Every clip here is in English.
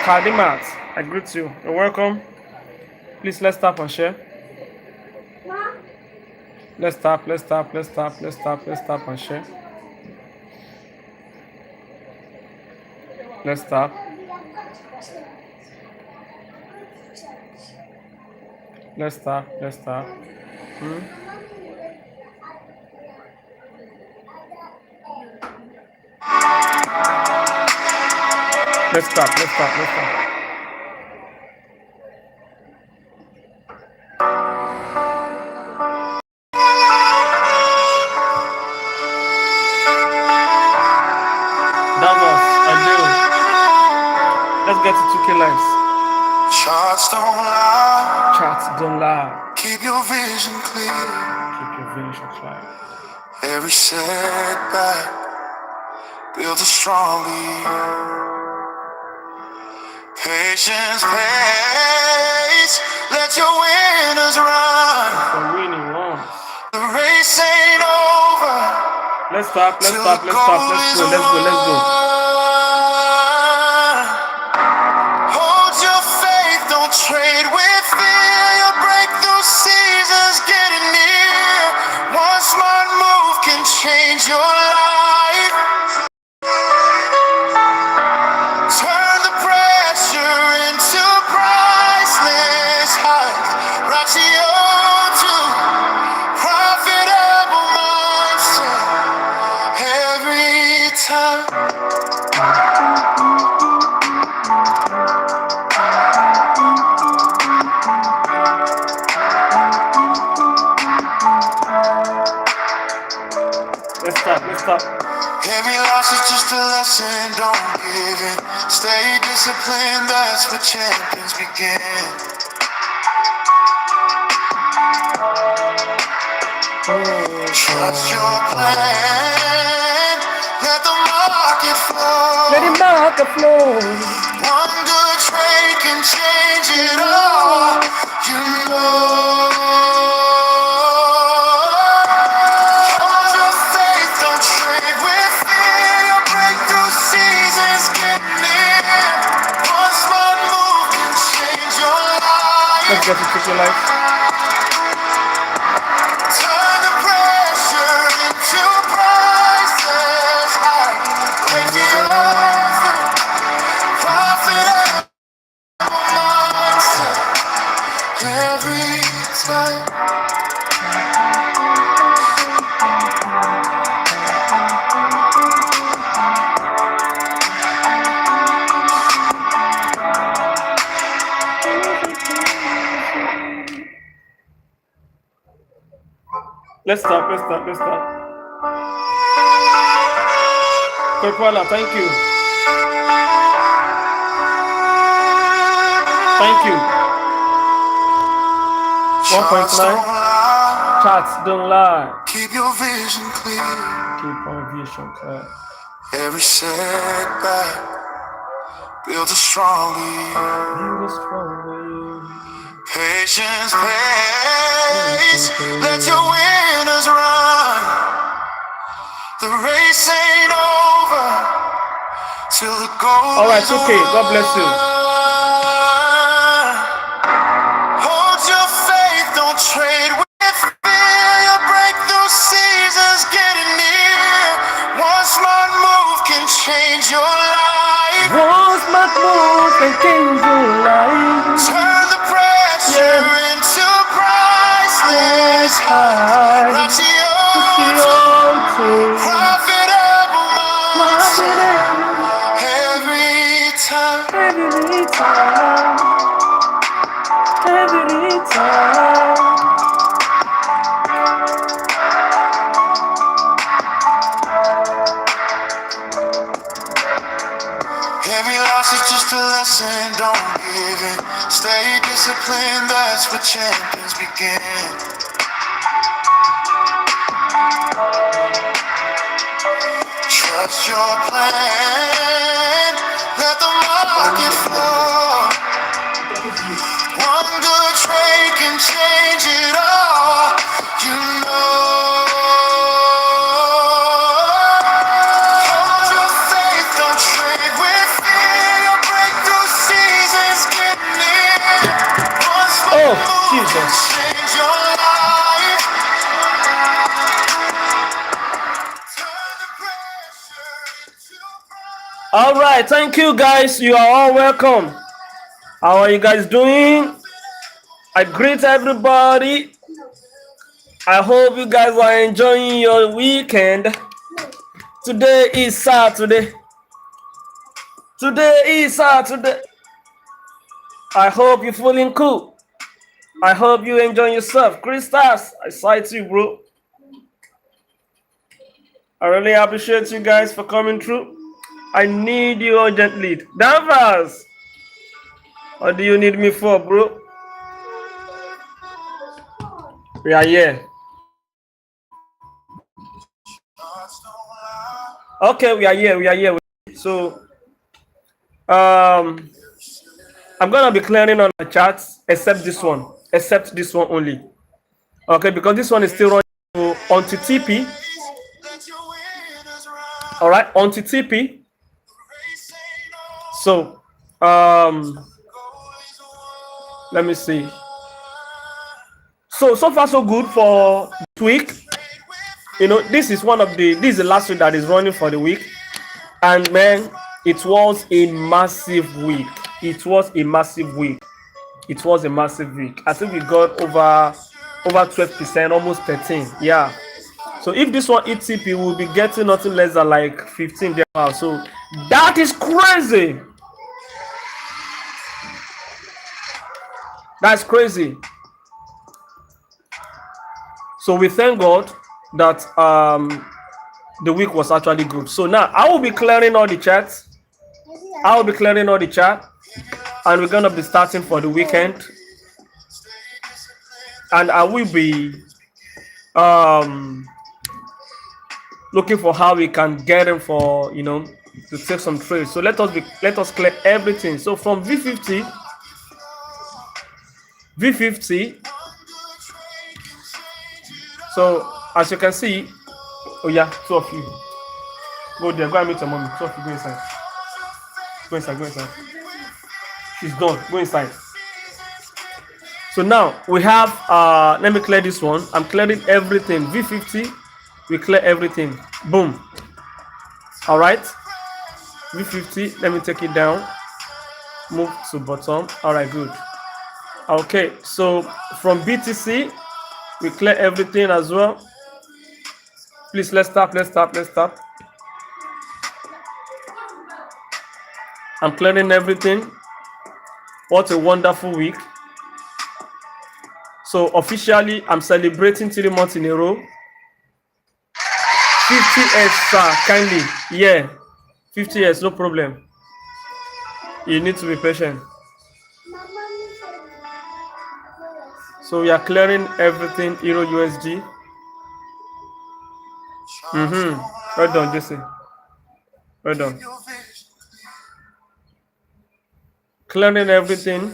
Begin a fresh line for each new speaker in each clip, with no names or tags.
Kadimat, I greet you. You're welcome. Please let's tap and share. Let's tap and share. Let's tap. Let's tap. Davos, I do. Let's get to 2K lives.
Charts don't lie. Keep your vision clear. Every setback builds a strong lead. Patience pays. Let your winners run. The race ain't over.
Let's go.
Hold your faith, don't trade with fear. Your breakthrough season's getting near. One smart move can change your life. Turn the pressure into priceless highs. Ratio to profitable mindset every time.
Let's stop.
Every loss is just a lesson, don't give in. Stay disciplined, that's where champions begin. Trust your plan, let the market flow. One good trade can change it all, you know. Hold your faith, don't trade with fear. Your breakthrough season's getting near. One smart move can change your life.
Let's get to 2K lives.
Turn the pressure into priceless highs. Ratio profitable mindset every time.
Let's stop. Purpala, thank you. 1.9. Charts don't lie.
Keep your vision clear. Every setback builds a strong lead. Patience pays. Let your winners run. The race ain't over till the goal.
All right, okay. God bless you.
Hold your faith, don't trade with fear. Your breakthrough season's getting near. One smart move can change your life. Turn the pressure into priceless highs. Ratio to profitable mindset every time. Every loss is just a lesson, don't give in. Stay disciplined, that's where champions begin. Trust your plan, let the market flow. One good trade can change it all, you know. Hold your faith, don't trade with
All right, thank you guys. You are all welcome. How are you guys doing? I greet everybody. I hope you guys are enjoying your weekend. Today is Saturday. Today is Saturday. I hope you're feeling cool. I hope you enjoying yourself. Christas, I sight you, bro. I really appreciate you guys for coming through. I need you urgently. Danvers, what do you need me for, bro? We are here. Okay, we are here. We are here. So, I'm gonna be clearing on the charts, except this one only. Okay, because this one is still running onto TP. All right, onto TP. So, let me see. So far so good for this week. You know, this is the last week that is running for the week, and man, it was a massive week. It was a massive week. I think we got over 12%, almost 13. Yeah. So if this one hits TP, we'll be getting nothing less than like 15 there. So that is crazy. That's crazy. So we thank God that the week was actually good. So now I will be clearing all the chats. And we're gonna be starting for the weekend. And I will be looking for how we can get them for, you know, to take some trades. So let us clear everything. So from V50. So as you can see, oh yeah, two of you. Go there, go and meet your mommy. Two of you, go inside. Go inside. She's done. Go inside. So now we have let me clear this one. I'm clearing everything. V50, we clear everything. Boom. All right. V50, let me take it down. Move to bottom. All right, good. Okay, so from BTC, we clear everything as well. Please, let's stop. I'm clearing everything. What a wonderful week. So officially, I'm celebrating 3 months in a row. 50 years, sir, kindly. Yeah, 50 years, no problem. You need to be patient. So we are clearing everything, Euro USD. Well done, Jesse. Well done. Clearing everything.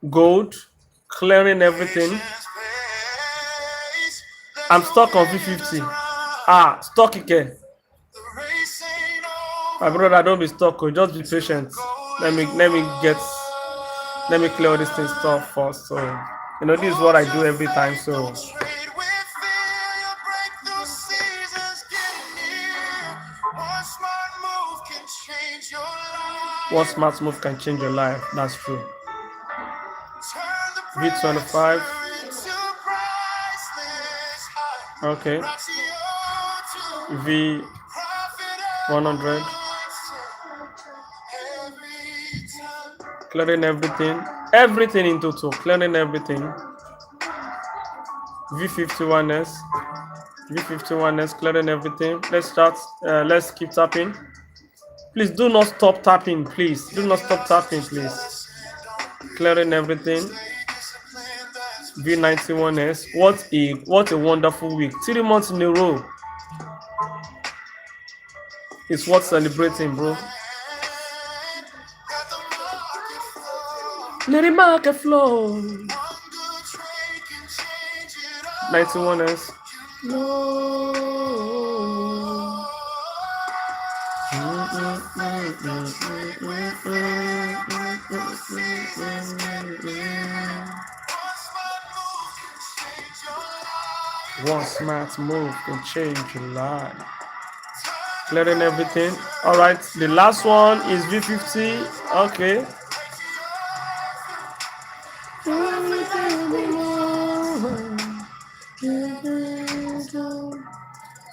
Gold. Clearing everything. I'm stuck on V50. Stuck again. My brother, don't be stuck. Just be patient. Let me clear all this thing stuff first. So you know, this is what I do every time. So one smart move can change your life. That's true. V25. Okay. V100. Clearing everything in total. Clearing everything. V51s, clearing everything. Let's start. Let's keep tapping. Please do not stop tapping. Please do not stop tapping. Please. Clearing everything. V91s. What a wonderful week. 3 months in a row. It's worth celebrating, bro. Let the market flow. 91s. No. One smart move can change your life. Clearing everything. All right. The last one is V50. Okay.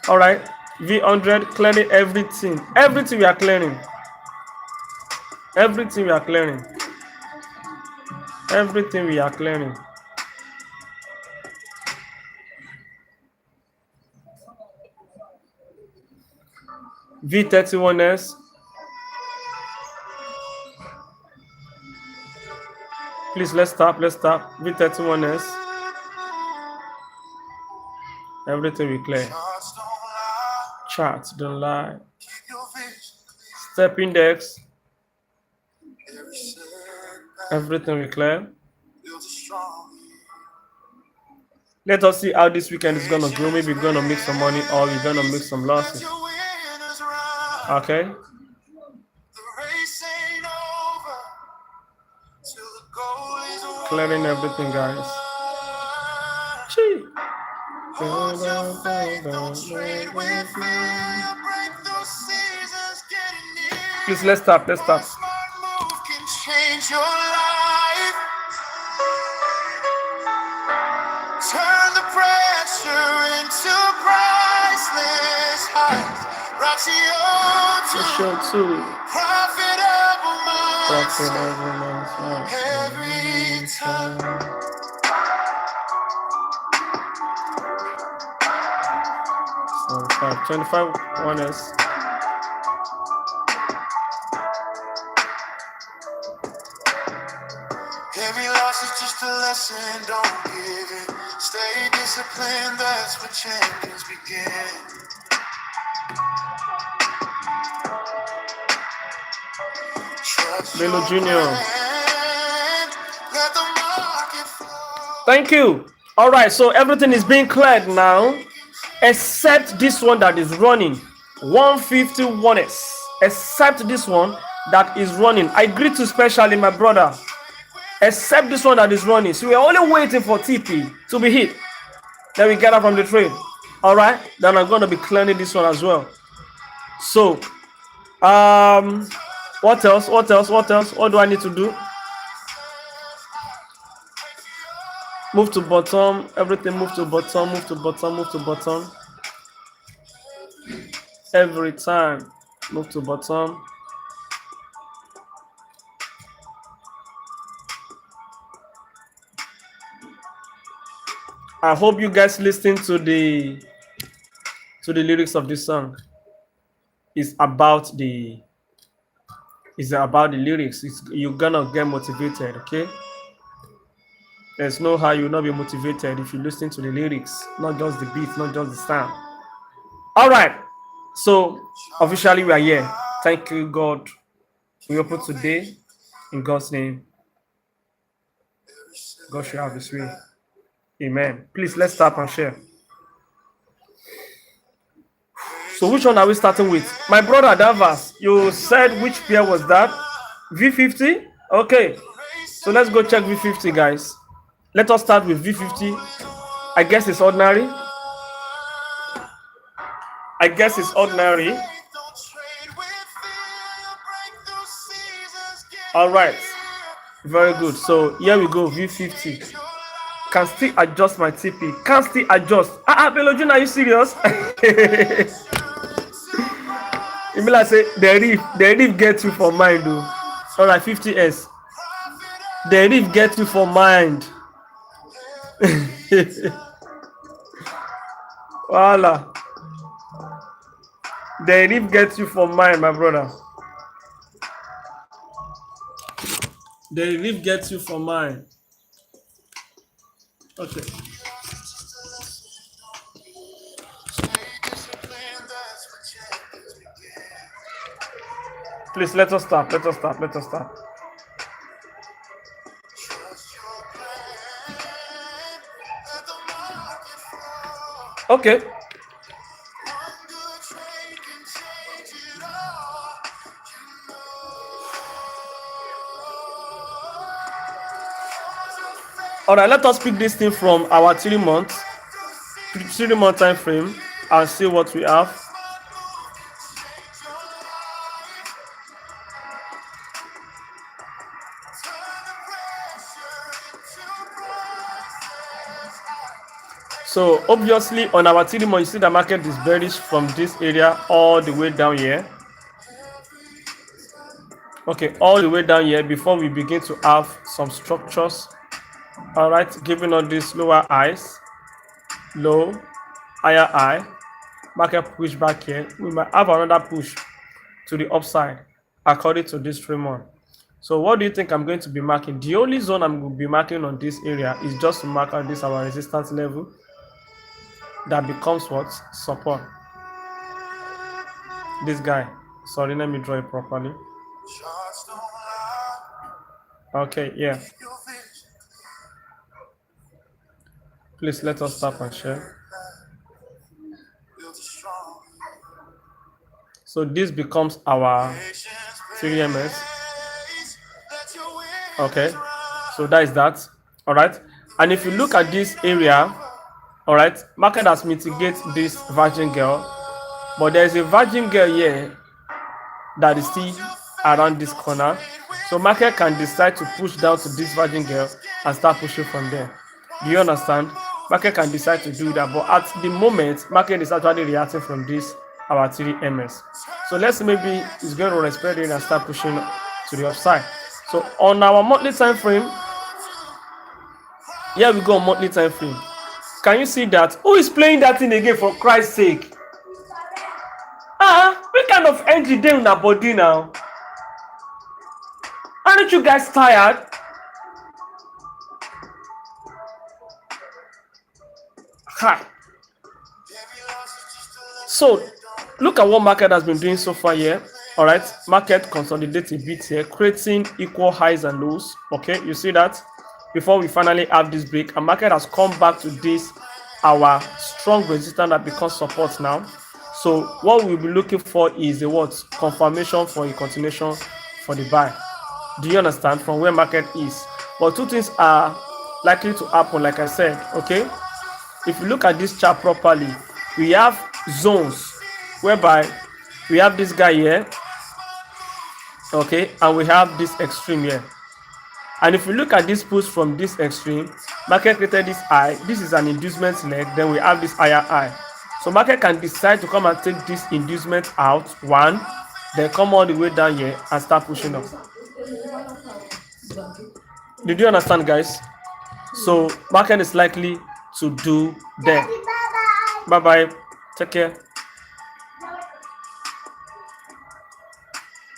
All right. V100. Clearing everything. Everything we are clearing. Everything we are clearing. Everything we are clearing. V31S. Please, let's stop. Let's stop. V31S. Everything we clear. Charts don't lie. Step index. Everything we clear. Let us see how this weekend is gonna go. Maybe we're gonna make some money or we're gonna make some losses. Okay. Clearing everything, guys. Gee. Please, let's stop. Let's stop.
Turn the pressure into priceless highs.
Show too.
Profitable
months.
every time.
25 1S.
Every loss is just a lesson, don't give it. Stay disciplined, that's where champions begin.
Bello Jr. Thank you. All right, so everything is being cleared now, except this one that is running 151S. Except this one that is running. I greet you specially, my brother. Except this one that is running. So we're only waiting for TP to be hit. Then we get up from the trade. All right. Then I'm going to be clearing this one as well. So, what else? What else? What else? What do I need to do? Move to bottom. Everything move to bottom. Move to bottom. Move to bottom. Every time. Move to bottom. I hope you guys listen to the lyrics of this song. It's about the lyrics. You're gonna get motivated, okay? There's no how you'll not be motivated if you listen to the lyrics, not just the beat, not just the sound. All right. So officially we are here. Thank you, God. We open today in God's name. God should have His way. Amen. Please, let's stop and share. So which one are we starting with? My brother Davas, you said which pair was that? V50? Okay. So let's go check V50, guys. Let us start with V50. I guess it's ordinary. I guess it's ordinary. All right. Very good. So here we go, V50. Can still adjust my TP. Can still adjust. Belojun, are you serious? You mean like say the reef get you for mind, though. All right, 50S. The reef get you for mind. Voila. The reef gets you for mind, my brother. The reef gets you for mine. Okay. Please let us stop. Let us stop. Let us stop. Okay. All right, let us pick this thing from our 3 months. 3 month time frame and see what we have. So obviously on our 3 month, you see the market is bearish from this area all the way down here. Okay, all the way down here before we begin to have some structures. All right, giving us this lower highs, low, higher high, market push back here. We might have another push to the upside according to this 3 month. So what do you think I'm going to be marking? The only zone I'm going to be marking on this area is just to mark out this our resistance level that becomes what? Support. This guy. Sorry, let me draw it properly. Okay, yeah. Please let us tap and share. So this becomes our 3ms. Okay, so that is that. All right, and if you look at this area, all right, market has mitigated this virgin girl, but there is a virgin girl here that is still around this corner. So market can decide to push down to this virgin girl and start pushing from there. Do you understand? Market can decide to do that, but at the moment, market is actually reacting from this our 3ms. So let's see, maybe it's going to respect it and start pushing to the upside. So on our monthly time frame, here we go on monthly time frame. Can you see that? Who is playing that thing again, for Christ's sake? What kind of energy dey in our body now? Aren't you guys tired? Ha. So look at what market has been doing so far here. All right, market consolidates a bit here, creating equal highs and lows. Okay, you see that? Before we finally have this break, and market has come back to this our strong resistance that becomes support now. So what we'll be looking for is a what? Confirmation for a continuation for the buy. Do you understand from where market is? But two things are likely to happen, like I said. Okay, if you look at this chart properly, we have zones whereby we have this guy here, okay, and we have this extreme here. And if you look at this push from this extreme, market created this high. This is an inducement leg. Then we have this higher high. So market can decide to come and take this inducement out, one, then come all the way down here and start pushing up. Did you understand, guys? So market is likely to do that. Bye bye. Take care.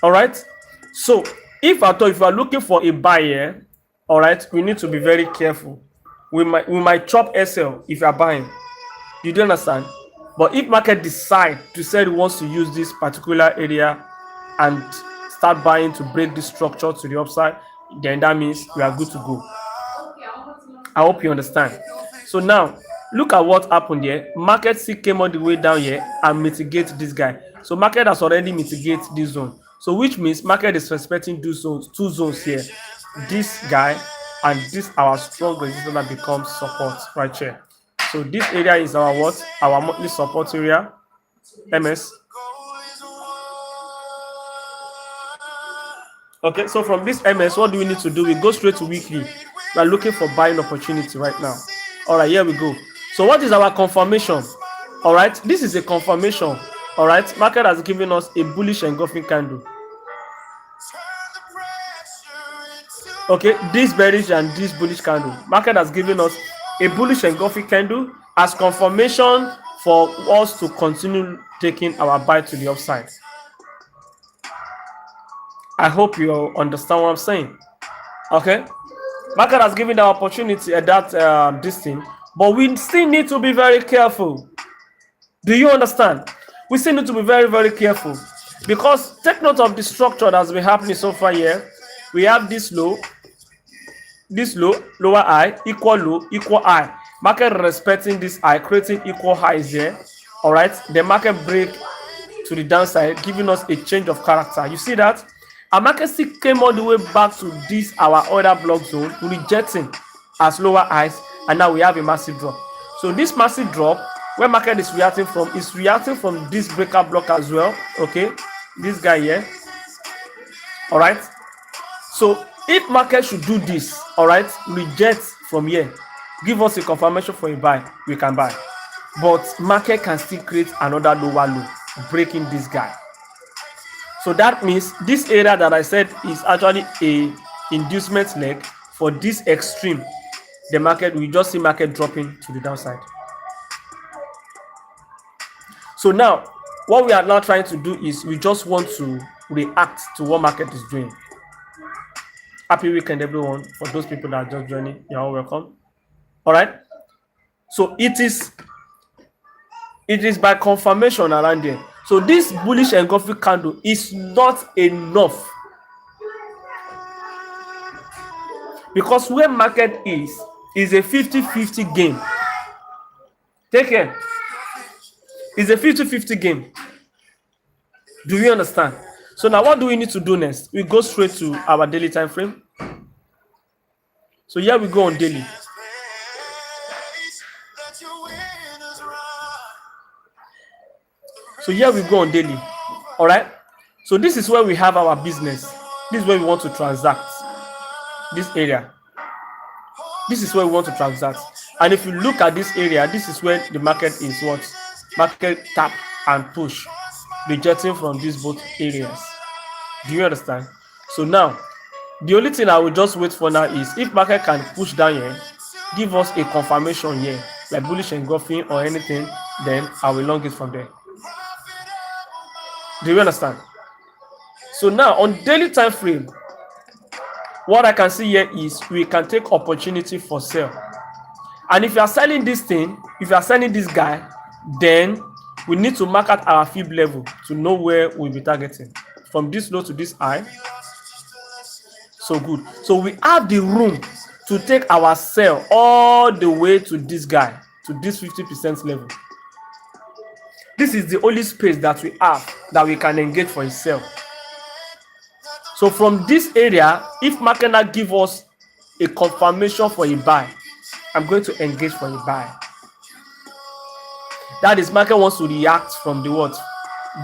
All right. So if at all, if you are looking for a buyer, all right, we need to be very careful. We might chop SL if you are buying. You do understand? But if market decide to say it wants to use this particular area and start buying to break this structure to the upside, then that means we are good to go. I hope you understand. So now look at what happened here. Market still came all the way down here and mitigate this guy. So market has already mitigated this zone. So which means market is respecting two zones here. This guy and this our strong resistance that becomes support right here. So this area is our what? Our monthly support area, MS. Okay, so from this MS, what do we need to do? We go straight to weekly. We are looking for buying opportunity right now. All right, here we go. So what is our confirmation? All right, this is a confirmation. All right, market has given us a bullish engulfing candle. Okay, this bearish and this bullish candle. Market has given us a bullish engulfing candle as confirmation for us to continue taking our buy to the upside. I hope you understand what I'm saying. Okay, market has given the opportunity at that this thing, but we still need to be very careful. Do you understand? We still need to be very, very careful, because take note of the structure that's been happening so far here. We have this low, lower high, equal low, equal high. Market respecting this high, creating equal highs here. All right, the market break to the downside, giving us a change of character. You see that? Our market still came all the way back to this our order block zone, rejecting as lower highs, and now we have a massive drop. So this massive drop, where market is reacting from this breaker block as well. Okay, this guy here. All right. So if market should do this, all right, reject from here, give us a confirmation for a buy, we can buy. But market can still create another lower low, breaking this guy. So that means this area that I said is actually a inducement leg for this extreme. The market, we just see market dropping to the downside. So now, what we are now trying to do is we just want to react to what market is doing. Happy weekend, everyone. For those people that are just joining, you're all welcome. All right. So it is by confirmation around there. So this bullish engulfing candle is not enough, because where market is a 50-50 game. Take care. It's a 50-50 game. Do you understand? So now what do we need to do next? We go straight to our daily time frame. So here we go on daily. So here we go on daily. All right. So this is where we have our business. This is where we want to transact. This area. This is where we want to transact. And if you look at this area, this is where the market is what? Market tap and push, rejecting from these both areas. Do you understand? So now, the only thing I will just wait for now is if market can push down here, give us a confirmation here, like bullish engulfing or anything, then I will long it from there. Do you understand? So now on daily time frame, what I can see here is we can take opportunity for sale. And if you are selling this thing, if you are selling this guy, then we need to mark out our fib level to know where we'll be targeting. From this low to this high. So good. So we have the room to take our sell all the way to this guy, to this 50% level. This is the only space that we have that we can engage for a sell. So from this area, if market now give us a confirmation for a buy, I'm going to engage for a buy. That is, market wants to react from the what?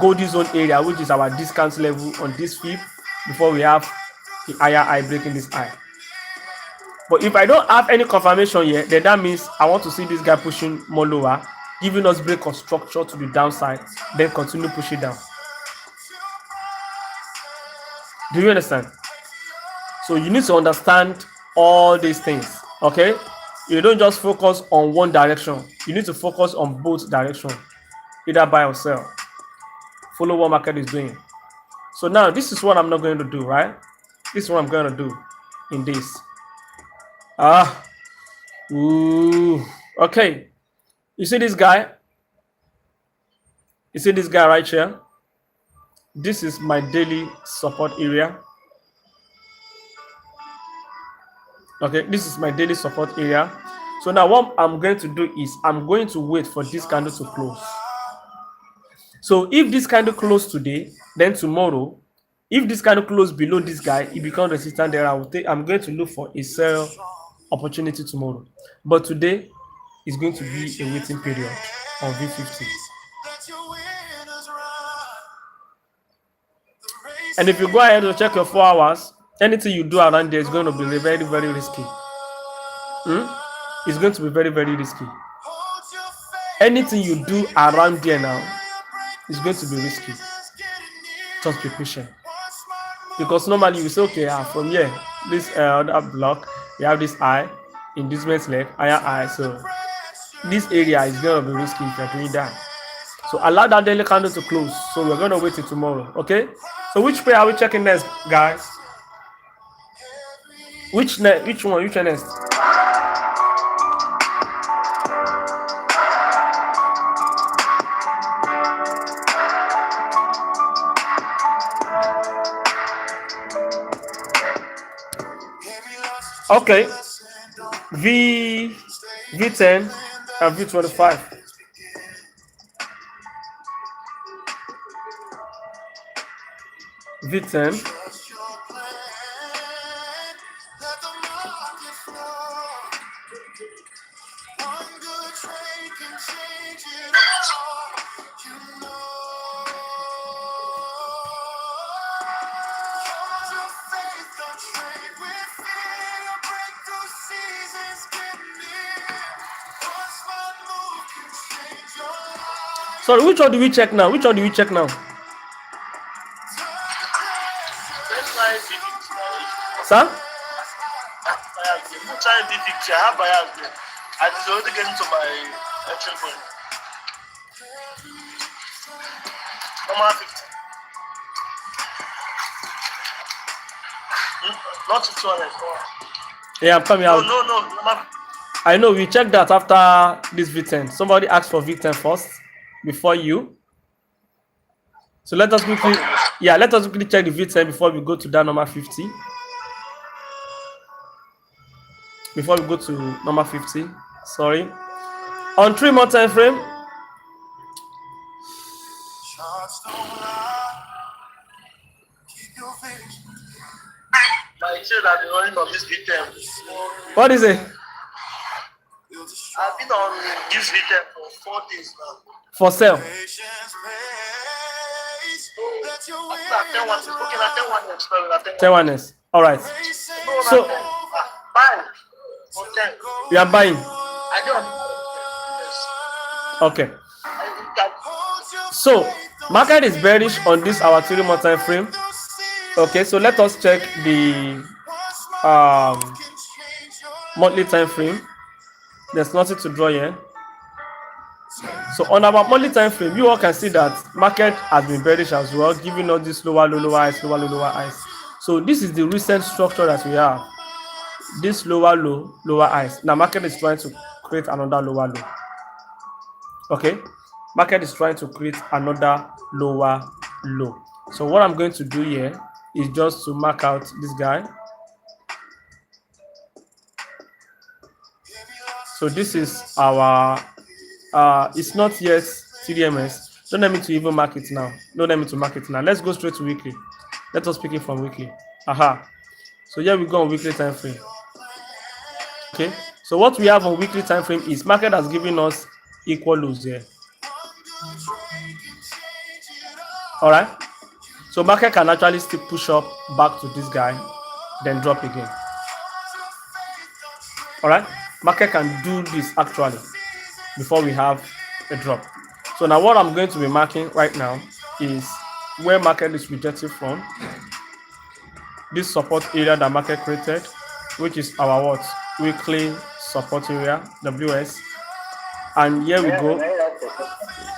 Golden zone area, which is our discount level on this fib, before we have the higher high breaking this high. But if I don't have any confirmation yet, then that means I want to see this guy pushing more lower, giving us break of structure to the downside, then continue pushing down. Do you understand? So you need to understand all these things, okay? You don't just focus on one direction. You need to focus on both directions, either buy or sell. Follow what market is doing. So now this is what I'm not going to do, right? This is what I'm going to do in this. Okay. You see this guy? You see this guy right here? This is my daily support area. Okay, this is my daily support area. So now what I'm going to do is I'm going to wait for this candle to close. So if this candle close today, then tomorrow, if this candle close below this guy, it becomes resistant there. I'm going to look for a sell opportunity tomorrow. But today is going to be a waiting period on V50. And if you go ahead and check your 4 hours, anything you do around there is going to be very, very risky. It's going to be very, very risky. Anything you do around there now is going to be risky. Just be patient. Because normally you say, okay, from here, this other block, you have this high, inducement leg, higher high. So this area is going to be risky if you're doing that. So allow that daily candle to close. So we're going to wait till tomorrow. Okay? So which pair are we checking next, guys? Which one? Which one next? Okay. V10 and V25. V10.
can change it all. You know. Hold your faith, don't trade with fear. Your breakthrough seasons get near. One smart move can change your life.
Sorry, which one do we check now? Which one do we check now?
Let's try the picture.
Sir?
We'll try the picture. I have my hand there. I just already getting to my entry point. Number 50. Not 200.
Yeah, I'm coming
No,
out.
no, no. Number
I know we checked that after this V10. Somebody asked for V10 first before you. So let us quickly, yeah, let us quickly check the V10 before we go to that number 50. Before we go to number 50, sorry. On 3 month time frame,
Charts don't lie. Keep your vision.
my children have been running on this V10.
what is it?
Build a
I've been on this V10 for 4 days now.
For sale.
patience pays. Let your
After 10 one, okay, I 10 one experiment. I 10
Tell one else. All right.
No,
So-
not 10. Buy for 10.
You are buying.
I don't. Yes.
Okay.
I can.
So market is bearish on this our 3 month time frame. Okay, so let us check the monthly time frame. There's nothing to draw here. So on our monthly time frame, you all can see that market has been bearish as well, giving us this lower low, lower highs, lower low, lower highs. So this is the recent structure that we have. This lower low, lower highs. Now market is trying to create another lower low. Okay, market is trying to create another lower low. So what I'm going to do here is just to mark out this guy. So this is our it's not yet TDMS. Don't let me to even mark it now. Don't let me to mark it now. Let's go straight to weekly. Let us pick it from weekly. Aha. So here we go on weekly time frame. Okay, so what we have on weekly time frame is market has given us equal lows here. All right, so market can actually still push up back to this guy, then drop again. All right, market can do this actually before we have a drop. So now what I'm going to be marking right now is where market is rejecting from. This support area that market created, which is our what weekly support area, WS, and here we go,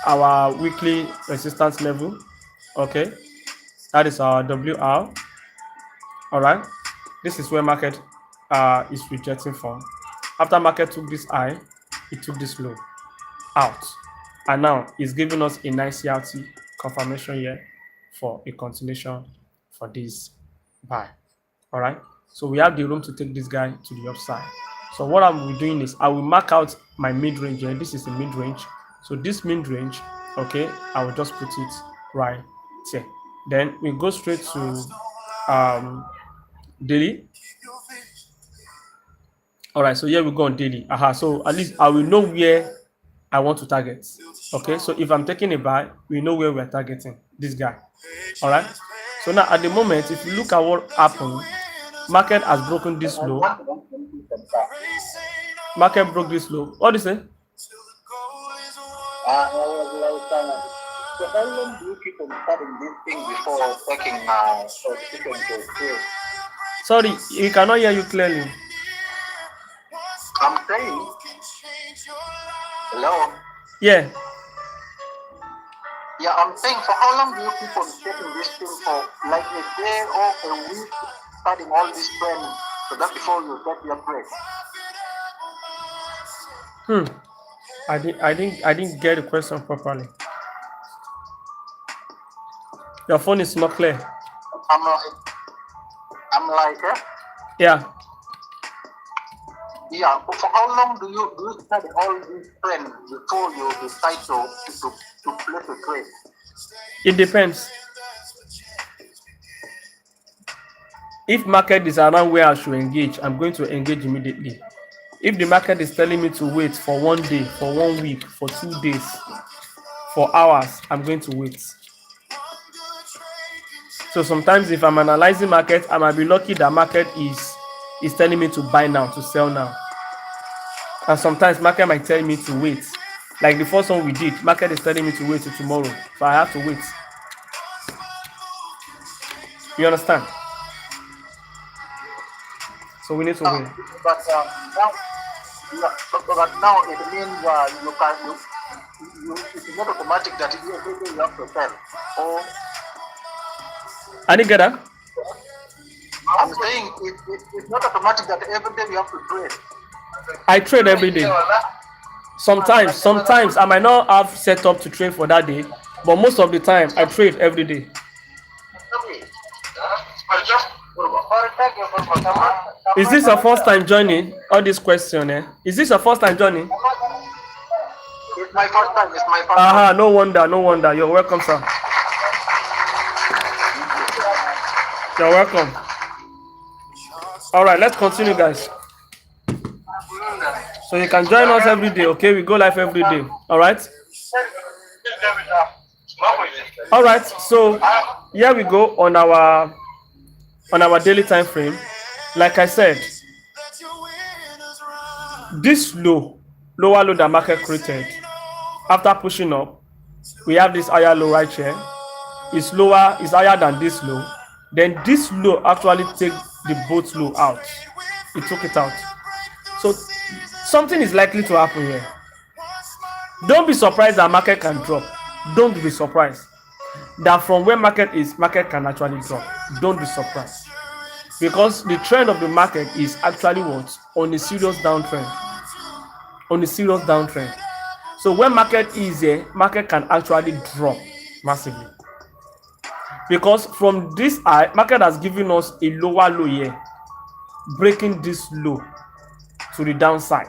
our weekly resistance level. Okay, that is our WR. All right, this is where market is rejecting from. After market took this high, it took this low out, and now it's giving us a nice CRT confirmation here for a continuation for this buy. All right, so we have the room to take this guy to the upside. So what I'm doing is I will mark out my mid-range here. This is the mid-range. So this mid-range, okay, I will just put it right here. Then we go straight to daily. All right, so here we go on daily. So at least I will know where I want to target. Okay, so if I'm taking a buy, we know where we're targeting this guy. All right, so now at the moment, if you look at what happened, market has broken this low. Market broke this low. What do you say?
So how long do you keep on studying this thing before taking so taking to school?
Sorry, we cannot hear you clearly.
I'm saying, hello?
Yeah.
Yeah, I'm saying, for how long do you keep on taking this thing for? Like a day or a week, studying all this training, so that before you get your break?
I didn't get the question properly. Your phone is not clear.
I'm like,
Yeah.
yeah. For how long do you study all these trends before you decide to place a trade?
It depends. If market is around where I should engage, I'm going to engage immediately. If the market is telling me to wait for 1 day, for 1 week, for 2 days, for hours, I'm going to wait. So sometimes if I'm analyzing market, I might be lucky that market is telling me to buy now, to sell now. And sometimes market might tell me to wait. Like the first one we did, market is telling me to wait till tomorrow. So I have to wait. You understand? So we need to wait.
But now it means it's not automatic that every day you have to sell. Or
I didn't get that.
I'm saying it's not automatic that every day you have to trade.
I trade every day. Sometimes I might not have set up to trade for that day, but most of the time I trade every day. Is this your first time joining all this question? Is this your first time joining?
It's my first time. It's my first time.
No wonder. You're welcome, sir. You're welcome. All right, let's continue, guys. So you can join us every day, okay? We go live every day. All right. All right. So here we go on our daily time frame. Like I said, this lower low that market created, after pushing up, we have this higher low right here. It's higher than this low. Then this low actually take the both low out. It took it out. So something is likely to happen here. Don't be surprised that market can drop. Don't be surprised that from where market is, market can actually drop. Don't be surprised, because the trend of the market is actually what? On a serious downtrend. So when market is here, market can actually drop massively, because from this high, market has given us a lower low here, breaking this low to the downside.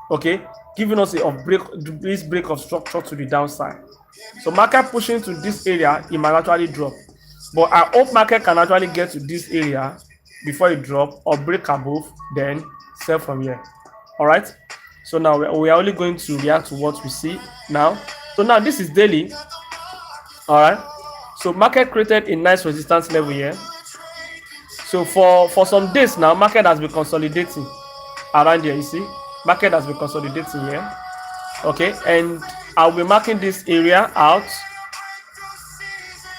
Okay, giving us this break of structure to the downside. So market pushing to this area, it might actually drop. But I hope market can actually get to this area before it drop, or break above, then sell from here. All right. So now we are only going to react to what we see now. So now this is daily. All right. So market created a nice resistance level here. So for some days now, market has been consolidating around here. You see, market has been consolidating here. Okay, and I'll be marking this area out.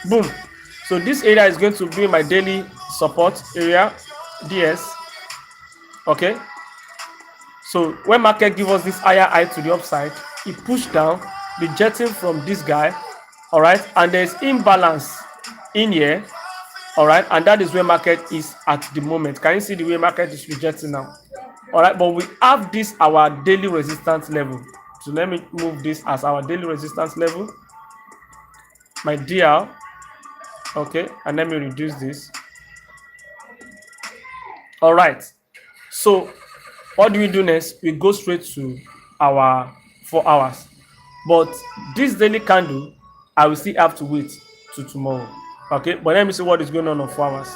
Boom. So this area is going to be my daily support area, DS. Okay. So when market give us this higher high to the upside, it pushed down, rejecting from this guy. All right, and there's imbalance in here. All right, and that is where market is at the moment. Can you see the way market is rejecting now? All right, but we have this our daily resistance level. So let me move this as our daily resistance level, my DR. Okay, and let me reduce this. All right, so what do we do next? We go straight to our 4 hours, but this daily candle, I will still have to wait to tomorrow. Okay, but let me see what is going on 4 hours.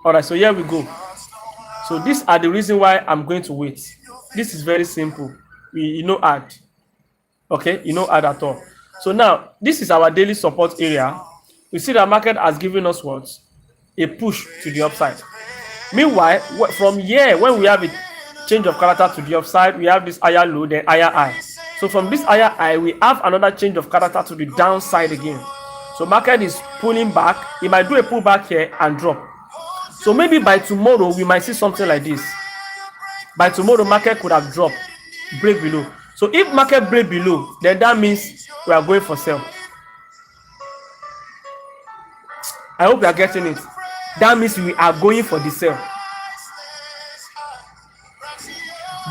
All right, so here we go. So these are the reason why I'm going to wait. This is very simple. Add. Okay, add at all. So now this is our daily support area. You see that market has given us what? A push to the upside. Meanwhile, from here, when we have a change of character to the upside, we have this higher low, then higher high. So from this higher high, we have another change of character to the downside again. So market is pulling back. It might do a pullback here and drop. So maybe by tomorrow, we might see something like this. By tomorrow, market could have dropped, break below. So if market break below, then that means we are going for sell. I hope you are getting it. That means we are going for the sell.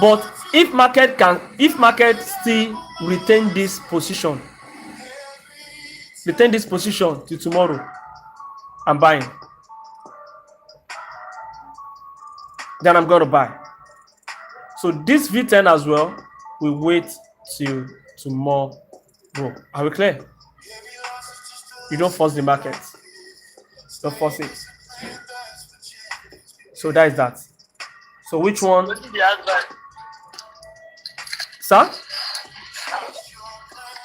But if market still retain this position till tomorrow, I'm buying. Then I'm going to buy. So this V10 as well, we wait till tomorrow. Are we clear? You don't force the market. Don't force it. So that is that. So which one,
What did the advice?
sir?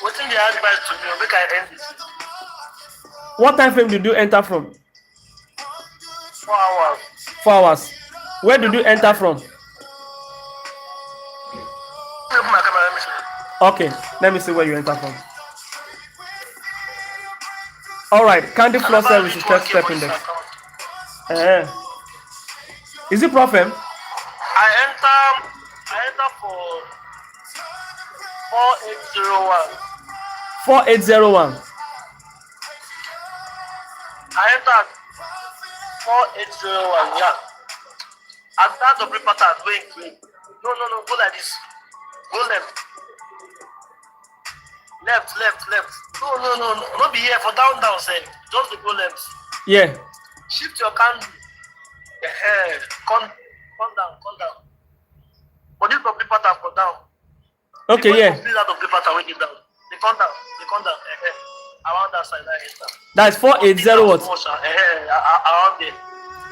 What did the advice to me? Make I end this.
What time frame did you enter from?
4 hours.
4 hours. Where did you enter from?
Open my camera, let me see.
Okay, let me see where you enter from. All right, Candy Floss
Never
service is
reach 1K
30 step
for this
index.
account.
Is it Profem?
I enter for 4801.
4801.
I entered 4801, yeah. And that double pattern going green. No, go like this. Go left. Left. No. Not be here for down, say. Just to go left.
Yeah.
Shift your candle. Come down. But this double pattern for down.
Okay,
Because
yeah.
complete that double pattern when you down. They come down. Around that side, that enter.
That's 480 what?
Around there.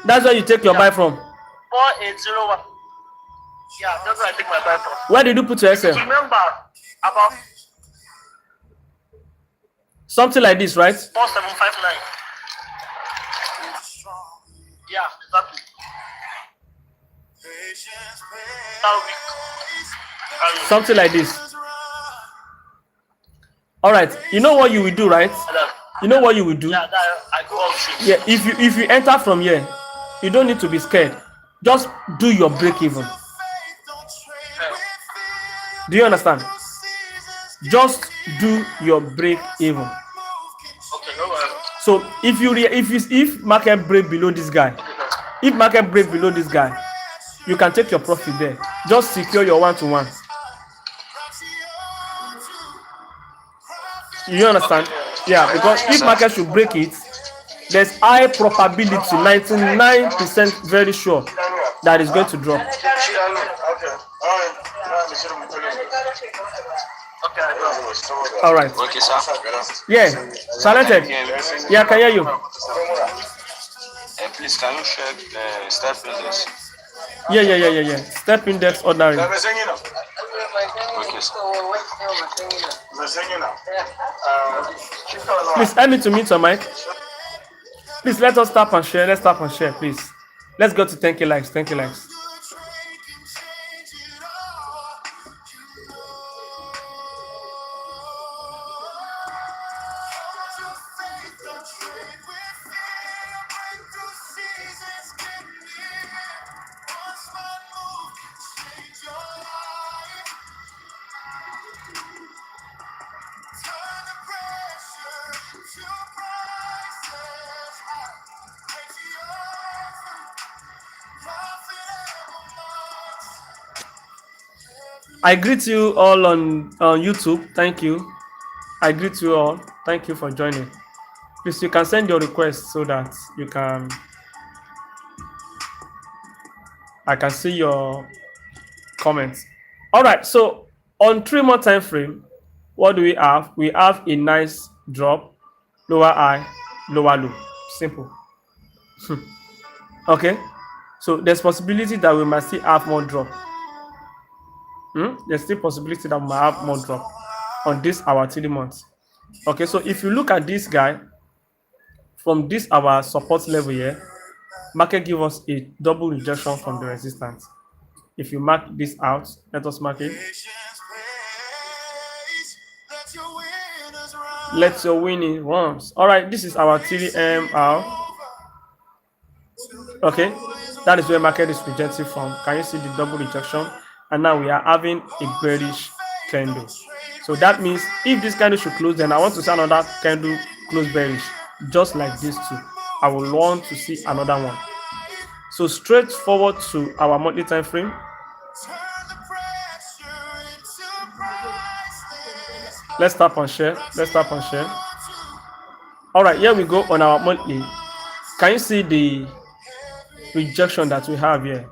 That's where you take your buy from.
4801. Yeah, that's where I take my buy from.
Where did you put your SL?
Remember about
Something like this, right?
4759. Yeah, exactly. That week.
Something like this. All right. You know what you will do, right? You know what you will do?
Yeah, that I go up stream.
Yeah. If you enter from here, you don't need to be scared. Just do your break even. Do you understand? Just do your break even.
Okay, no worries.
So if market break below this guy, you can take your profit there. Just secure your 1-to-1. You understand? Yeah, because if market should break it, there's high probability, 99% very sure that it's going to drop.
Okay, I go.
All right.
Okay, sir.
Yeah, talented. Yeah, I can hear you.
Please, can you share the step index?
Yeah. Step index ordinary.
Okay, sir.
Please help me to mute your mic. Please let us tap and share. Let's tap and share, please. Let's go to 10K likes. 10K likes. I greet you all on YouTube. Thank you. I greet you all. Thank you for joining. Please, you can send your request so that I can see your comments. All right. So on 3-month time frame, what do we have? We have a nice drop, lower high, lower low. Simple. Okay. So there's possibility that we might still have more drop. There's still possibility that we might have more drop on this our 3 months. Okay, so if you look at this guy from this our support level here, market give us a double rejection from the resistance. If you mark this out, let us mark it. Let your winning once. All right, this is our 3MR. Okay, that is where market is rejected from. Can you see the double rejection? And now we are having a bearish candle. So that means if this candle should close, then I want to see another candle close bearish, just like this too. I will want to see another one. So straight forward to our monthly time frame. Let's tap and share. All right, here we go on our monthly. Can you see the rejection that we have here?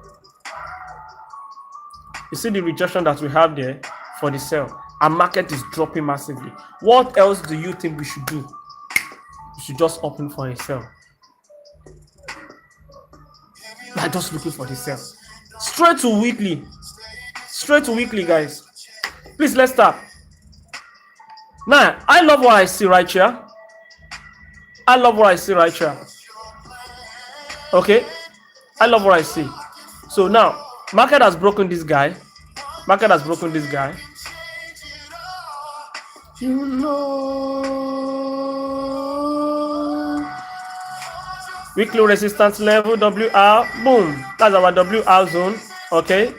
You see the rejection that we have there for the sell. Our market is dropping massively. What else do you think we should do? We should just open for a sell. We are just looking for the sell. Straight to weekly. Straight to weekly, guys. Please, let's start. Now, I love what I see right here. I love what I see right here. Okay? I love what I see. So now, market has broken this guy. Market has broken this guy. You know. Weekly resistance level, WR. Boom. That's our WR zone. Okay?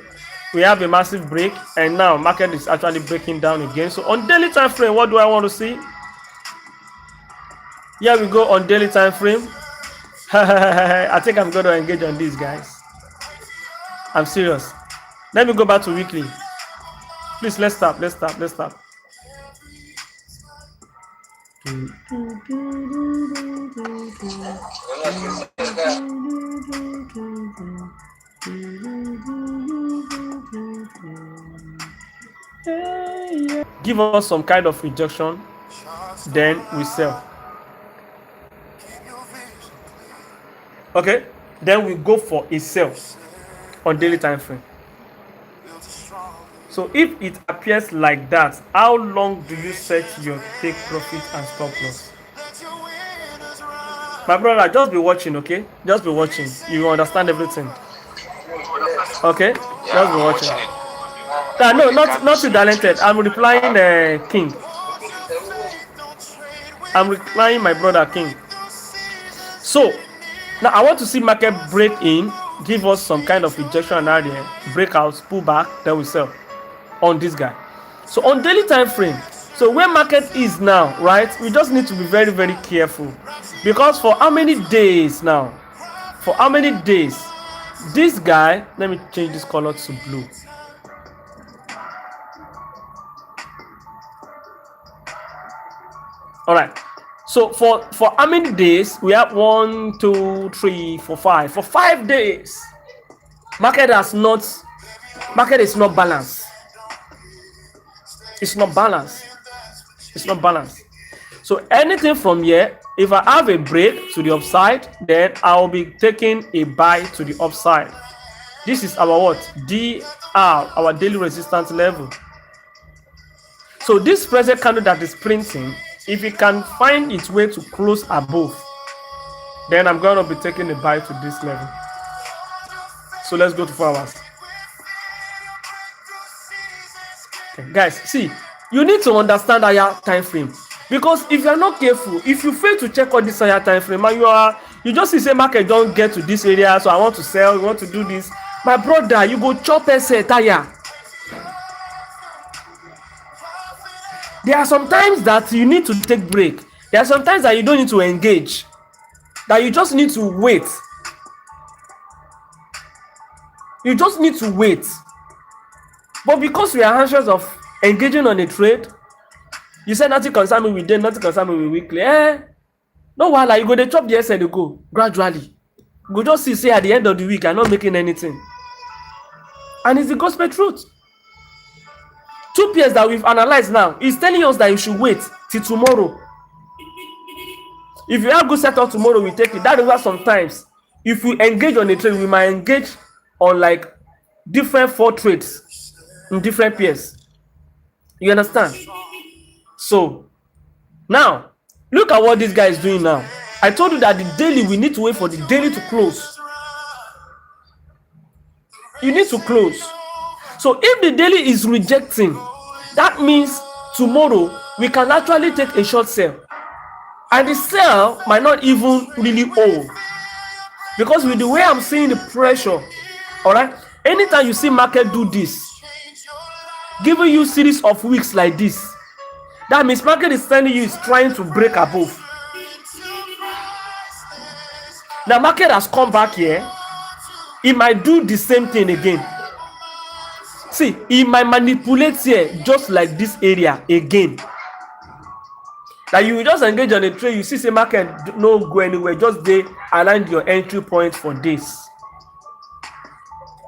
We have a massive break. And now, market is actually breaking down again. So on daily time frame, what do I want to see? Here we go on daily time frame. I think I'm going to engage on these guys. I'm serious. Let me go back to weekly. Please, let's stop. Let's stop. Let's stop. Give us some kind of rejection, then we sell. Okay, then we go for a sell on daily time frame. So if it appears like that, how long do you set your take profit and stop loss? My brother, just be watching, okay? Just be watching. You understand everything. Okay? Just be watching. No, not too talented. I'm replying King. I'm replying my brother King. So now I want to see market break in, give us some kind of rejection area, breakout, pull back, then we sell on this guy. So on daily time frame, so where market is now, right? We just need to be very, very careful, because for how many days now? For how many days? This guy, let me change this color to blue. All right. So for how many days? We have 1, 2, 3, 4, 5. For 5 days, market is not balanced. It's not balanced. It's not balanced. So anything from here, if I have a break to the upside, then I'll be taking a buy to the upside. This is our what? DR, our daily resistance level. So this present candle that is printing, if it can find its way to close above, then I'm going to be taking a buy to this level. So let's go to 4 hours. Okay, guys, see, you need to understand higher time frame, because if you are not careful, if you fail to check on this higher time frame and you just see say market don't get to this area, so I want to sell, you want to do this, my brother, you go chop a tire. There are some times that you need to take break. There are some times that you don't need to engage, that you just need to wait. You just need to wait. But because we are anxious of engaging on a trade, you say nothing concern me with day, nothing concern me with weekly. No wahala, you go dey chop the essay dey go gradually. You go just see say at the end of the week I'm not making anything. And it's the gospel truth. 2 pairs that we've analyzed now is telling us that you should wait till tomorrow. If you have good setup tomorrow, we take it. That is why sometimes if we engage on a trade, we might engage on like different 4 trades in different pairs. You understand? So now look at what this guy is doing now. I told you that the daily, we need to wait for the daily to close. You need to close. So if the daily is rejecting, that means tomorrow we can actually take a short sell, and the sell might not even really hold, because with the way I'm seeing the pressure, all right, anytime you see market do this, giving you series of weeks like this, that means market is telling you it's trying to break above. Now market has come back here, it might do the same thing again. See, it might manipulate here just like this area again. That you will just engage on a trade, you see say market no go anywhere, just they align your entry point for days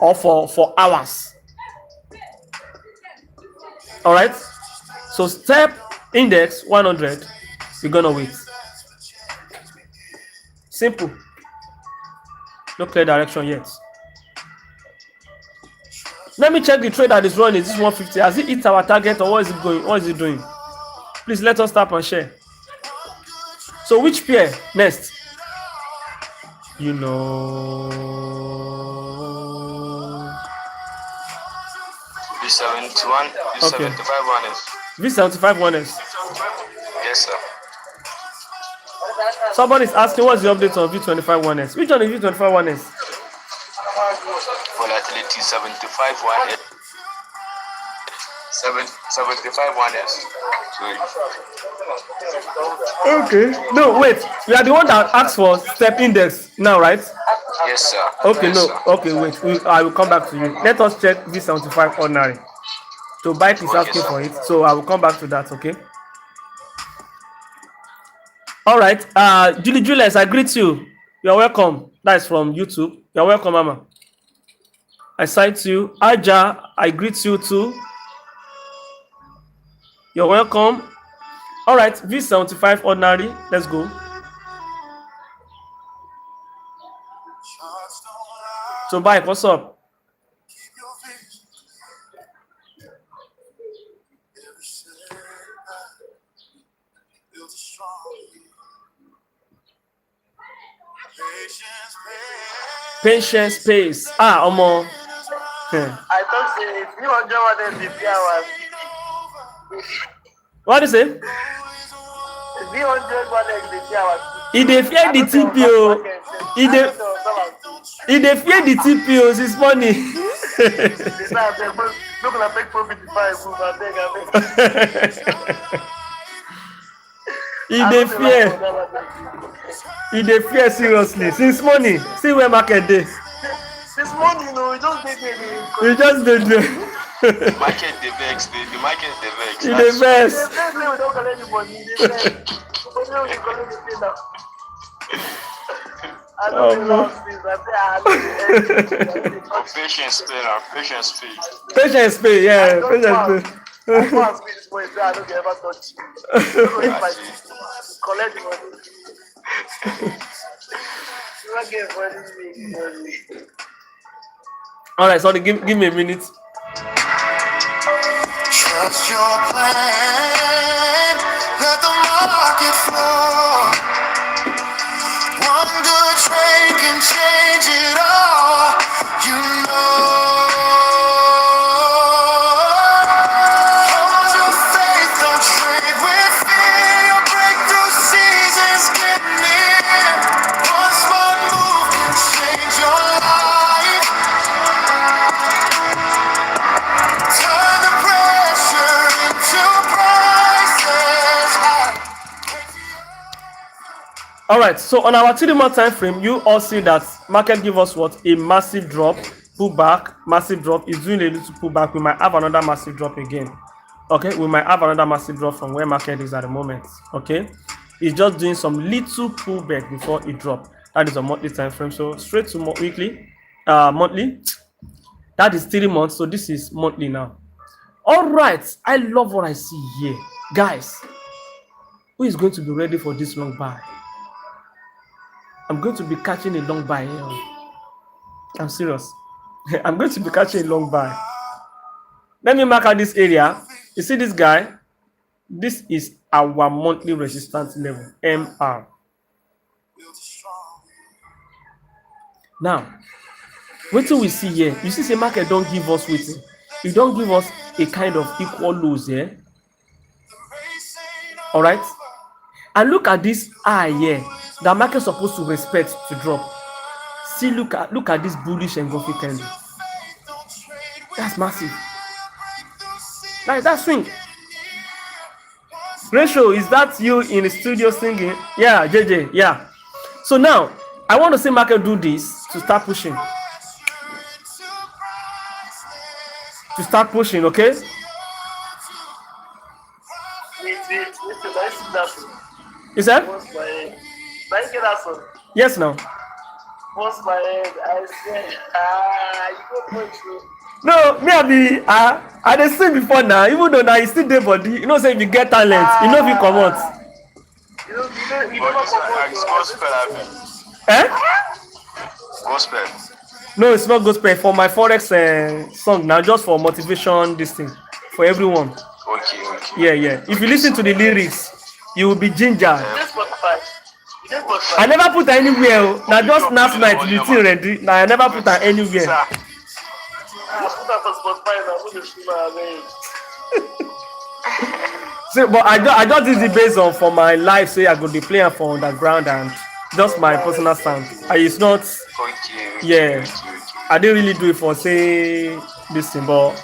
or for hours. All right, so step index 100, you're gonna wait. Simple. No clear direction yet. Let me check the trade that is running. Is this 150? Has it hit our target or what is it going? What is it doing? Please let us tap and share. So which pair next? You know.
V71,
Okay.
V75 one is.
V75 1S.
Yes, sir.
Somebody is asking what's the update on V25 1S. Which one is V25 1S?
Volatility 75 one is. 75 one is.
Okay. No, wait. You are the one that asked for step index now, right?
Yes, sir.
Okay,
Yes,
no.
sir.
Okay, wait. I will come back to you. Let us check V75 ordinary. So Bike is
Okay,
asking
sir.
for it. So I will come back to that, okay? All right. Julie Julius, I greet you. You're welcome. That is from YouTube. You're welcome, Mama. I cite you. Aja, I greet you too. You're welcome. All right. V75 ordinary. Let's go. So Bike, what's up? Patience pace. Omo.
I thought say 300 one is the hours.
What do you say?
300 one is the hours.
He dey fear the TPO. He dey fear the TPO. It's funny.
Look like make profit five.
He dey fear. He dey fear seriously. Since morning, see where market dey.
This morning, we just did it.
We just dey there.
Market the vex. The market the vex.
He dey vex.
We don't collect the money. We don't collect the thing now. I don't know this.
Patience pay now. Patience pay.
Patience pay, yeah. Patience pay.
I don't get ever touch you. Collect the money. You don't get money.
All right, sorry, give me a minute.
Trust your plan. Let the market flow. One good trade can change it all. You know. Hold your faith, don't trade with fear. Your breakthrough season's getting near. One smart move can change your life. Turn the pressure into prices.
All right, so on our 3-month time frame, you all see that market give us what? A massive drop, pullback, massive drop. Is doing a little pullback. We might have another massive drop again. Okay, we might have another massive drop from where market is at the moment. Okay, it's just doing some little pullback before it drop. That is a monthly time frame. So straight to weekly, monthly. That is 3 months. So this is monthly now. All right, I love what I see here, guys. Who is going to be ready for this long buy? I'm going to be catching a long buy here. I'm serious. I'm going to be catching a long buy. Let me mark out this area. You see this guy? This is our monthly resistance level, MR. Now, what do we see here? You see, the market don't give us waiting. It don't give us a kind of equal lows here. All right. And look at this eye here. The market is supposed to respect to drop. See, look at this bullish engulfing candle. That's massive. That's swing. Ratio, is that you in the studio singing? Yeah, JJ. Yeah. So now I want to see market do this to start pushing. To start pushing, okay? Is that? Yes, now.
What's my head? I said, you go punch me.
No, me I dey sing before now. Even though now you still dey body, you know say if you get talent, you know if you come out.
You never come out.
Eh?
Gospel.
No, it's not gospel. For my forex song now, just for motivation. This thing for everyone.
Okay.
Yeah. If you listen to the lyrics, you will be ginger.
This Spotify. This Spotify.
I never put her anywhere. Now just last night the thing ready. Now I never put her anywhere.
Sir,
Put that for Spotify now. Put the stream away.
So, but I just did the based on for my life. Say I go be playing for underground and just my personal sound. It's not.
okay.
Yeah. I didn't really do it for say this thing, but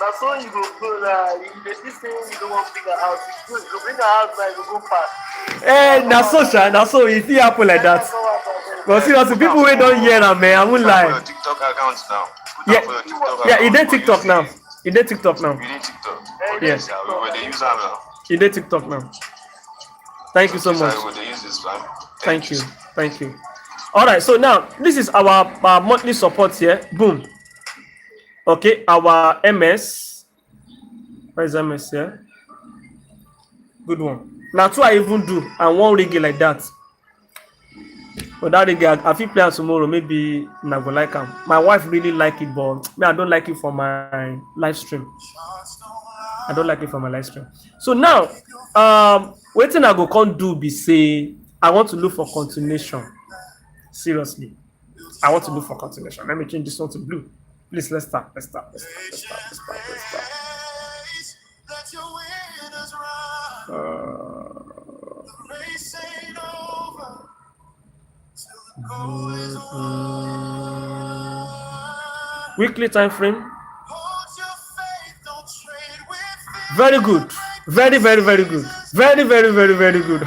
Now so you go now. This thing you don't want to bring her out. You go bring her out now. You go fast.
now so if it happen like that. But seriously, people who don't hear that, man, I won't
For your
lie.
TikTok account now.
Yeah.
For your TikTok
Yeah, it
account.
did TikTok now. It did TikTok now.
You did TikTok.
Yeah.
Sir, we will use them now.
It did TikTok now. Thank you so
Okay, sir,
much.
we will use this one.
Thank you. All right, so now this is our monthly support here. Boom. Okay, our MS. Where's MS here? Good one. Now, two I even do and one reggae like that. But that reggae, I feel play tomorrow. Maybe I go like him. My wife really like it, but me, I don't like it for my live stream. So now, what thing I go can't do be say I want to look for continuation. Seriously, I want to look for continuation. Let me change this one to blue. Please, let's start.
Let your winners run. The race ain't over till the goal is won.
Weekly time frame.
Hold your faith, don't trade with fear.
Very good. Very good. Very good.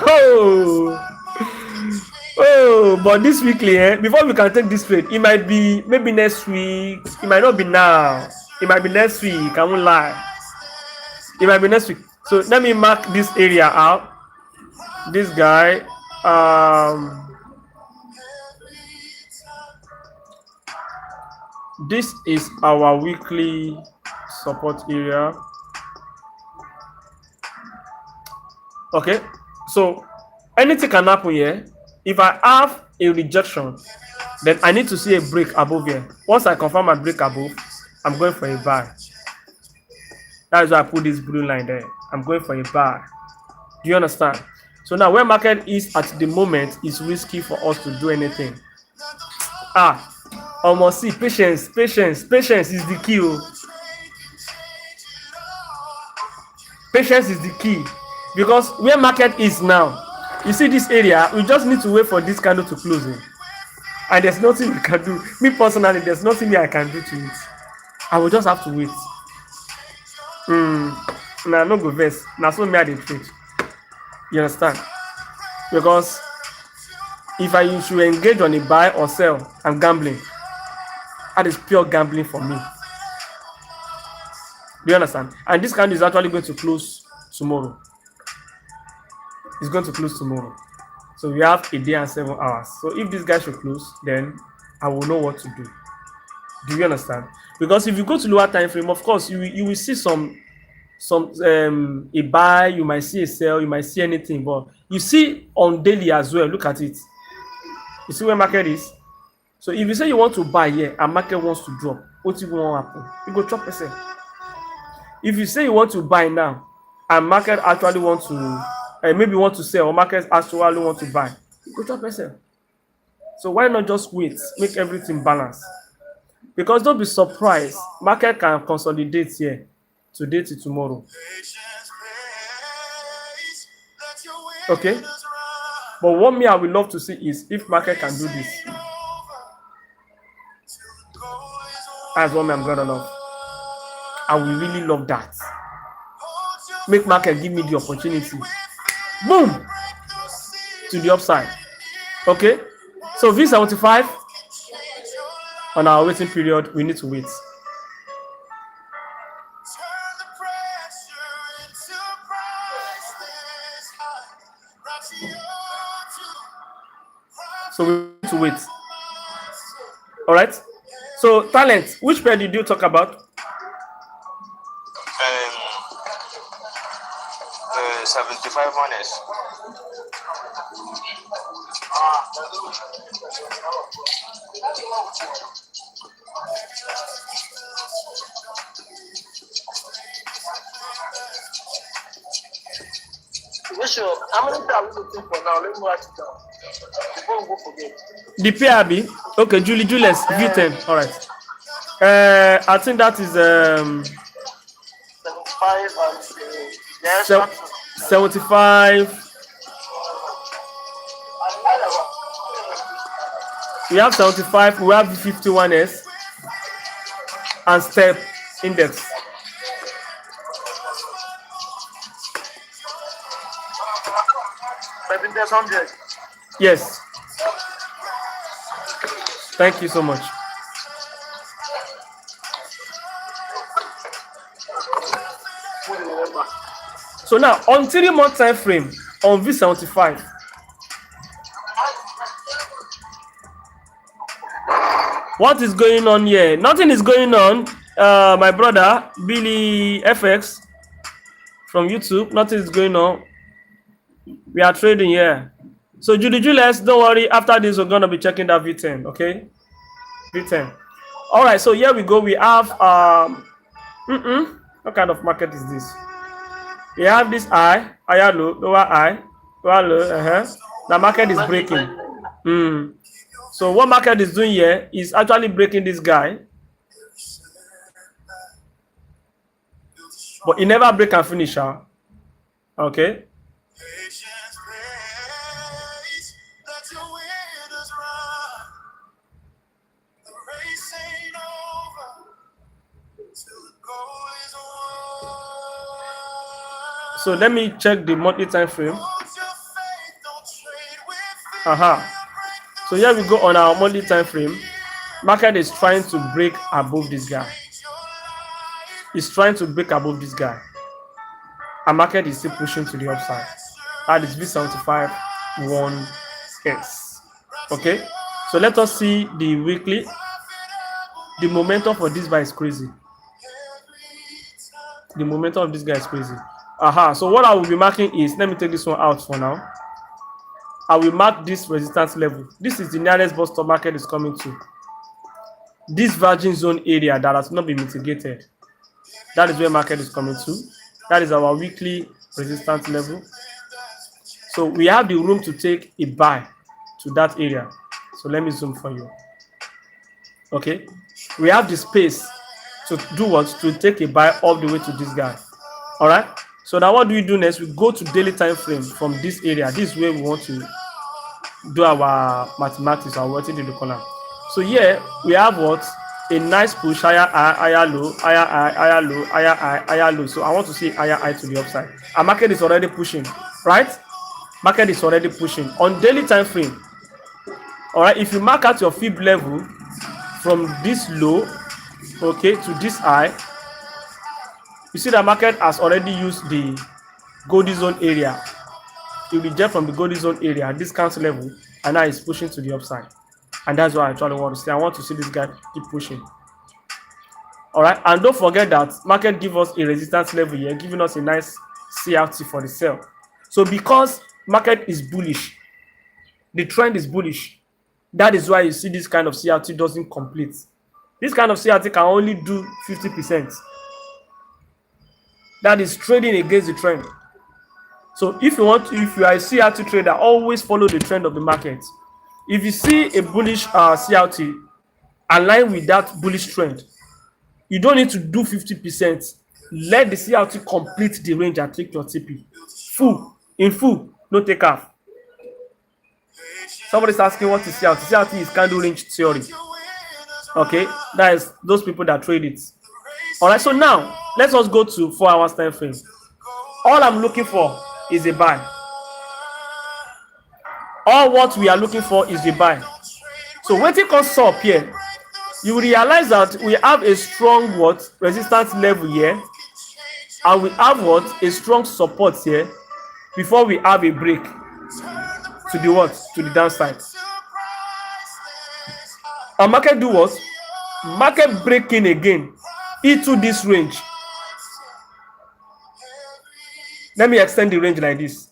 Oh, but this weekly, before we can take this trade, it might be maybe next week. It might not be now. It might be next week. I won't lie. It might be next week. So let me mark this area out. This guy. This is our weekly support area. Okay, so anything can happen here. If I have a rejection, then I need to see a break above here. Once I confirm my break above, I'm going for a buy. That is why I put this blue line there. I'm going for a buy. Do you understand? So now where market is at the moment, it's risky for us to do anything. Almost see patience is the key. Patience is the key. Because where market is now, you see this area, we just need to wait for this candle to close in. And there's nothing we can do. Me personally, there's nothing I can do to it. I will just have to wait. Nah, no go vex. Now so me I dey trade. You understand? Because if I should engage on a buy or sell, I'm gambling. That is pure gambling for me. Do you understand? And this candle is actually going to close tomorrow. It's going to close tomorrow. So we have a day and 7 hours. So if this guy should close, then I will know what to do. Do you understand? Because if you go to lower time frame, of course, you will see some a buy, you might see a sell, you might see anything, but you see on daily as well. Look at it. You see where market is. So if you say you want to buy here and market wants to drop, what you want to happen? You go chop percent. If you say you want to buy now and market actually want to maybe want to sell or market actually want to buy, you go chop percent. So why not just wait, make everything balance? Because don't be surprised, market can consolidate here today to tomorrow. Okay, but what me I would love to see is if market can do this. That's what me I'm gonna love. I will really love that. Make market give me the opportunity. Boom! To the upside. Okay? So V75 on our waiting period, we need to wait. So we need to wait. Alright? So talent, which pair did you talk about?
75 honest.
How many are we looking for now? Let me write it down before we go forget.
The PRB. Okay, Julius V10. All right. I think that is
75 and yes,
se- 75. We have 75. We have 51s and step index.
Index 100.
Yes. Thank you so much. So now on 3 month time frame on V75. What is going on here? Nothing is going on. My brother Billy FX from YouTube. Nothing is going on. We are trading here. So Julius, don't worry. After this, we're gonna be checking that V10. Okay, V10. All right. So here we go. We have what kind of market is this? We have this high, higher low, lower high, lower low. The market is breaking. So what market is doing here is actually breaking this guy, but it never break and finish. Huh? Okay. So let me check the monthly time frame. So here we go on our monthly time frame. Market is trying to break above this guy. It's trying to break above this guy. And market is still pushing to the upside. That is V75 1S. Okay. So let us see the weekly. The momentum for this guy is crazy. The momentum of this guy is crazy. So what I will be marking is, let me take this one out for now. I will mark this resistance level. This is the nearest bus stop market is coming to. This virgin zone area that has not been mitigated. That is where market is coming to. That is our weekly resistance level. So we have the room to take a buy to that area. So let me zoom for you. Okay. We have the space to do what? To take a buy all the way to this guy. All right. So now what do we do next? We go to daily time frame from this area. This is where we want to do our mathematics or what in the column. So here we have what? A nice push, higher high, higher low, higher high, higher low, higher high, higher low. So I want to see higher high to the upside. Our market is already pushing, right? Market is already pushing on daily time frame. All right, if you mark out your fib level from this low, okay, to this high, you see the market has already used the golden zone area. It will reject from the golden zone area, discount level, and now it's pushing to the upside. And that's what I actually want to see. I want to see this guy keep pushing. All right, and don't forget that market give us a resistance level here, giving us a nice CRT for the sell. So because market is bullish, the trend is bullish. That is why you see this kind of CRT doesn't complete. This kind of CRT can only do 50%. That is trading against the trend. So if you are a CRT trader, always follow the trend of the market. If you see a bullish CRT align with that bullish trend, you don't need to do 50%. Let the CRT complete the range and take your TP. In full, no take half. Somebody's asking what is CRT. CRT is candle range theory. Okay, that is those people that trade it. All right, so now let us go to 4 hours time frame. All I'm looking for is a buy. All what we are looking for is a buy. So when it comes up here, you realize that we have a strong resistance level here, and we have a strong support here before we have a break to the downside. And market do what? Market breaking again into this range. Let me extend the range like this.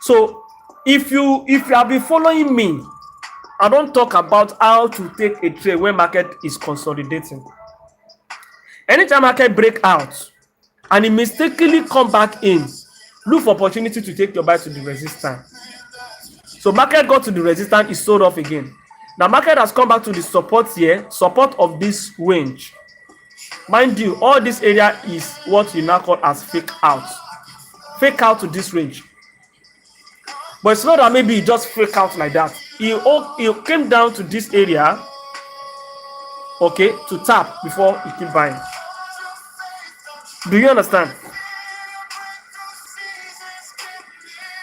So if you have been following me I don't talk about how to take a trade when market is consolidating. Anytime market break out and it mistakenly come back in, look for opportunity to take your buy to the resistance. So market got to the resistance, is sold off again. Now market has come back to the support here, support of this range. Mind you, all this area is what you now call as fake out. Fake out to this range. But it's not that maybe it just fake out like that. It came down to this area, okay, to tap before it keep buying. Do you understand?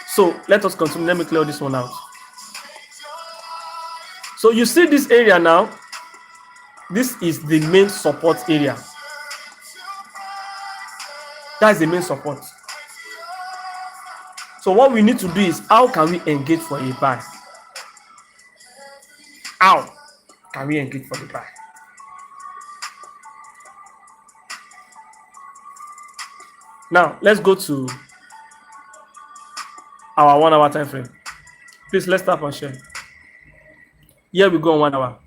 So let us continue. Let me clear this one out. So you see this area now. This is the main support area. That's the main support. So what we need to do is, how can we engage for a buy? How can we engage for the buy? Now let's go to our 1 hour time frame. Please, let's tap and share. Here we go on 1 hour.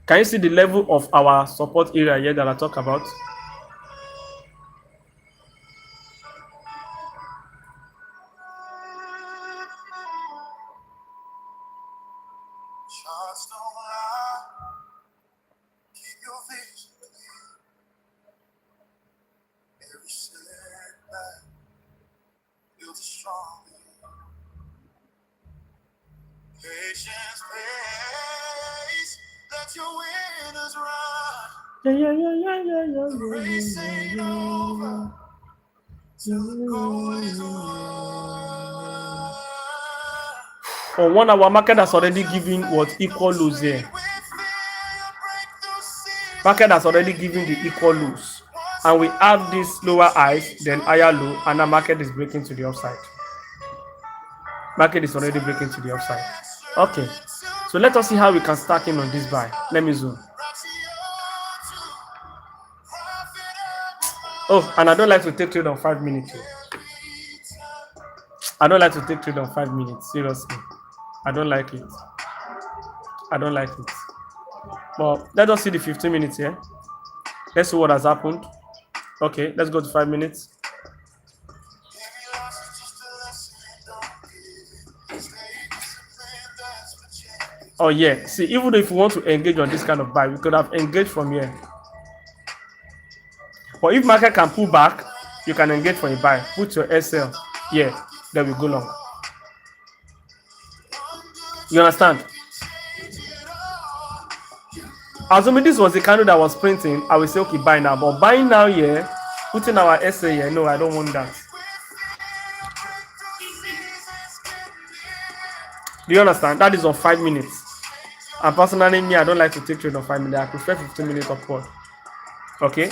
Can you see the level of our support area here that I talk about?
Charts don't lie. Keep your vision clear. Every setback builds a strong man. Patience pays. Let your winners run. The race ain't over till the goal is won.
On 1 hour, market has already given what equal lows here. Market has already given the equal lows, and we have this lower highs, then higher low, and the market is breaking to the upside. Market is already breaking to the upside. Okay, so let us see how we can stack in on this buy. Let me zoom. Oh, and I don't like to take trade on 5 minutes. I don't like to take trade on 5 minutes. Seriously, I don't like it. I don't like it. But let us see the 15 minutes here. Let's see what has happened. Okay, let's go to 5 minutes. Oh yeah, see, even if we want to engage on this kind of buy, we could have engaged from here. But if market can pull back, you can engage for a buy. Put your SL here, then we go long. You understand? Assuming this was the candle that was printing, I will say okay, buy now. But buying now here, putting our SA here, no, I don't want that. Do you understand? That is on 5 minutes. And personally, me, I don't like to take trade on 5 minutes. I prefer 15 minutes upward. Okay?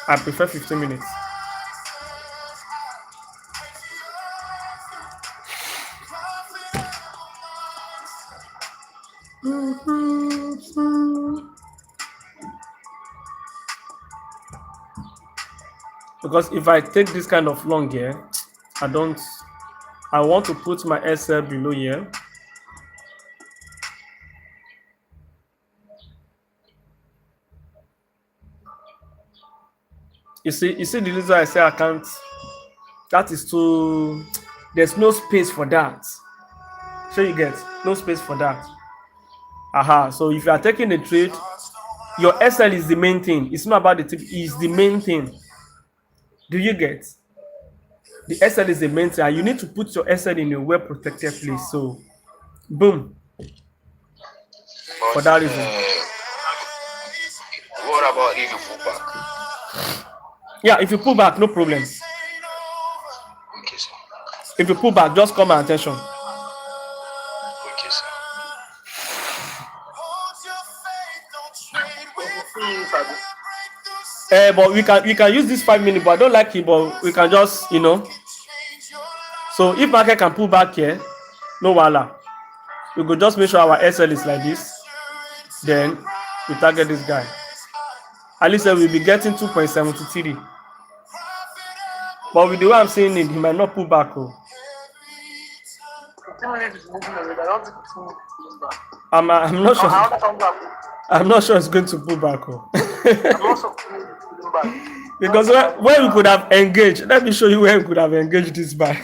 I prefer 15 minutes. Because if I take this kind of long here, I want to put my SL below here. You see the reason I say I can't, that is too, there's no space for that. So you get no space for that. So if you are taking a trade, your SL is the main thing. It's not about the tip, it's the main thing. Do you get? The SL is the main thing, and you need to put your SL in a well protected place. So boom.
But,
For that reason.
What about if you pull back?
Yeah, if you pull back, no problem.
Okay, sir.
If you pull back, just call my attention.
Okay, sir.
But we can use this 5 minutes, but I don't like it, but we can just, So if market can pull back here, no wala. We could just make sure our SL is like this. Then we target this guy. At least we'll be getting 2.73. But with the way I'm saying it, he might not pull back.
15 minutes is moving already. I don't think it's moving back.
I'm not sure.
I want to come back.
I'm not sure it's going to pull back. Oh.
I'm also moving back.
Because where we could have engaged, let me show you where we could have engaged this by.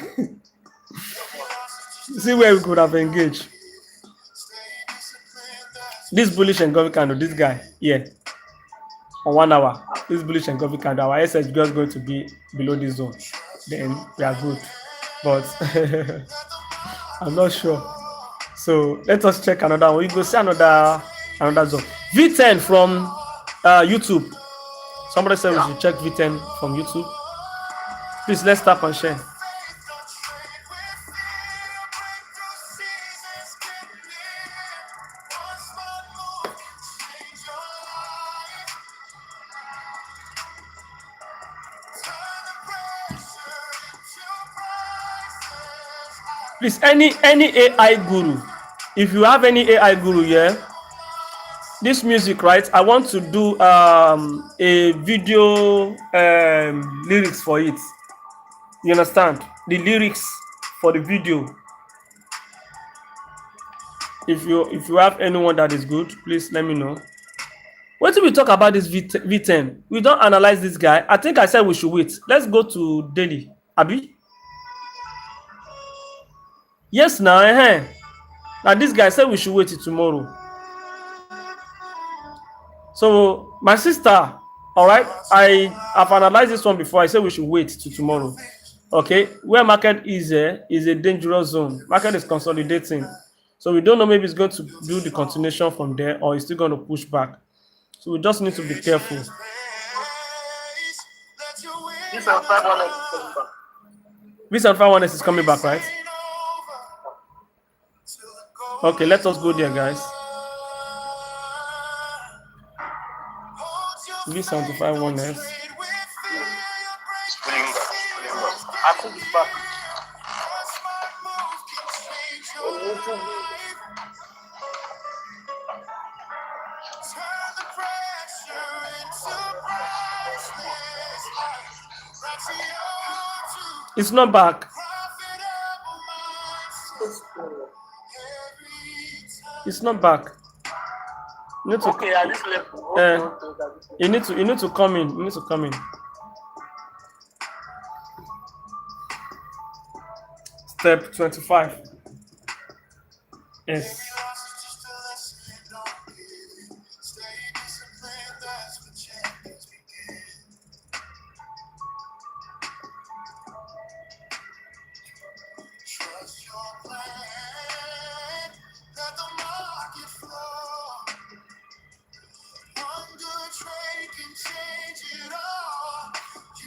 See where we could have engaged. This bullish engulfing candle, this guy here, on 1 hour. This bullish engulfing candle, our SH is just going to be below this zone. Then we are good. But I'm not sure. So let us check another one. We go see another zone. V10 from YouTube. Somebody said we should check V10 from YouTube. Please, let's tap and share. Please, any AI guru, if you have any AI guru here, this music, right? I want to do a video lyrics for it. You understand? The lyrics for the video. If you have anyone that is good, please let me know. What did we talk about this V10? We don't analyze this guy. I think I said we should wait. Let's go to daily. Abi? Yes, now. Now this guy said we should wait till tomorrow. So my sister, all right, I have analyzed this one before. I said we should wait till tomorrow. Okay, where market is a dangerous zone. Market is consolidating, so we don't know, maybe it's going to do the continuation from there or it's still going to push back. So we just need to be careful. V751S is coming back, right? Okay, let us go there, guys. V751S.
I think it's back.
It's not back. It's not back. You need to,
okay, at this level.
You need to come in. You need to come in. Step 25. Yes.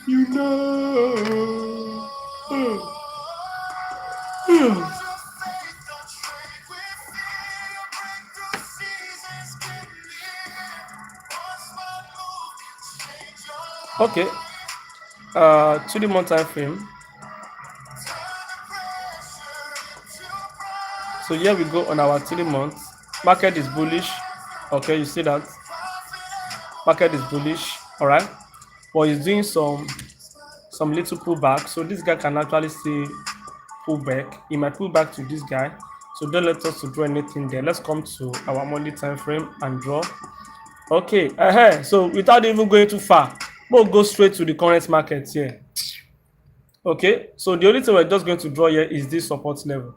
You know. Okay. 2-month time frame. So here we go on our 3 months. Market is bullish. Okay, you see that? Market is bullish. All right. But it's doing some little pullback. So this guy can actually see pull back. He might pull back to this guy. So don't let us to draw anything there. Let's come to our monthly time frame and draw. Okay. So without even going too far, we'll go straight to the current market here. Okay. So the only thing we're just going to draw here is this support level.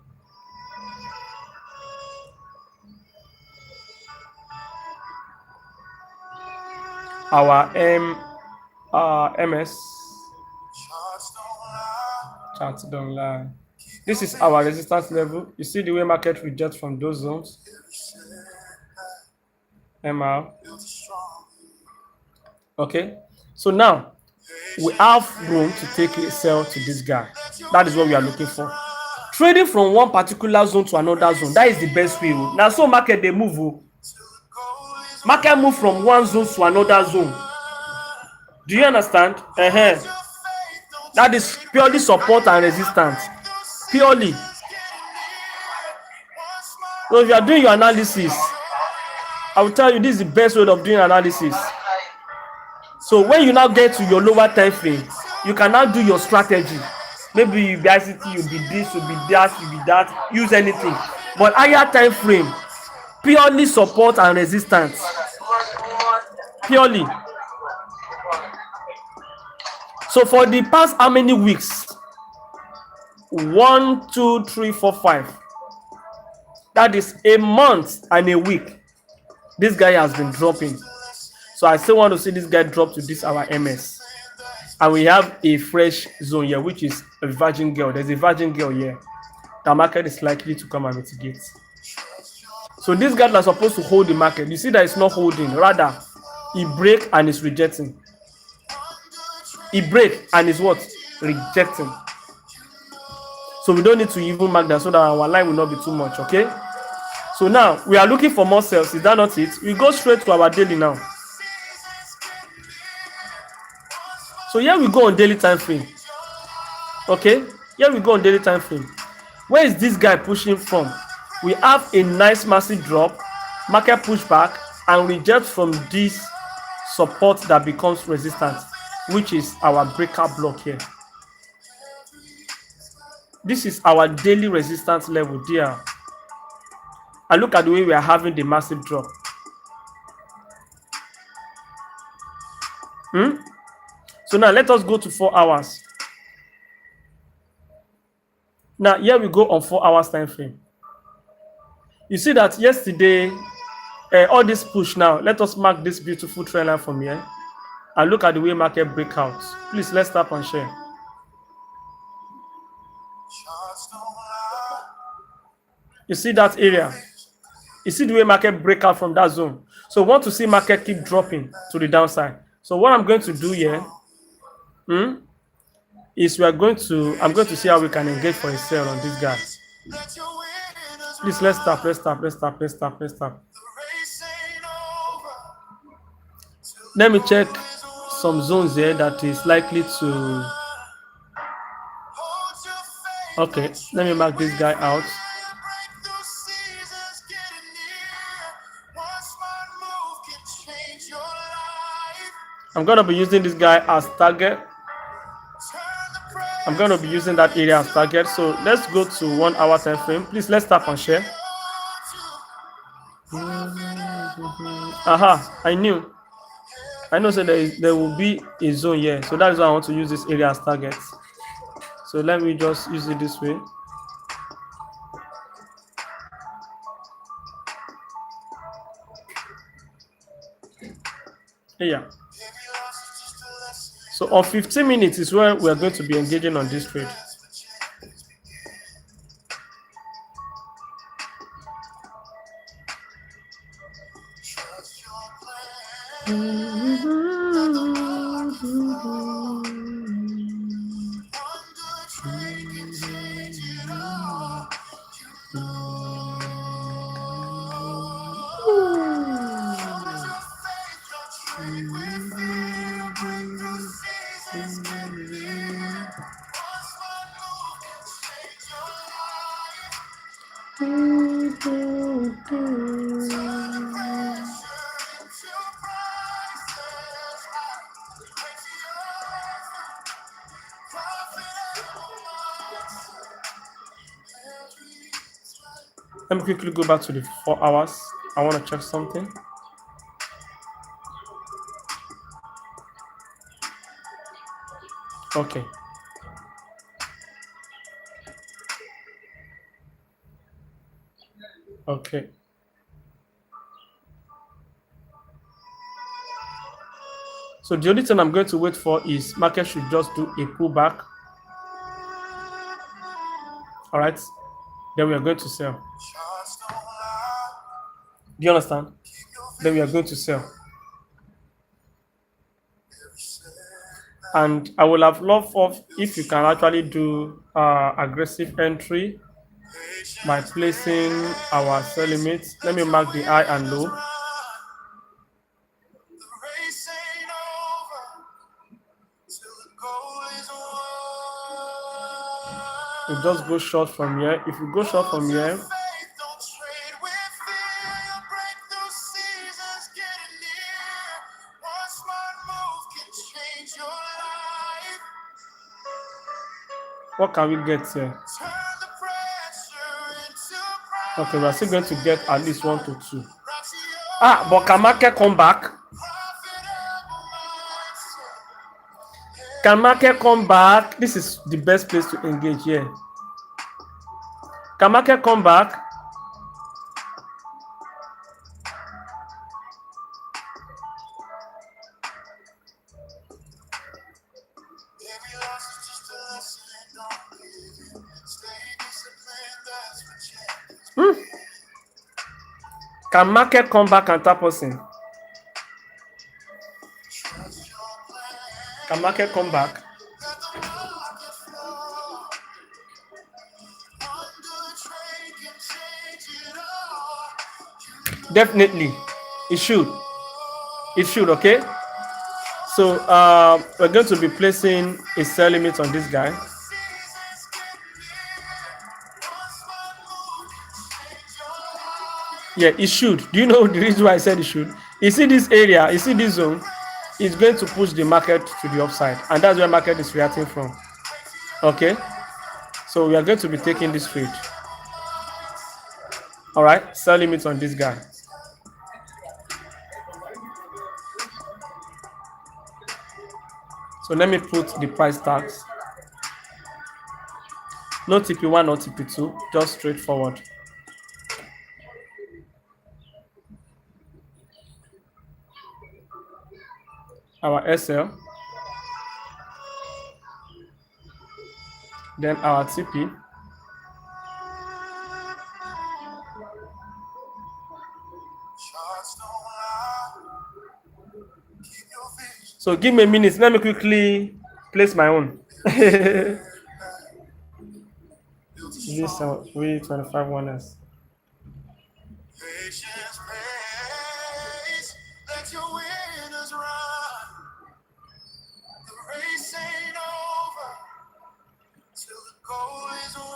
Our MS charts don't lie. This is our resistance level. You see the way market rejects from those zones. MR. Okay. So now we have room to take a sell to this guy. That is what we are looking for. Trading from one particular zone to another zone. That is the best way. Now, so market they move. Market move from one zone to another zone. Do you understand? That is purely support and resistance. Purely. So if you are doing your analysis, I will tell you this is the best way of doing analysis. So when you now get to your lower time frame, you can now do your strategy. Maybe you be ICT, you be this, you be that, you be that. Use anything, but higher time frame, purely support and resistance. Purely. So for the past how many weeks? 1, 2, 3, 4, 5. That is a month and a week. This guy has been dropping. So I still want to see this guy drop to this our MS. And we have a fresh zone here, which is a virgin girl. There's a virgin girl here. The market is likely to come and mitigate. So this guy is supposed to hold the market. You see that it's not holding. Rather, he break and is rejecting. He break and is what? Rejecting. So we don't need to even mark that so that our line will not be too much, okay? So now we are looking for more sales. Is that not it? We go straight to our daily now. So here we go on daily time frame. Okay, here we go on daily time frame. Where is this guy pushing from? We have a nice massive drop, market pushback, and reject from this support that becomes resistance, which is our breakout block here. This is our daily resistance level there. And look at the way we are having the massive drop. So now let us go to 4 hours. Now here we go on 4 hours time frame. You see that yesterday, all this push now. Let us mark this beautiful trend line from here and look at the way market breakouts. Please let's tap and share. You see that area? You see the way market break out from that zone. So we want to see market keep dropping to the downside. So what I'm going to do here is I'm going to see how we can engage for a sell on this guy. Please let's tap. Let me check some zones here that is likely to. Okay, let me mark this guy out. I'm going to be using this guy as target. I'm going to be using that area as target. So let's go to 1 hour time frame. Please let's tap and share. Aha, I know so there will be a zone here. So that is why I want to use this area as target. So let me just use it this way. Yeah. So on 15 minutes is where we are going to be engaging on this trade. Let me quickly go back to the 4 hours. I want to check something. Okay. Okay. So the only thing I'm going to wait for is market should just do a pullback. All right. Then we are going to sell. Do you understand? Then we are going to sell. And I will have loved if you can actually do aggressive entry by placing our sell limits. Let me mark the high and low. We just go short from here. If you go short from here, What can we get here? Okay, we are still going to get at least 1 to 2. Ah, but can market come back? Can market come back? This is the best place to engage here. Can market come back? Can market come back and tap us in? Can market come back? Definitely. It should. It should, okay? So we're going to be placing a sell limit on this guy. Yeah, it should. Do you know the reason why I said it should? You see this area, you see this zone, it's going to push the market to the upside, and that's where market is reacting from. Okay, so we are going to be taking this trade. All right, sell limit on this guy. So let me put the price tags. No TP1, no TP2, just straightforward. Our SL, then our TP, so give me a minute, let me quickly place my own. This V25 1S. Let your winners run. The race ain't over till the goal is won.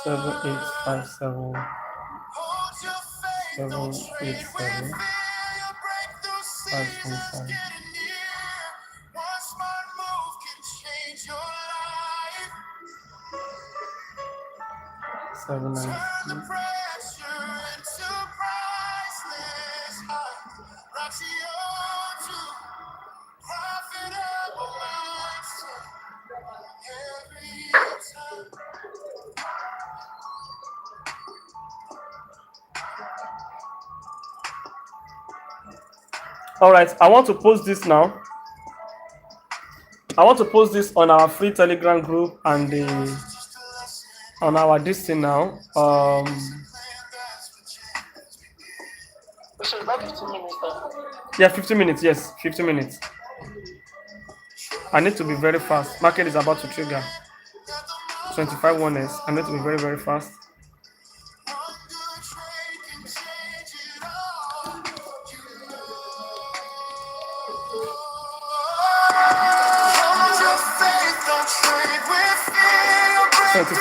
7857 787 525. One smart move can change your life. 790. All right, I want to post this now. I want to post this on our free Telegram group and on our this thing now.
So about 15 minutes now.
Yeah, 15 minutes. Yes, 15 minutes. I need to be very fast. Market is about to trigger. 25 1S. I need to be very, very fast.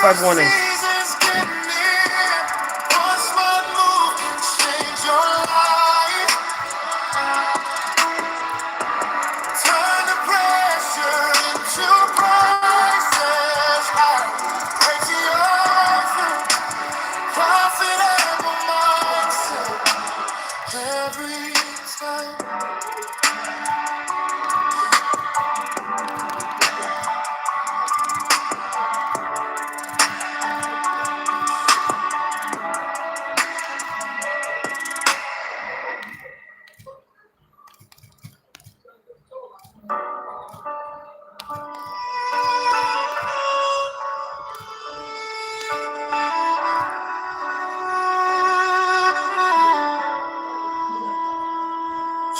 Five 1S.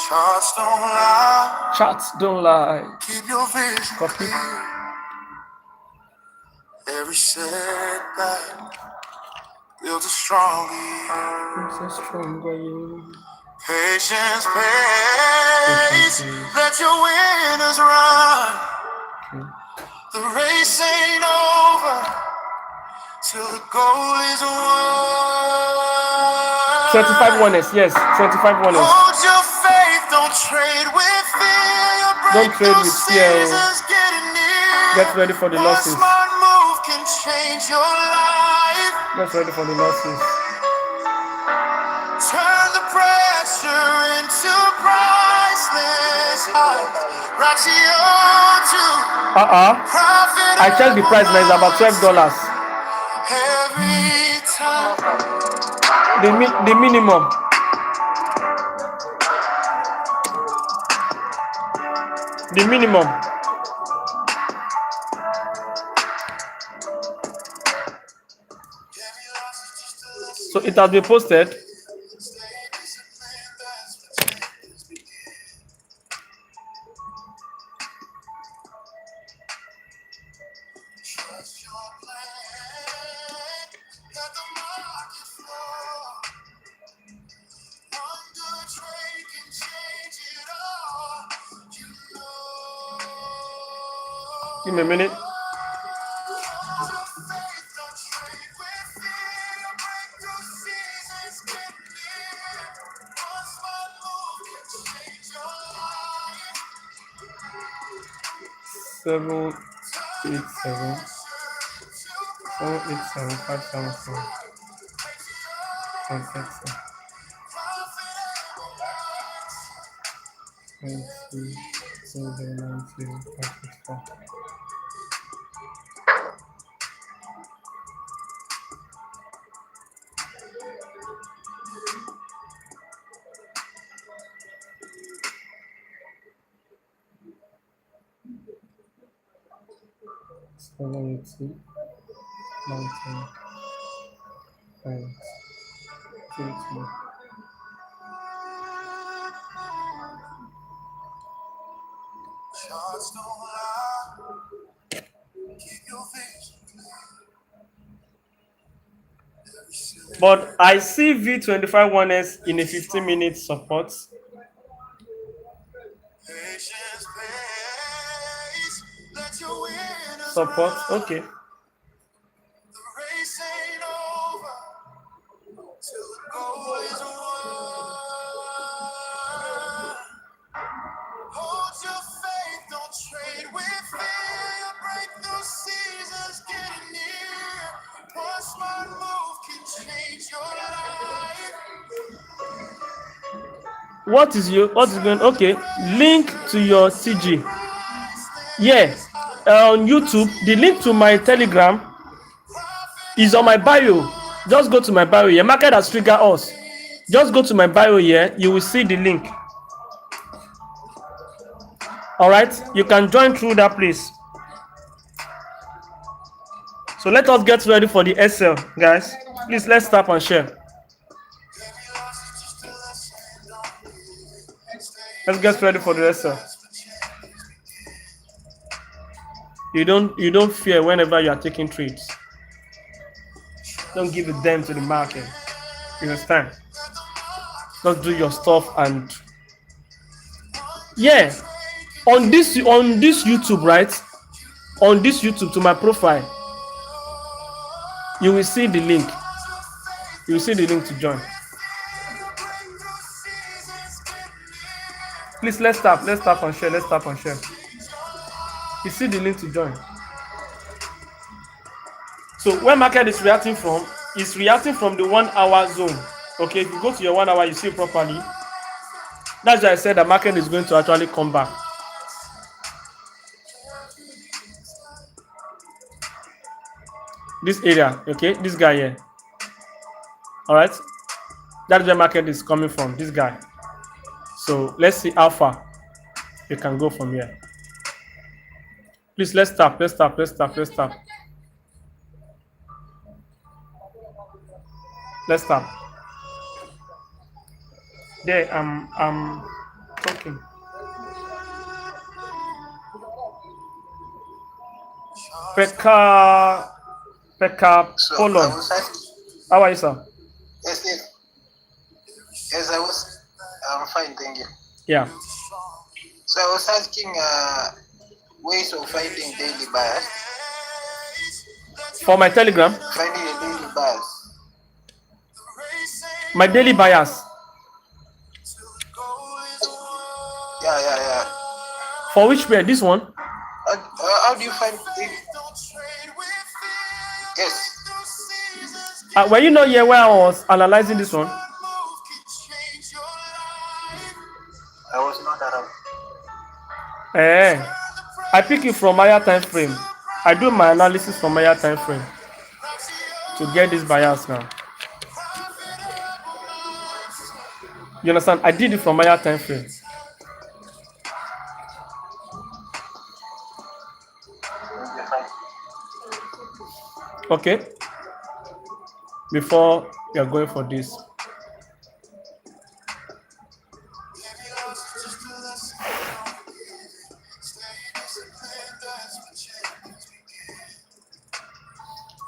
Charts don't lie. Charts don't lie. Keep your vision clear. Every setback builds a stronger you. Patience pays. Let your winners run. The race ain't over till the goal is won. 25 1S, yes, 25 1S. Hold your faith, don't trade with fear. Don't trade with fear. Get ready for the
One
losses.
smart move can change your life.
Get ready for the losses.
Turn the pressure into priceless highs. Ratio to profit.
I checked the price now. It's about $12.
Every time.
The minimum. The minimum. So it has been posted. Give me a minute. Seven, 8, 7, 5, 7, 4, 1, 6, 7, 2, 7, 9, 0, 5, 6, 4. Seven, 8, 9, 10, 5, 2, 2.
Charts don't lie. Keep your vision.
But I see V25 1S in a 15-minute support.
Patience pays. Let your winners
Support,
run.
okay.
The race ain't over till the goal is won. Hold your faith, don't trade with fear. Your breakthrough season's getting near. One smart move can change your life.
What is going? Okay, link to your CG. Yeah, on YouTube, the link to my Telegram is on my bio. Just go to my bio here. Market has triggered us. Just go to my bio here. You will see the link. All right, you can join through that place. So let us get ready for the SL, guys. Please, let's tap and share. Let's get ready for the SL. You don't fear whenever you are taking trades. Don't give a damn to the market. You understand? Just do your stuff and yeah. On this YouTube, right? On this YouTube to my profile, you will see the link. You will see the link to join. Please let's tap and share. Let's tap and share. You see the link to join. So where market is reacting from, it's reacting from the 1 hour zone. Okay, if you go to your 1 hour, you see it properly. That's why I said the market is going to actually come back. This area, okay, this guy here. All right, that's where market is coming from. This guy. So let's see how far you can go from here. Please let's tap. Let's tap. Let's tap. Let's tap. Let's tap. There, I'm talking. Pekka Polo. How are you, sir?
Yes, yes. Yes, I'm fine, thank you.
Yeah.
So I was asking ways of finding daily buyers.
For my Telegram?
Finding a daily buyers.
My daily buyers.
Yeah.
For which pair? This one?
How do you find it? Yes.
Were you not here where I was analyzing this one?
I was not around.
I pick it from higher time frame. I do my analysis from higher time frame to get this bias now. You understand? I did it from higher time frame. Okay. Before we are going for this.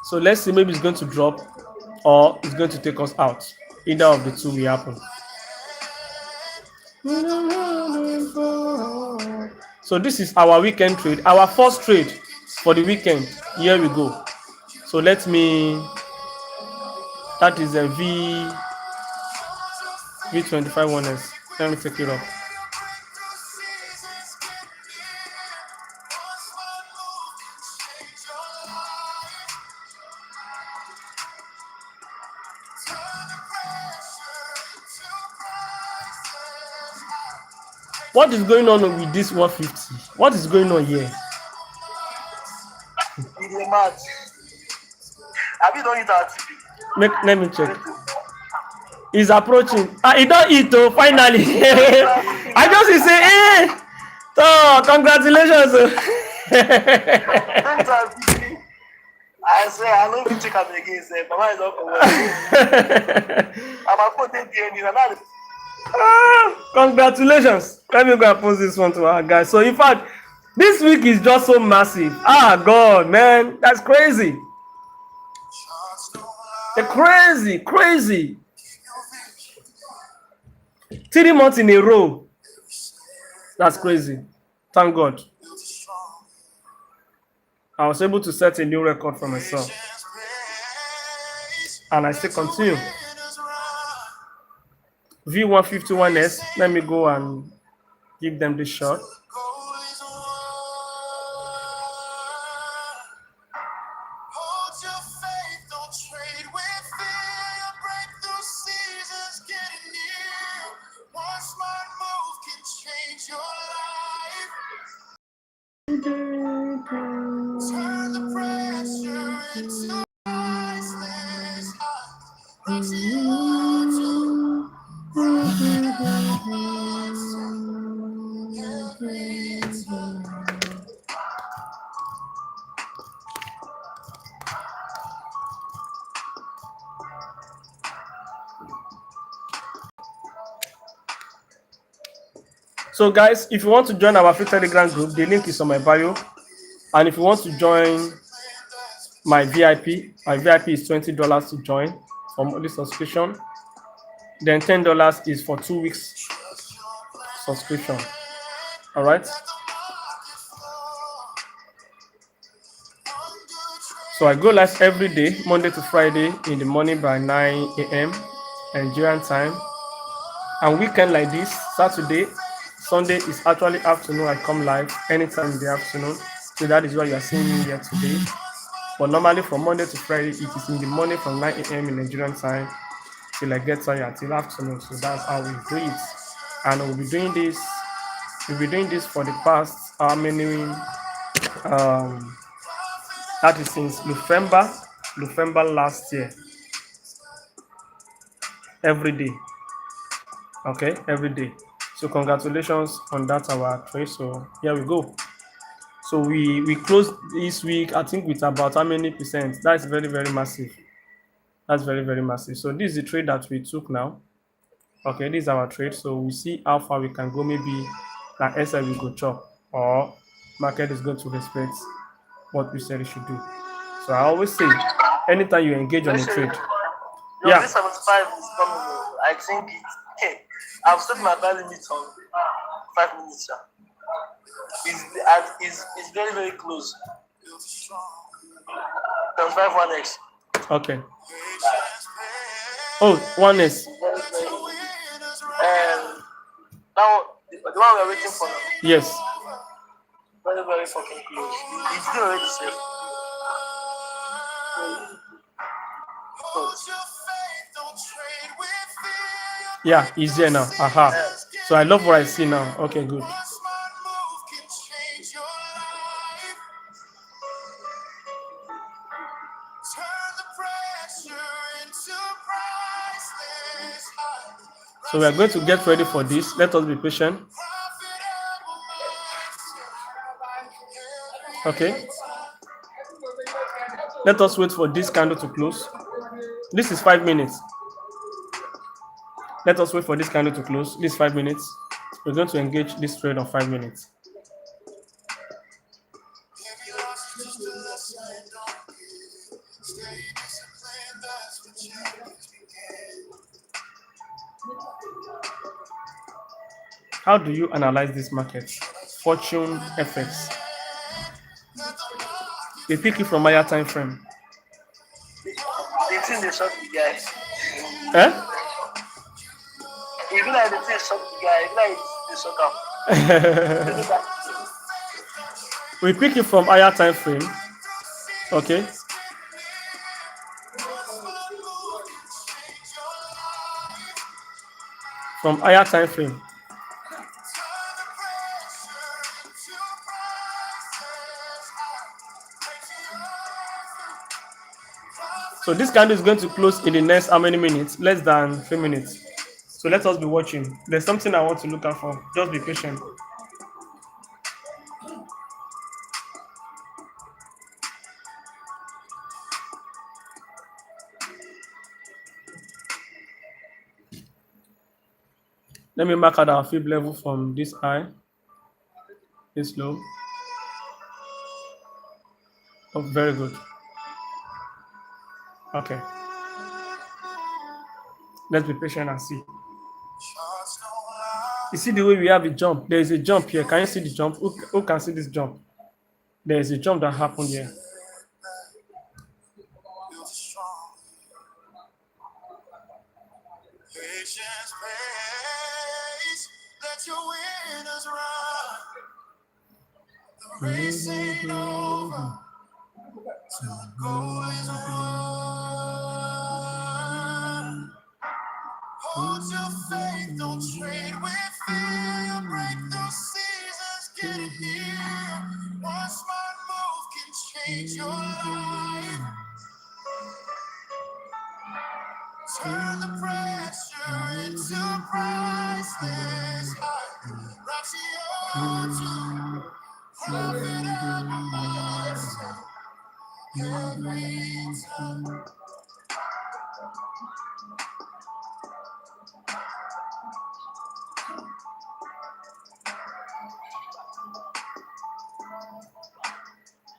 So let's see, maybe it's going to drop or it's going to take us out. Either of the two will happen. So this is our weekend trade, our first trade for the weekend. Here we go. So let me, that is a V25 1S. Let me take it up. What is going on with this 150? What is going on here?
Have you done it at TV?
Let me check. He's approaching. He don't eat though, finally. I just say, hey! So, congratulations.
I say, I don't even check out again. Say, Mama is up for work. I'm a put it in.
Congratulations. Let me go and post this one to our guys. So, in fact, this week is just so massive. God, man, that's crazy. Crazy. 3 months in a row. That's crazy. Thank God. I was able to set a new record for myself. And I still continue. V151S. Let me go and give them this shot. So guys, if you want to join our free Telegram group, the link is on my bio. And if you want to join my VIP is $20 to join for monthly subscription. Then $10 is for 2 weeks subscription. All right. So I go live every day, Monday to Friday in the morning by 9 a.m. Nigerian time. And weekend like this, Saturday, Sunday is actually afternoon. I come live anytime in the afternoon. So that is why you are seeing me here today. But normally from Monday to Friday, it is in the morning from 9 a.m. in Nigerian time till I get tired till afternoon. So that's how we do it. And we'll be doing this for the past how many that is since November last year. Every day. Okay, every day. So congratulations on that our trade. So here we go. So we closed this week, I think, with about how many percent? That's very, very massive. That's very, very massive. So this is the trade that we took now. Okay, this is our trade. So we see how far we can go. Maybe like SI will go chop, or market is going to respect what we said it should do. So I always say, anytime you engage on a trade,
yeah. This 75 is coming. I think I've set my value limit on 5 minutes. It's very, very close. 75 1x.
Okay. Oh, 1x.
Now the one we're waiting for now.
Yes.
Very, very fucking close. It's still already safe.
Hold your faith, don't trade with fear.
Yeah, he's there now. Aha. So I love what I see now. Okay, good.
One smart move can change your life. Turn the pressure into priceless highs.
So we are going to get ready for this. Let us be patient.
Profitable mindset.
Okay. Let us wait for this candle to close. This is 5 minutes. Let us wait for this candle to close. This 5 minutes. We're going to engage this trade on 5 minutes.
Every loss is just a lesson, don't give. Stay disciplined, that's what champions begin.
How do you analyze this market? Fortune FX. They pick it from higher time frame.
The thing they shot the guy.
Eh?
Even like the thing shot the guy, even like they shot up.
We pick it from higher time frame. Okay. From higher time frame. So this candle is going to close in the next how many minutes? Less than 3 minutes. So let us be watching. There's something I want to look out for. Just be patient. Let me mark out our fib level from this high, this low. Oh, very good. Okay. Let's be patient and see. You see the way we have a jump? There is a jump here. Can you see the jump? Who can see this jump? There is a jump that happened here.
Patience pays, let your winners run. The race ain't over, till the goal is won. Hold your faith, don't trade with fear. Break those seasons, get it here. One smart move can change your life. Turn the pressure into priceless highs. Ratio profitable mindset. Your brain's hungry.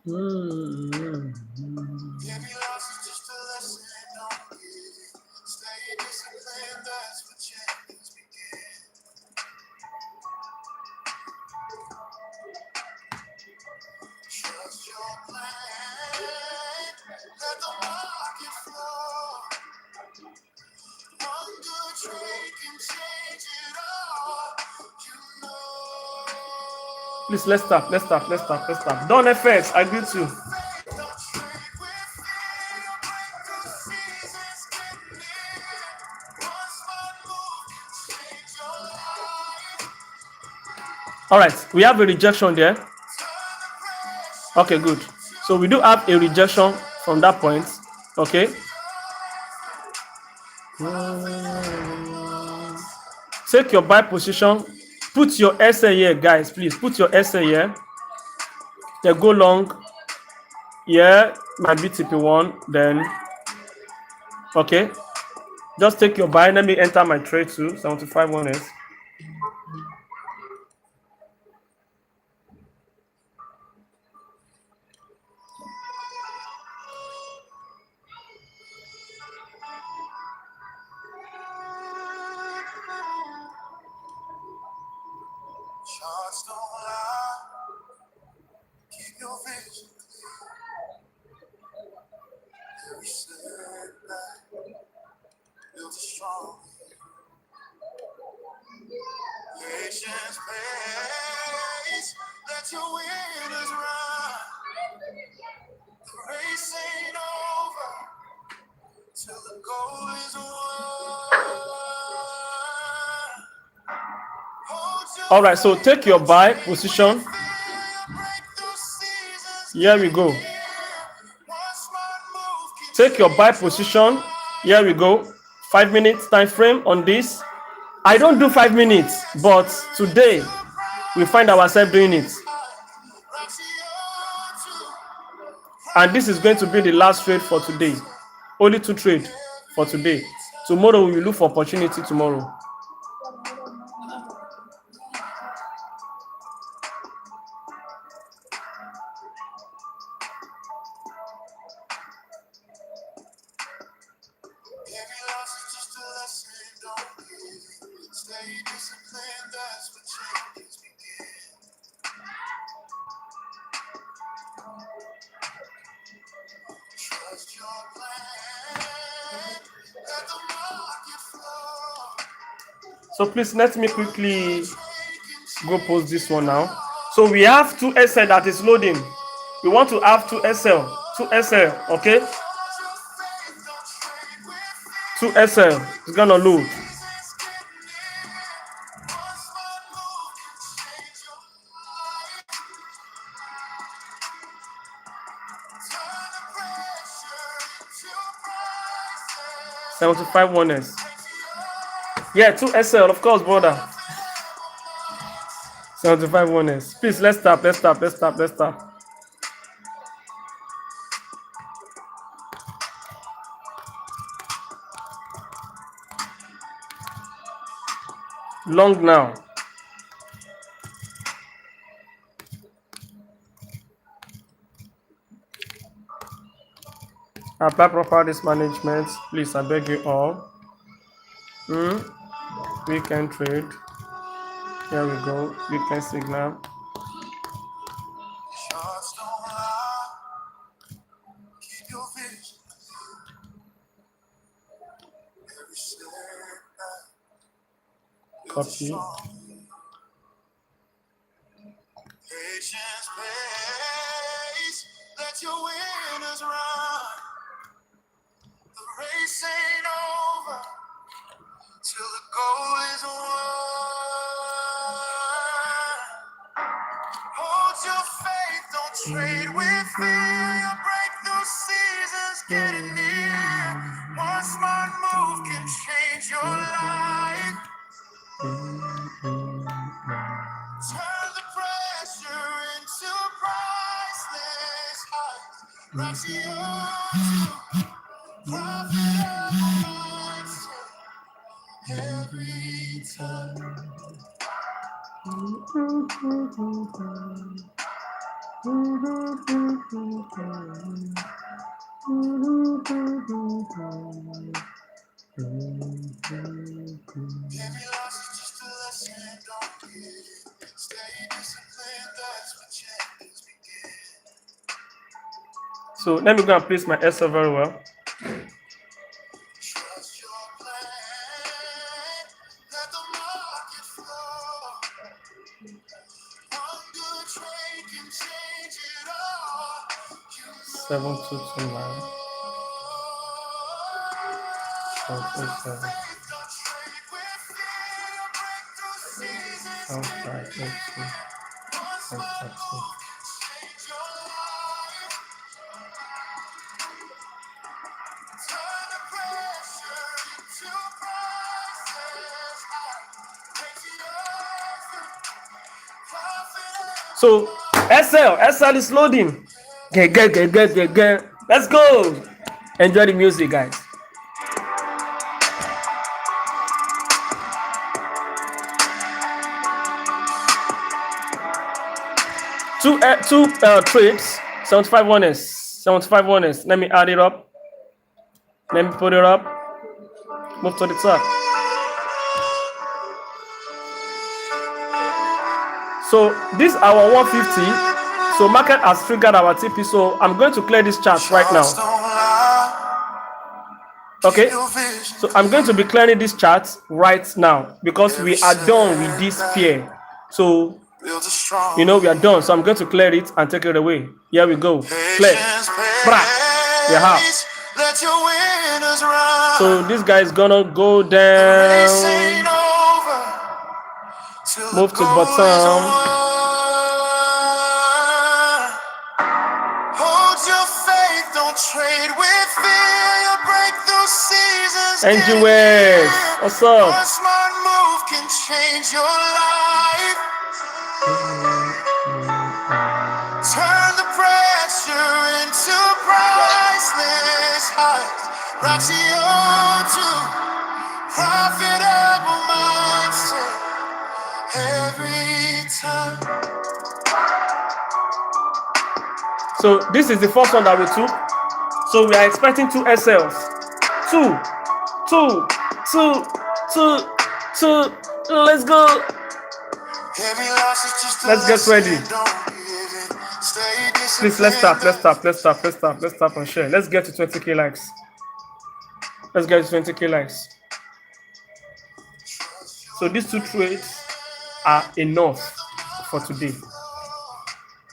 Every loss is just a lesson, don't give. Stay disciplined, that's what champions begin. Trust your plan, let the market flow. One good trade can change it all, you know.
Please, let's stop. Don't FX, I greet you. All right, we have a rejection there. Okay, good. So we do have a rejection from that point. Okay. Take your buy position. Put your SA here, guys. Please put your SA here. They go long. Yeah, my BTP1. Then, okay. Just take your buy. Let me enter my trade too. 75 1S.
Charts don't lie. Keep your vision clear. Every setback builds a strong. Patience pays. Let your winners
All right, so take your buy position. Here we go. Take your buy position. Here we go. 5 minutes time frame on this. I don't do 5 minutes, but today we find ourselves doing it. And this is going to be the last trade for today. Only 2 trades for today. Tomorrow we will look for opportunity tomorrow. So please let me quickly go post this one now. So we have 2 SL that is loading. We want to have 2 SL. 2 SL, okay? 2 SL is gonna load. $75 1S. Yeah, 2 SL, of course, brother. 75 1S. Please, let's stop. Long now. Apply proper risk management. Please, I beg you all. Weekend trade. Here we go. Weekend signal. Copy.
Patience pays, let your winners run. The race ain't over till the goal is won. Hold your faith, don't trade with fear. Your breakthrough season's getting near. One smart move can change your life. Turn the pressure into priceless highs. Rise you profit every time. Every loss is just a lesson, don't get it. Stay disciplined, that's what champions begin.
So let me go and place my SL very well.
Trust your plan, let the market flow. One good trade can change it all.
7229. 427. 582. So SL is loading. Get. Let's go. Enjoy the music, guys. Two trades, 75 1S. Let me add it up. Let me put it up. Move to the top. So this our 150. So market has triggered our TP. So I'm going to clear this chart right now. Okay. So I'm going to be clearing this chart right now because we are done with this pair. So you know we are done. So I'm going to clear it and take it away. Here we go. Clear. We have. So this guy is gonna go down. Move to bottom.
Hold your faith, don't trade with fear. Your breakthrough seasons.
Angie West, what's up?
One smart move can change your life. Turn the pressure into priceless highs. Rocks your truth, profitable mindset every time.
So this is the first one that we took. So we are expecting 2 SLs. 2, 2, 2, 2, 2. Let's go. Let's get ready. Please, let's tap and share. Let's get to 20k likes. Let's get to 20k likes. So these 2 trades are enough for today.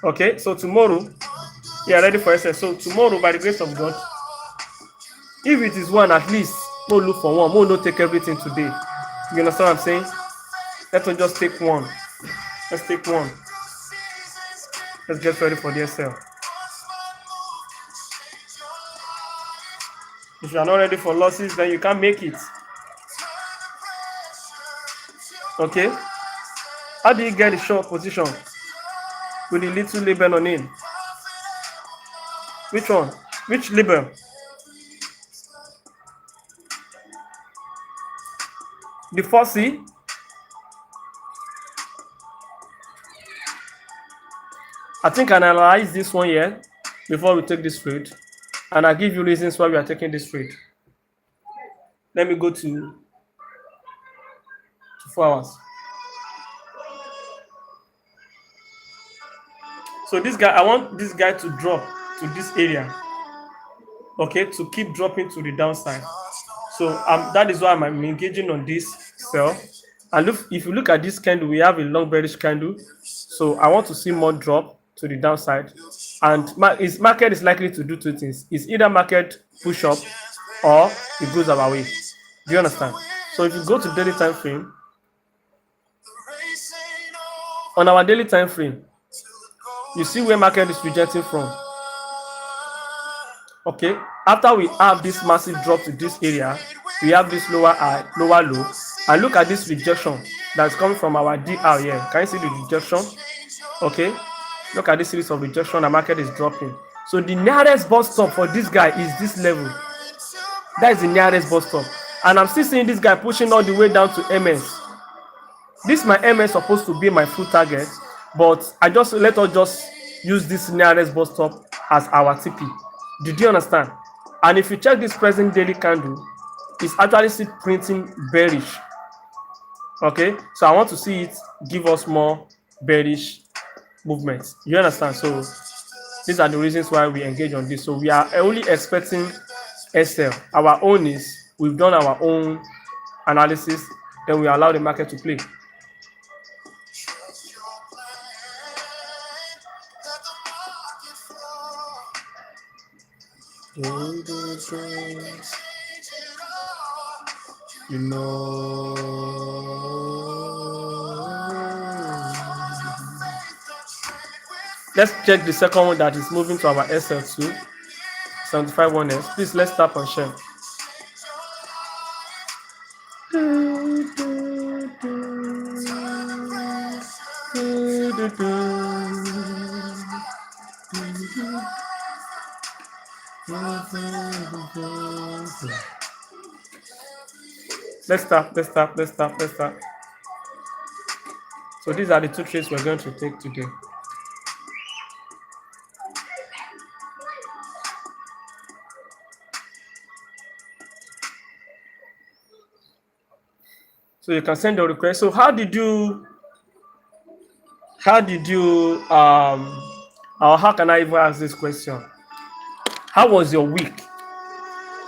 Okay, so tomorrow, yeah, ready for SL. So tomorrow, by the grace of God, if it is 1 at least, we'll look for 1. We'll not take everything today. You understand what I'm saying? Let us just take 1. Let's take 1. Let's get ready for the SL. If you are not ready for losses, then you can't make it. Okay? How do you get the short position with the little label on it? Which one? Which label? The 4C? I think I analyze this one here before we take this trade, and I'll give you reasons why we are taking this trade. Let me go to 4 hours. So this guy, I want this guy to drop to this area, okay, to keep dropping to the downside. So that is why I'm engaging on this sell. And look, if you look at this candle, we have a long bearish candle. So I want to see more drop to the downside. And market is likely to do 2 things. It's either market push up or it goes our way. Do you understand? So if you go to daily time frame, on our daily time frame, you see where market is rejecting from. Okay, after we have this massive drop to this area, we have this lower high, lower low, and look at this rejection that's coming from our DR here. Can you see the rejection? Okay, look at this series of rejection. The market is dropping. So the nearest bus stop for this guy is this level. That is the nearest bus stop, and I'm still seeing this guy pushing all the way down to MS. This my MS supposed to be my full target, but let us just use this nearest bus stop as our TP. Did you understand? And if you check this present daily candle, it's actually still printing bearish. Okay, so I want to see it give us more bearish movements. You understand? So these are the reasons why we engage on this. So we are only expecting SL. Our own is we've done our own analysis, then we allow the market to play. You know. Let's check the second one that is moving to our SL2, 75 1S. Please let's tap and share. Let's start. So these are the 2 trades we're going to take today. So you can send the request. So how can I even ask this question? How was your week?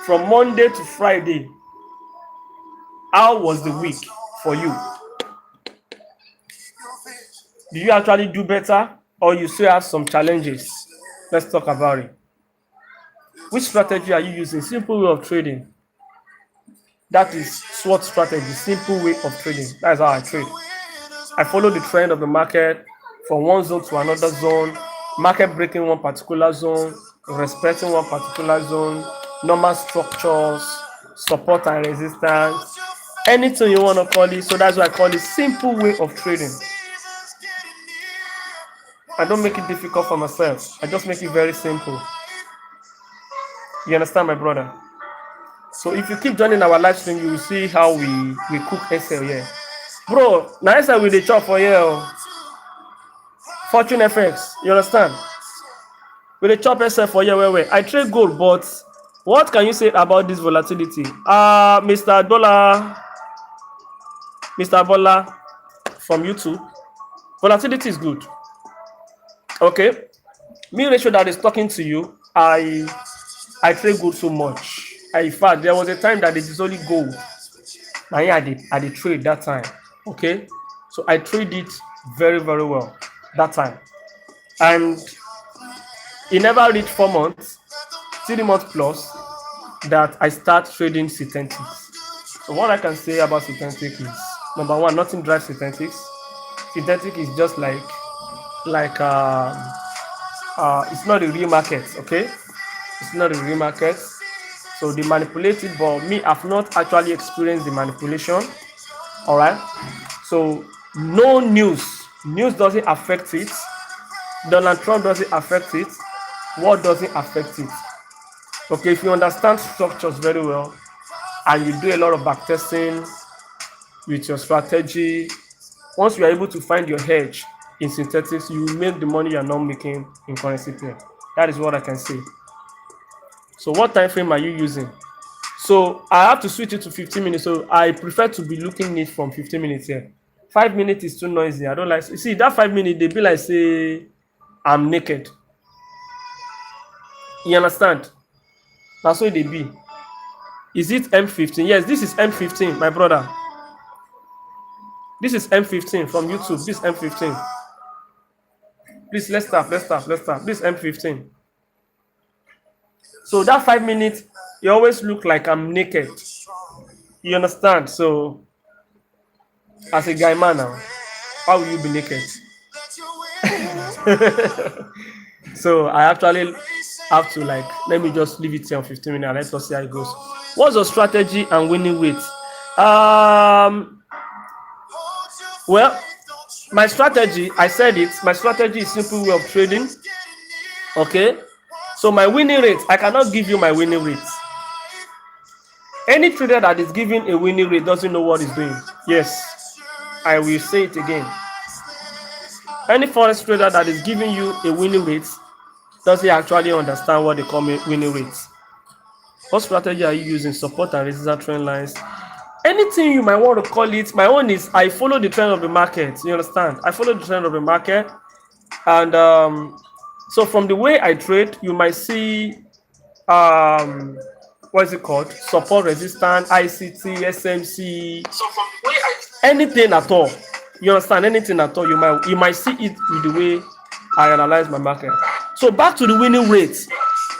From Monday to Friday, how was the week for you? Do you actually do better or you still have some challenges? Let's talk about it. Which strategy are you using? Simple way of trading. That is SWOT strategy, simple way of trading. That's how I trade. I follow the trend of the market from one zone to another zone, market breaking one particular zone, respecting one particular zone, normal structures, support and resistance, anything you want to call it. So that's why I call it simple way of trading. I don't make it difficult for myself. I just make it very simple. You understand, my brother? So if you keep joining our live stream, you will see how we cook SL here. Bro, now SL with the chop for here. Fortune FX, you understand? With the chop SL for here, where I trade gold, but what can you say about this volatility? Mr. Bola from YouTube, volatility is good. Okay, me ratio that is talking to you, I trade gold so much. In fact, there was a time that it is only gold. Now I did trade that time. Okay, so I trade it very, very well that time, and it never reached 4 months, 3 months plus that I start trading synthetics. So what I can say about synthetic is, number one, nothing drives synthetics. Synthetic is just like it's not a real market. Okay, it's not a real market. So they manipulate it, but me, I've not actually experienced the manipulation. All right. So no news doesn't affect it. Donald Trump doesn't affect it. What doesn't affect it? Okay, if you understand structures very well and you do a lot of backtesting with your strategy, once you are able to find your hedge in synthetics, you will make the money you are not making in currency pair. That is what I can say. So what time frame are you using? So I have to switch it to 15 minutes. So I prefer to be looking it from 15 minutes here. 5 minutes is too noisy. I don't like. You see, that 5 minutes, they be like, say, I'm naked. You understand? That's what they be. Is it M15? Yes, this is M15, my brother. This is M15 from YouTube. This M15. Please, let's start. This M15. So that 5 minutes, you always look like I'm naked. You understand? So, as a guy man now, how will you be naked? So I actually have to let me just leave it here on 15 minutes and let us see how it goes. What's your strategy and winning weight? Well, my strategy, I said it, my strategy is simple way of trading. Okay, so my winning rate, I cannot give you my winning rate. Any trader that is giving a winning rate doesn't know what he's doing. Yes, I will say it again. Any forex trader that is giving you a winning rate doesn't actually understand what they call winning rates. What strategy are you using? Support and resistance trend lines. Anything you might want to call it. My own is I follow the trend of the market. You understand? I follow the trend of the market. And so from the way I trade, you might see what is it called? Support, resistance, ICT, SMC. So from the way anything at all. You understand? Anything at all, you might see it with the way I analyze my market. So back to the winning rate.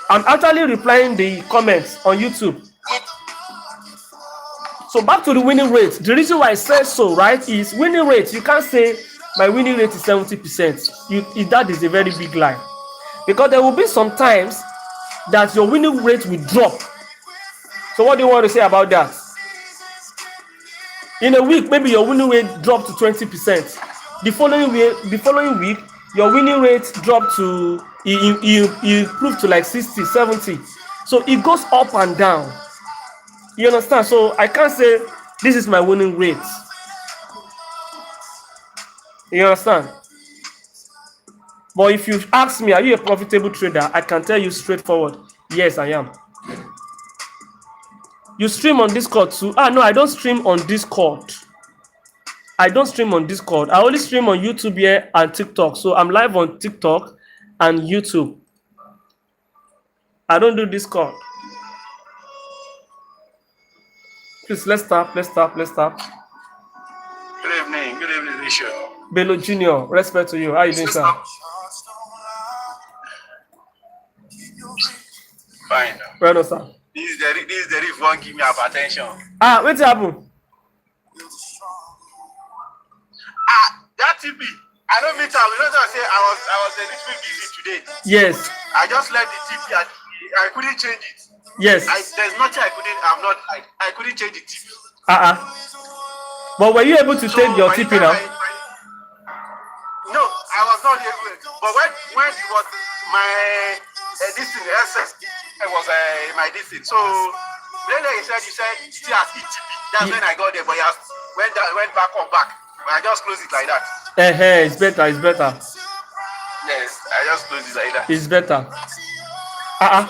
I'm actually replying the comments on YouTube. So back to the winning rate. The reason why I said so, right, is winning rate. You can't say my winning rate is 70%. That is a very big lie. Because there will be some times that your winning rate will drop. So what do you want to say about that? In a week, maybe your winning rate dropped to 20%. The following week, your winning rate dropped to, you improved to like 60, 70. So it goes up and down. You understand? So I can't say this is my winning rate. You understand? But if you ask me, are you a profitable trader? I can tell you straightforward, yes, I am. You stream on Discord too? No, I don't stream on Discord. I only stream on YouTube here and TikTok. So I'm live on TikTok and YouTube. I don't do Discord. Please, let's start.
Good evening, Risha.
Bello Junior, respect to you. How you doing, sir?
Fine.
Well done, sir.
This is the reef won't give me attention.
What's happened?
TP. I don't meet her. You know what I say? I was a little bit busy today.
Yes.
I just left the TP and I couldn't change it.
Yes.
There's nothing I couldn't change the TP.
But were you able to take your TP now?
No, I was not able. But when it was my this thing, the SS, it was my this thing. So then you said still has ETP. That's when I got there. But went back. But I just closed it like that.
It's better.
Yes, I just closed it like that.
It's better.
Yes.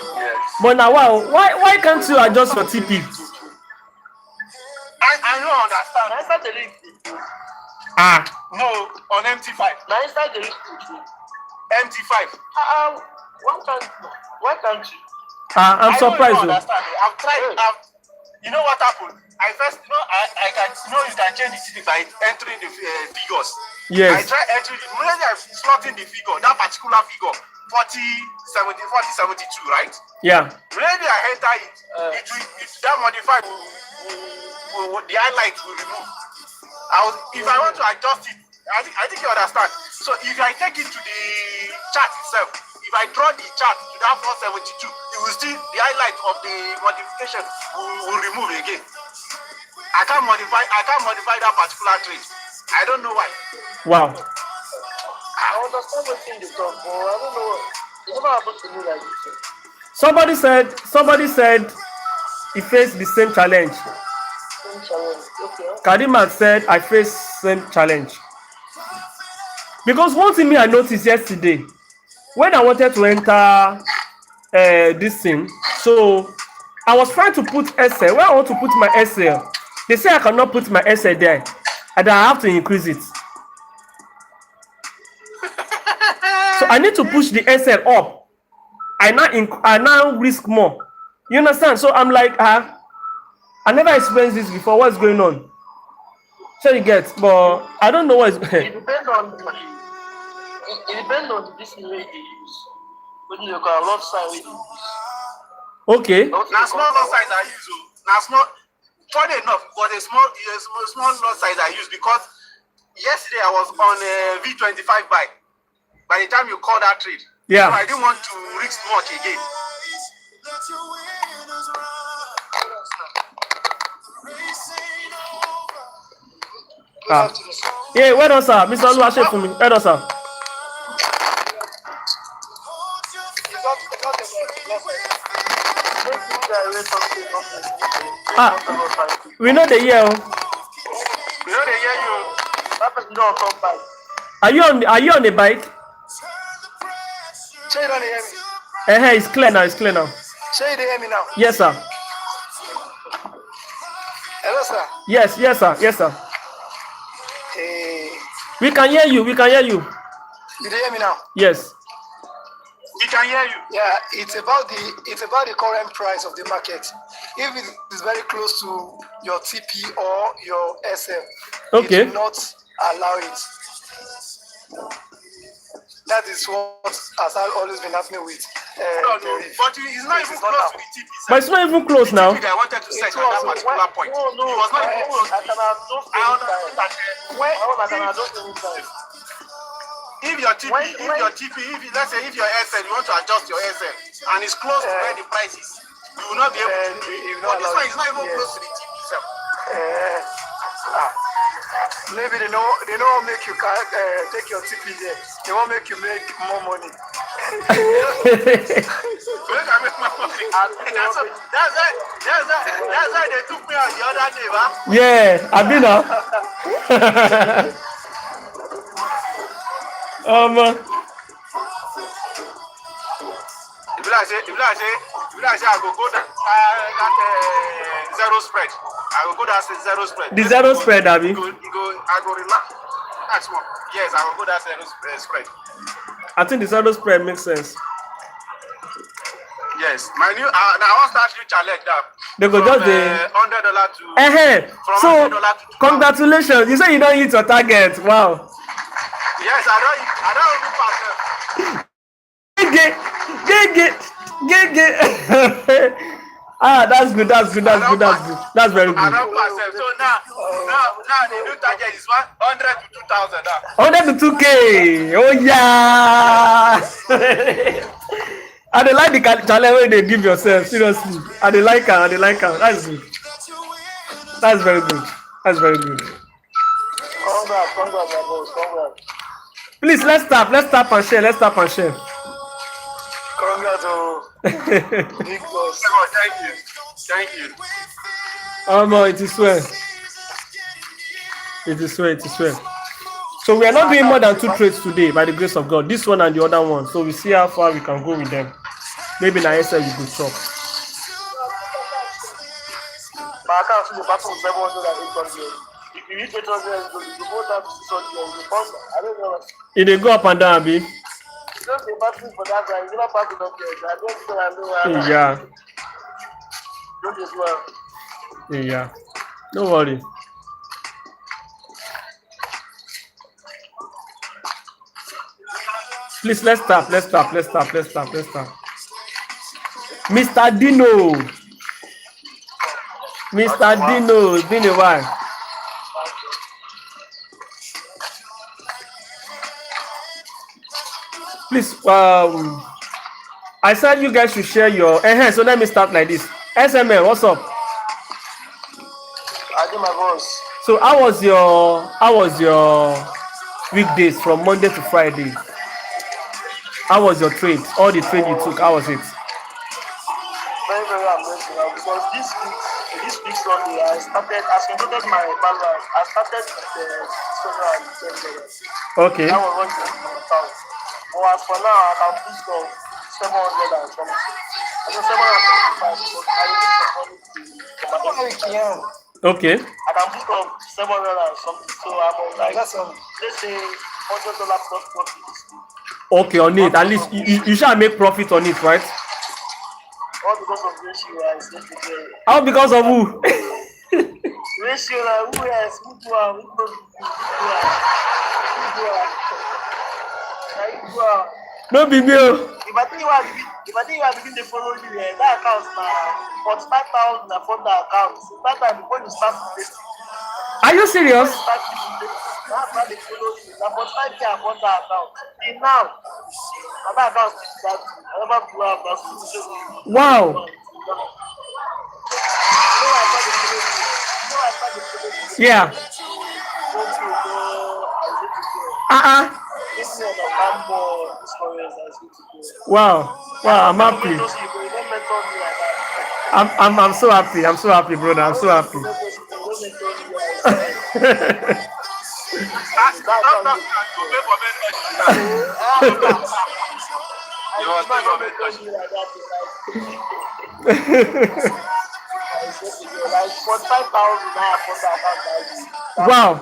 But now, why can't you adjust your TP?
I don't understand. I start the link. No, on MT5.
Now inside the link.
MT5.
Why can't you?
I'm surprised.
I don't understand. I've tried. You know what happened? I first, I can, you can change it by entering the figures.
Yes.
I tried entering. When I slot in the figure, that particular figure, 4072, right?
Yeah.
When I enter it, that modifier the highlight will remove. If I want to adjust it, I think you understand. So if I take it to the chart itself, if I draw the chart to that 472, you will see the highlight of the modification will remove again. I can't modify that particular trait. I don't know why.
Wow.
I understand what you talk, but I don't know. It never happened to me like this.
Somebody said he faced the same challenge.
Okay.
Kadimat said I faced same challenge. Because one thing I noticed yesterday, when I wanted to enter this thing, so I was trying to put SL. When I want to put my SL, they say I cannot put my SL there, and I have to increase it. So I need to push the SL up. I now risk more. You understand? So I'm like, I never experienced this before. What's going on? So you get, but I don't know what.
It depends on this way they use. When you got a lot size we use.
Okay.
Now small lot size I use. Now small, funny enough, but a small lot size I use because yesterday I was on a V25 bike. By the time you call that trade,
yeah.
So I didn't want to risk much again.
Yeah, well done, sir. Mr. Oluwase for me. Well done, sir. We know the year.
We know the year you.
That person don't come back.
Are you on the bike?
Say you don't hear me.
It's clear now.
Say you don't hear me now.
Yes, sir.
Hello, sir.
Yes, sir.
Hey.
We can hear you.
You don't hear me now?
Yes.
We can hear you.
Yeah, it's about the current price of the market. If it is very close to your TP or your SM,
okay.
It will not allow it. That is what has always been happening with.
No, but it's not even close to the TP.
But it's not even close now.
I wanted to set at that particular point.
No,
it was not even close. If your TP, let's say if your SL, you want to adjust your SL, and it's close to where the price is, you will not be able to do it. But this one is not even close to the TP itself.
Maybe they don't make you take your TP there. They won't make you make more money.
That's why they took me on the other day, huh?
Yeah, I've been now.
If I say, I go that zero spread. I will go that zero spread.
The zero spread, Abby.
I go relax. That's one. Yes, I will go that zero spread.
I think the zero spread makes sense.
Yes, my new. Now I want to start new challenge now.
They go just the
$100 to.
So congratulations! You say you don't hit your target. Wow.
Yes, I don't pass.
Ah, that's good. That's good. That's good. That's good. That's very
I
good.
don't pass them. So now the new target is 100 to 2,000 now.
100 to 2K. Oh yeah. I dey like the challenge when they give yourself. Seriously, I dey like am. I dey like am. That's good. That's very good. That's very good.
Congrats, my boss. Congrats.
Please let's tap and share. Let's tap and share.
Congrats, big boss.
Oh, thank you. Thank you.
No, it is well. It is well. It is well. So we are not doing more than 2 trades today, by the grace of God. This one and the other one. So we see how far we can go with them. Maybe na SL we go chop.
My account is about 700 and 800. If you reach 800, you go down to 600. I don't know.
It dey go up and down, abi?
Just a battery for that guy. You not pass it up there. I don't think I know.
Yeah.
Don't as well.
Yeah. Don't worry. Please, let's tap. Mr. Dino. Mr. Dino, it's been a while. Please, I said you guys should share your. So let me start like this. SML, what's up?
I do my boss.
So how was your weekdays from Monday to Friday? How was your trade? All the trade you took, how was it?
Very, very amazing. Because this week Sunday, I completed my balance. I started with $610.
Okay.
That was 1,000. But as for now, I can boost of 700 and something. I said 725 because I need some money to
Okay.
I can boost of 700 and something. So I'm on like, let's say $100 plus profit this week.
Okay, on it. At least you shall make profit on it, right?
All because of ratio, I said today.
How because of who?
Ratio, like who else? Who do I?
No be me.
If I think you are begin to follow you, that account now 45,000 na for the account. So that time before you start to take,
Are you serious?
that's why they follow you. Na 45K for the account. Till now, that account is that I never blew up.
Wow. Yeah. Wow. Wow, I'm happy. I'm so happy. I'm so happy, brother. I'm so happy. Wow.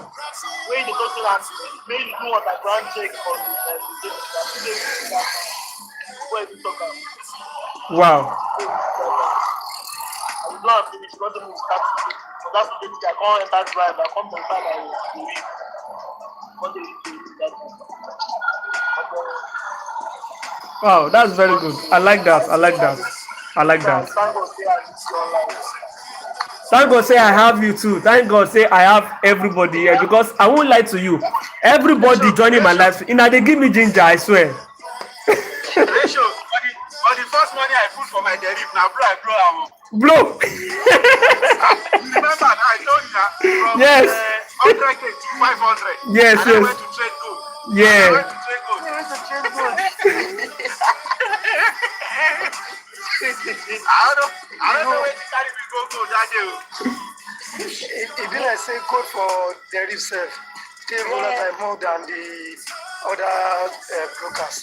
When you go to that, maybe you do what I grand check for the
Wow.
I will not finish because the move starts. So that's the thing. I can't enter drive. I come to the time I will leave. What do you do?
Wow, that's very good. I like that. I like that. I like that. Thank God say I have you too. Thank God say I have everybody here because I won't lie to you. Everybody joining my life. They give me ginger, I swear.
Ratio, for the first money I put for my derivative, now bro, I
blow.
Remember, I told you that from
Yes.
100K to 500.
Yes,
and
yes.
I went to trade gold.
Yeah.
I went to trade gold. I don't know where to carry me go that day.
It be like say code for derivative self. Take more than the other brokers.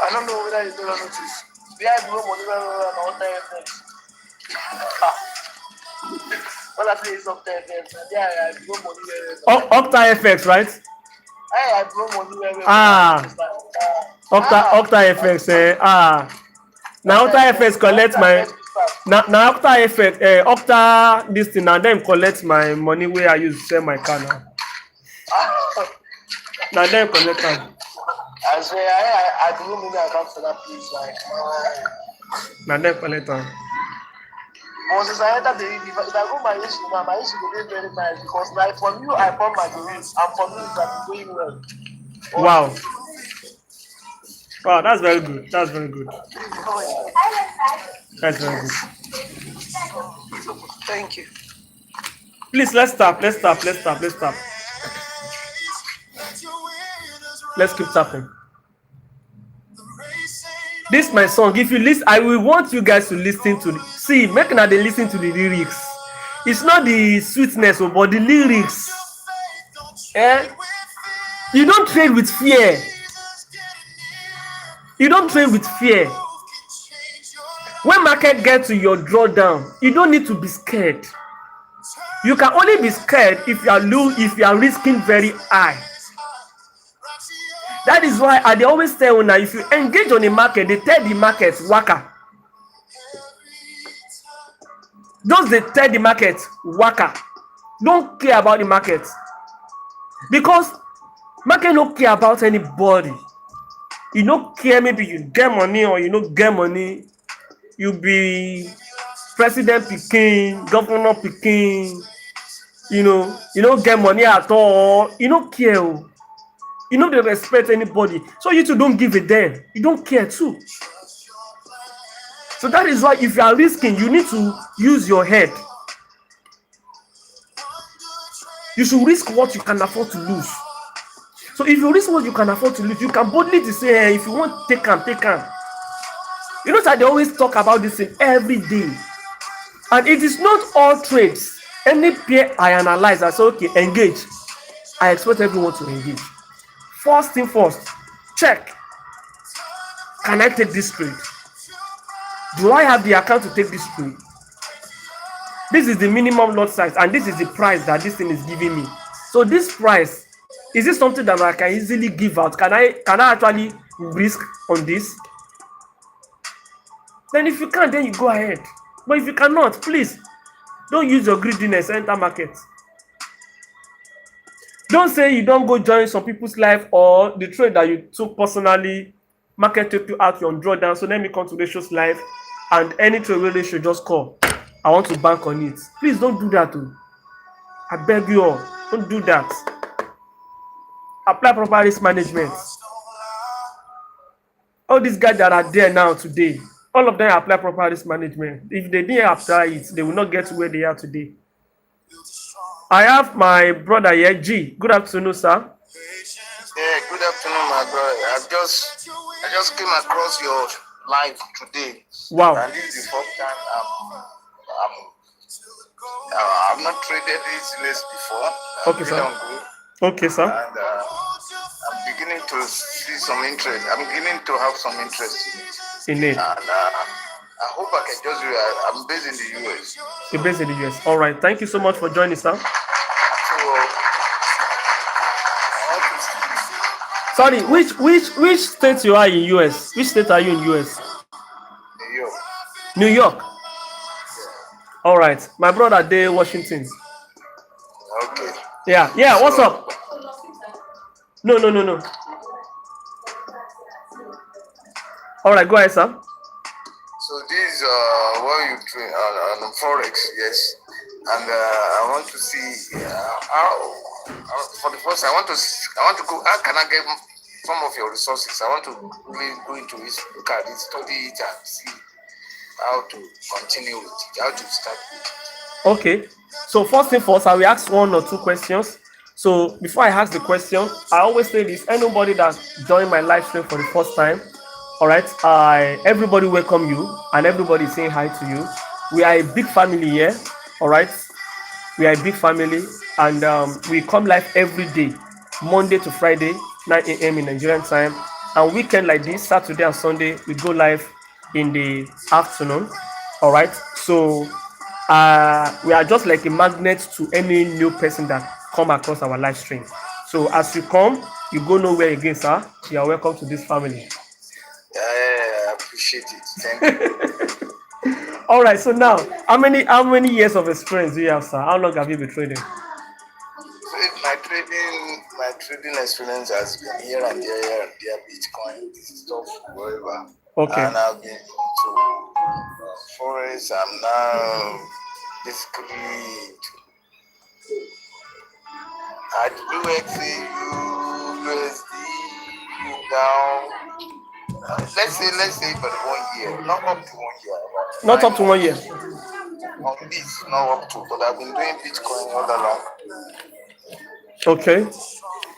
I don't know whether you don't notice. We have no money on all the events. Well, I say it's up there, yeah, I have no money.
Octa FX, right?
I have no money.
Octa FX. Now Octa FX collect my. Now Octa FX, Octa this thing, and then collect my money where I use to sell my car now. Now then collect them.
I say I do many accounts for that place, like.
Now then collect them.
But since I entered the if I go my issue now, my issue will be very nice because like from you I form my belief and from you it has been going well.
Wow. Wow, that's very good. That's very good. That's very good.
Thank you.
Please, let's stop. Let's stop. Let's stop. Let's stop. Let's keep tapping. This my song. If you listen, I will want you guys to listen to see. Make sure they listen to the lyrics. It's not the sweetness, but the lyrics. Eh? You don't trade with fear. You don't trade with fear. When market gets to your drawdown, you don't need to be scared. You can only be scared if you are risking very high. That is why I always tell you now, if you engage on the market, they tell the market waka. Those they tell the market waka. Don't care about the market. Because market don't care about anybody. You don't care, maybe you get money or you don't get money. You be president picking, governor picking, you don't get money at all. You don't care. You know they respect anybody. So you two don't give a damn. You don't care too. So that is why if you are risking, you need to use your head. You should risk what you can afford to lose. So if you risk what you can afford to lose, you can boldly say, hey, if you want, take them, take them. You know that they always talk about this thing every day. And it is not all trades. Any pair I analyze, I say, okay, engage. I expect everyone to engage. First thing first, check. Can I take this trade? Do I have the account to take this trade? This is the minimum lot size, and this is the price that this thing is giving me. So this price, is this something that I can easily give out? Can I actually risk on this? Then if you can, then you go ahead. But if you cannot, please don't use your greediness to enter market. Don't say you don't go join some people's life or the trade that you took personally, market took you out, you're on drawdown. So let me come to Ratio's life and any trade where Ratio just call. I want to bank on it. Please don't do that too. I beg you all, don't do that. Apply proper risk management. All these guys that are there now today, all of them apply proper risk management. If they didn't apply it, they will not get to where they are today. I have my brother here, G. Good afternoon, sir.
Yeah, good afternoon, my brother. I just came across your live today.
Wow.
And this is the first time I've not traded this list before.
Okay, sir. Okay, sir.
And I'm beginning to see some interest. I'm beginning to have some interest
in it.
And I hope I can just do it. I'm based in the US.
You're based in the US. All right. Thank you so much for joining, sir. Sorry, which state you are in US? Which state are you in US?
New York.
New York. All right. My brother Day, Washington.
Okay.
Yeah. Yeah. What's up? No. All right. Go ahead, sir.
So this is what you trade on Forex, yes. And I want to see how for the first I want to go. How can I get some of your resources? I want to really go into it, look at it, study it, and see how to continue with it, how to start with it.
Okay. So first thing first, I will ask 1 or 2 questions. So before I ask the question, I always say this: anybody that joined my live stream for the first time, all right, everybody welcome you, and everybody saying hi to you. We are a big family here, all right. We are a big family, and we come live every day, Monday to Friday, 9 a.m. in Nigerian time, and weekend like this, Saturday and Sunday, we go live in the afternoon, all right. So we are just like a magnet to any new person that come across our live stream. So as you come, you go nowhere again, sir. You are welcome to this family.
I appreciate it. Thank you.
All right. So now, how many years of experience do you have, sir? How long have you been trading?
My trading experience has been here and there, Bitcoin, stuff, wherever.
Okay.
And I've been to Forex, I'm now basically at UXA, USD, down. Let's say for the 1 year, not up to 1 year.
Not up to 1 year.
On this, not up to, but I've been doing Bitcoin all along.
Okay.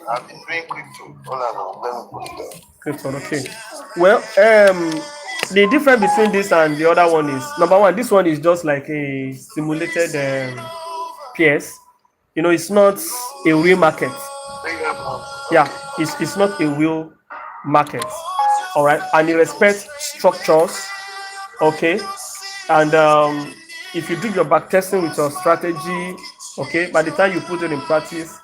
I've been doing crypto all along. Let me put it there.
Crypto, okay. Well, the difference between this and the other one is, number one, this one is just like a simulated PS. You know, it's not a real market. Yeah, it's not a real market. All right, and it respects structures. Okay, and if you do your back testing with your strategy, okay, by the time you put it in practice,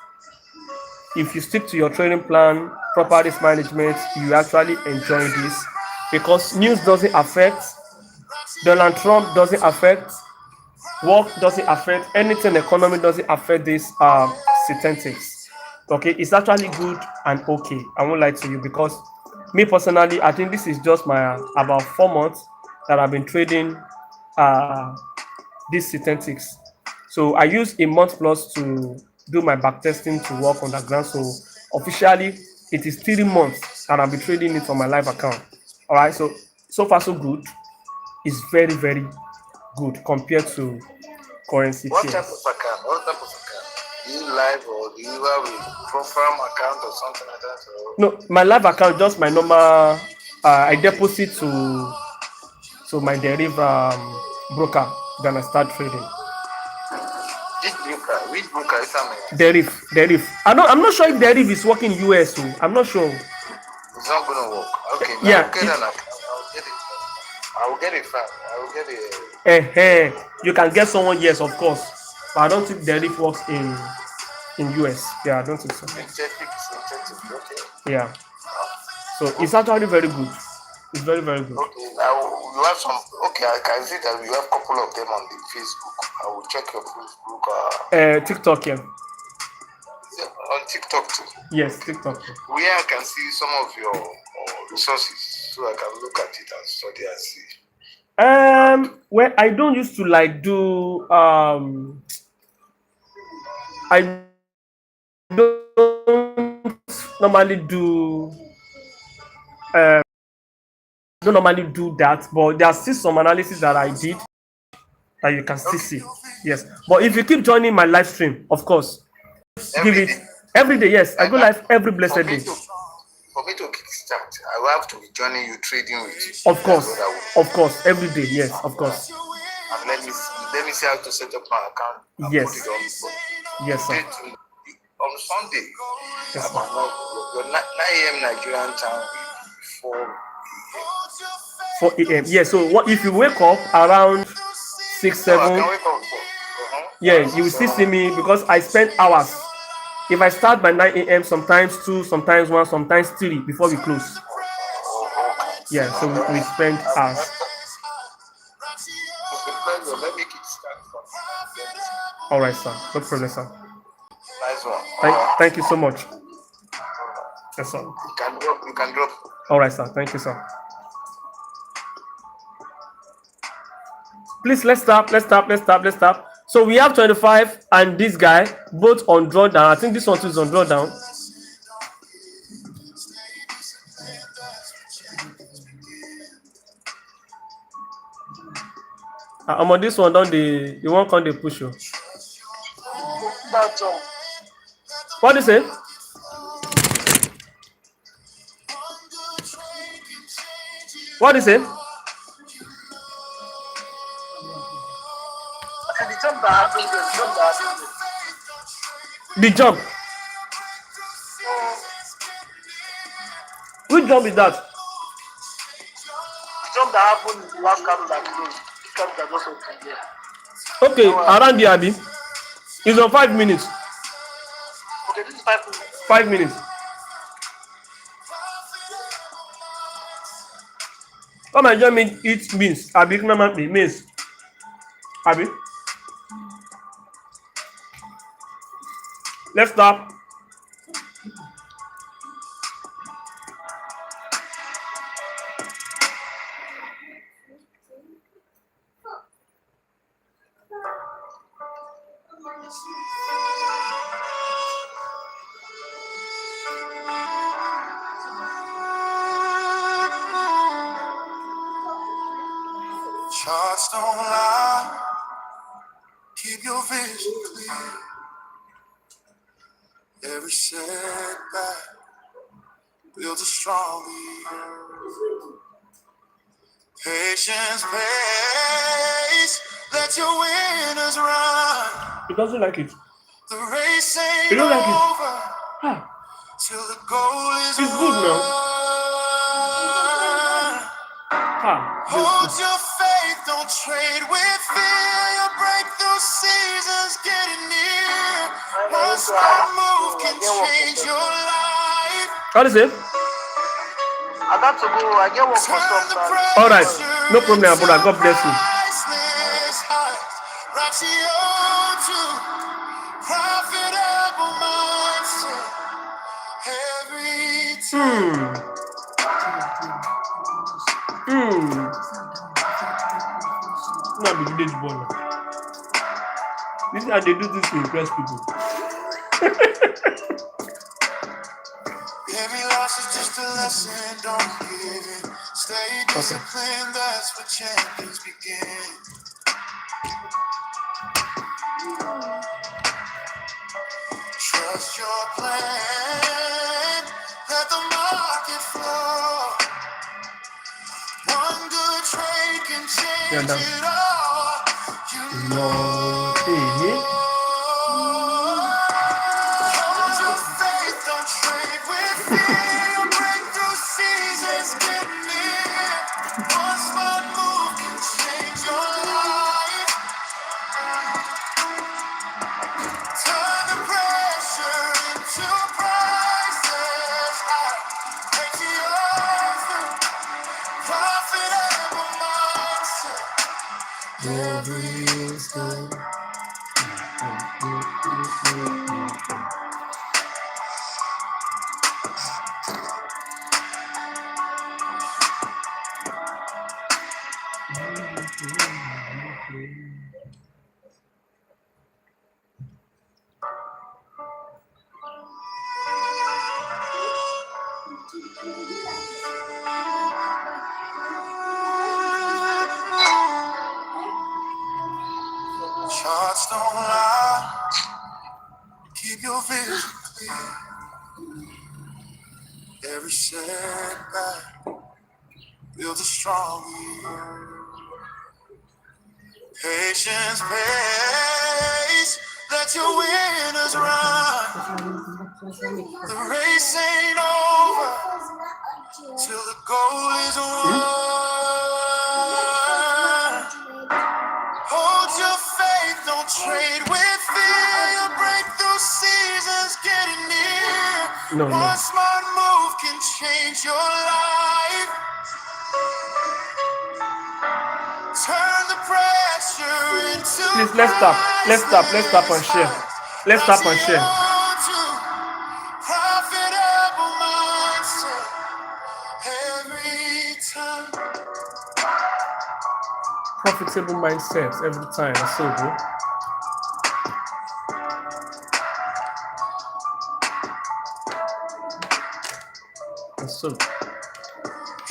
if you stick to your training plan, proper risk management, you actually enjoy this, because news doesn't affect, Donald Trump doesn't affect, work doesn't affect, anything economy doesn't affect this statistics. Okay, it's actually good and okay. I won't lie to you, because me personally, I think this is just my about 4 months that I've been trading these statistics. So I use a month plus to do my back testing to work on the ground. So officially, it is 3 months that I'll be trading it on my live account. All right. So far so good. It's very very good compared to currency
What type
pairs.
of account? What type of account? Do you live or do you have a profile account or something like that? Or?
No, my live account, just my normal. I deposit to my derivative broker. Then I start trading.
Which broker is that?
Deriv. I'm not sure if Deriv is working US. So I'm not sure.
It's not gonna work. Okay,
Yeah.
I will get it.
You can get someone, yes, of course. But I don't think Deriv works in US. Yeah, I don't think so.
Synthetic, okay.
Yeah. So it's actually very good. It's very very good.
Okay, now you have some. Okay, I can see that you have a couple of them on the Facebook. I will check your Facebook.
TikTok, yeah.
On TikTok too.
Yes, TikTok.
Where I can see some of your resources, so I can look at it and study and see.
Well, I don't used to like do I don't normally do don't normally do that, but there are still some analysis that I did that you can still see. Yes, but if you keep joining my live stream, of course, give it every day. Yes, I go live every blessed day.
For me to kickstart, I will have to be joining you, trading with you.
Of course, every day. Yes, of course.
And let me see how to set up my account. And
yes.
Put it on.
Yes, sir.
On Sunday,
yes,
your 9 a.m. Nigerian time,
4 a.m. Yeah. So what if you wake up around 6, 7?
I can wake up.
Yeah, you will still see me because I spend hours. If I start by 9 a.m., sometimes 2, sometimes 1, sometimes 3 before we close. Yeah, so we spend hours. All right, sir. No problem, sir.
Nice one.
Thank you so much. Yes, sir.
You can drop.
All right, sir. Thank you, sir. Please, let's stop. So we have 25 and this guy, both on drawdown. I think this one too is on drawdown. I'm on this one, don't they? You won't come they push you. What do you say? What do you say? The jump. Which jump is that?
The jump that happened in the last candle that closed. The candle that just opened there.
Okay, around the Abby. It's on 5 minutes.
Okay, this is 5 minutes.
5 minutes. Come and join me eat beans. Abby, come and eat beans. Abby. Let's stop.
build a strong leader. Patience pays, let your winners run.
He doesn't like it.
The race
You
ain't
don't like it?
over
Ah,
till the goal is
it's good now.
won.
Ah,
Hold
this
your faith, don't trade with fear. Your breakthrough season's getting near. One smart move can change your life.
What is it?
I got to go. I get work for
Turn the
some
All right.
pressure
No problem,
into
brother. God bless you.
priceless highs. Ratio to profitable mindset. Every time.
Not the village boy. This is how they do this to impress people.
Every loss is just a lesson, don't give it. Stay disciplined, that's where champions begin. Trust your plan, let the market flow. One good trade can change
done.
it all. You
No. Hey,
hold your faith, don't trade with fear. Your breakthrough season's getting near. One smart move can change your life. Turn the pressure into priceless high. Take the offer, profitable mindset. Every time. Charts don't lie. Keep your vision clear. Every setback builds a strong year. Patience pays. Let your winners run. The race ain't over till the goal is won. Hold your faith, don't trade with fear. Your breakthrough season's getting near.
No.
One smart move can change your life. Turn the pressure into
Please, let's stop and share. Let's stop and share.
Profitable mindset every time.
Profitable mindsets every time. That's so good. That's so good.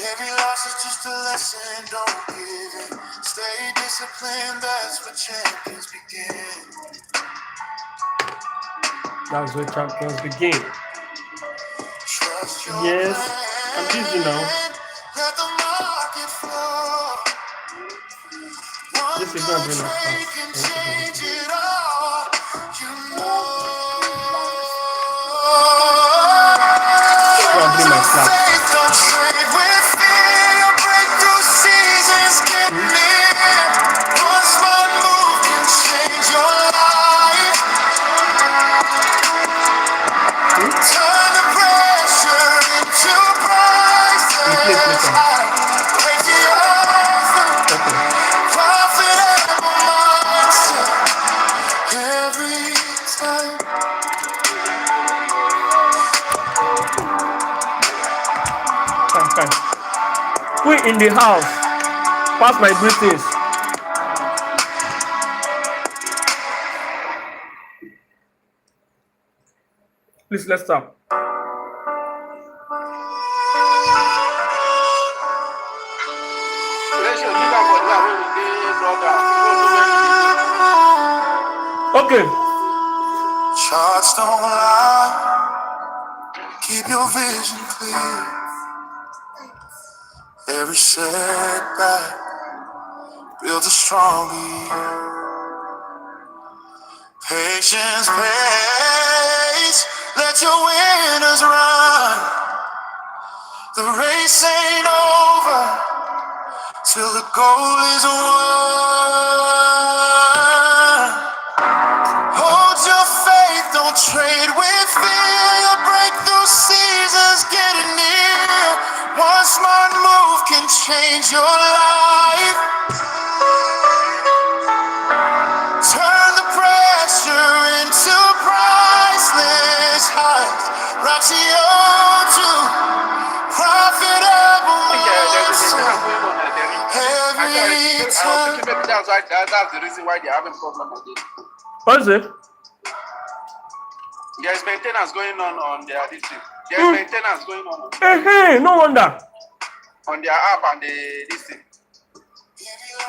Every loss is just a lesson, don't give it. Stay disciplined, that's where champions begin.
That's where champions begin.
Trust your
Yes,
plan.
I'm busy now.
Let the market flow. One
This is
good
not doing
trade
that
can
fast.
change it all. You know.
Go and bring my class.
Faith, don't trade with fear. Your breakthrough season's getting near. One smart move can change your life. Turn the pressure into priceless high. Break the offer, profitable mindset every time.
Fine. We in the house. Pass my greetings. Please, let's stop. Okay.
Charts don't lie. Keep your vision clear. Every setback builds a stronger you. Patience pays, let your winners run. The race ain't over till the goal is won. Hold your faith, don't trade with fear. Your breakthrough season's getting near. One smart move can change your life. Turn the pressure into priceless highs. Ratio to profitable
There's a
every
maybe
time.
that's the reason why they're having problem again.
What is it?
There's maintenance going on their this thing. There's maintenance going on
Hey, no wonder.
on their app and this thing.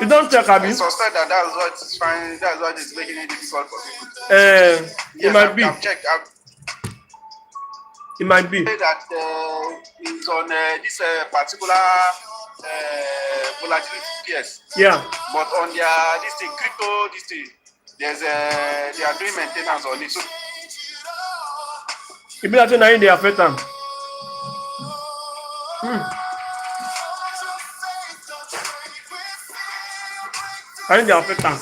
You don't check, Abi.
I suspect that's what is fine. That's what is making it difficult for people.
It
Yes,
might be.
I've checked. I've
It might be.
said that it's on this particular volatility PS.
Yeah.
But on their this thing, crypto, this thing, there's they are doing maintenance on it. So
It be like saying they affect them. I think they affect them.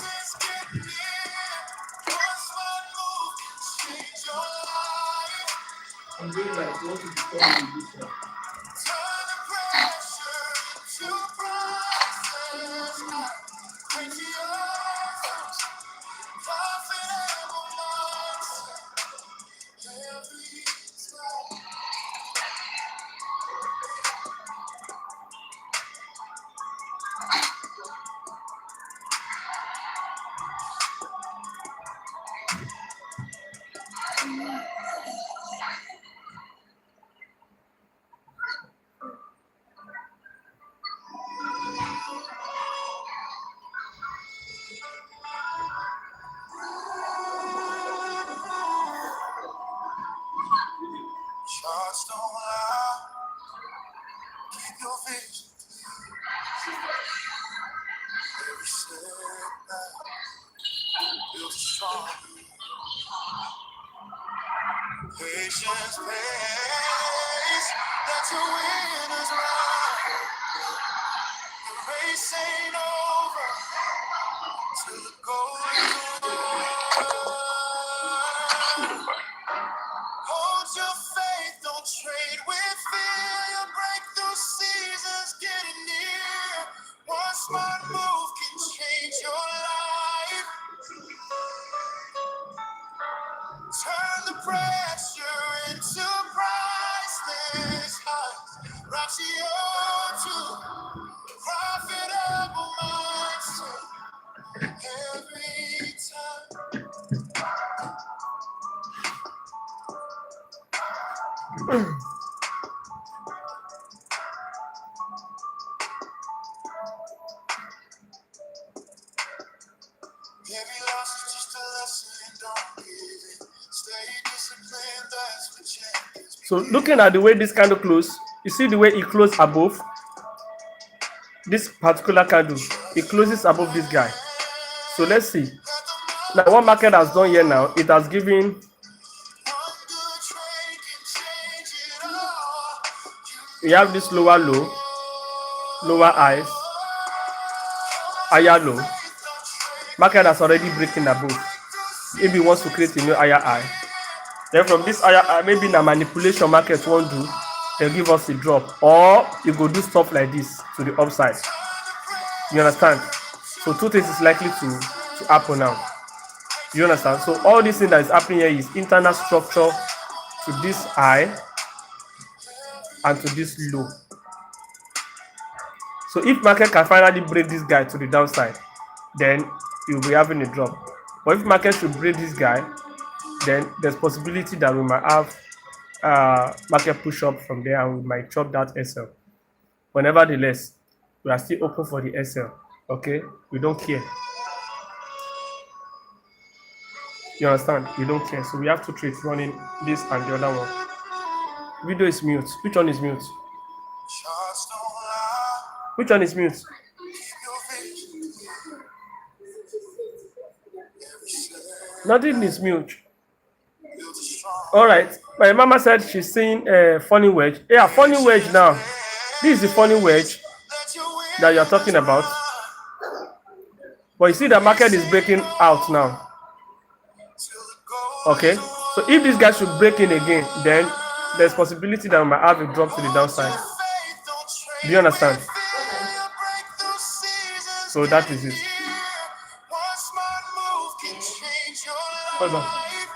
Charts don't lie. Keep your vision. Every setback builds a strong. Patience pays. Let your winners run. The race ain't over till the goal is won. Hold your faith, don't trade with fear. Your breakthrough season's getting near. One smart move can change your life. Turn the pressure into priceless highs. Ratio to profitable mindset every time. Every loss is just a lesson, don't give it. Stay disciplined, that's what champions.
So looking at the way this candle close, you see the way it closed above this particular candle. It closes above this guy. So let's see. Now what market has done here now, it has given we have this lower low, lower highs, higher low. Market has already breaking above. Maybe wants to create a new higher high. Then from this higher high, maybe the manipulation market won't do, they'll give us a drop. Or you go do stuff like this to the upside. You understand? So two things is likely to happen now. You understand? So all this thing that is happening here is internal structure to this high and to this low. So if market can finally break this guy to the downside, then you'll be having a drop. But if market should break this guy, then there's possibility that we might have market push up from there and we might chop that SL. But nevertheless, we are still open for the SL. Okay, we don't care. You understand? We don't care. So we have two trades running, this and the other one. Video is mute. Which one is mute?
Shots don't lie.
Which one is mute?
Keep your vision clear. Every step
Nothing is mute.
builds a strong
All right. My mama said she's seeing a funny wedge. Yeah, funny wedge now. This is the funny wedge
that you win
that you're talking about. But you see the market is breaking out now.
till the goal
Okay. So if this guy should break in again, then there's possibility that we might have a drop to the downside.
faith don't trade.
Do you understand?
Fear, break through seasons.
So that is it.
One smart move can change your
Hold on.
life.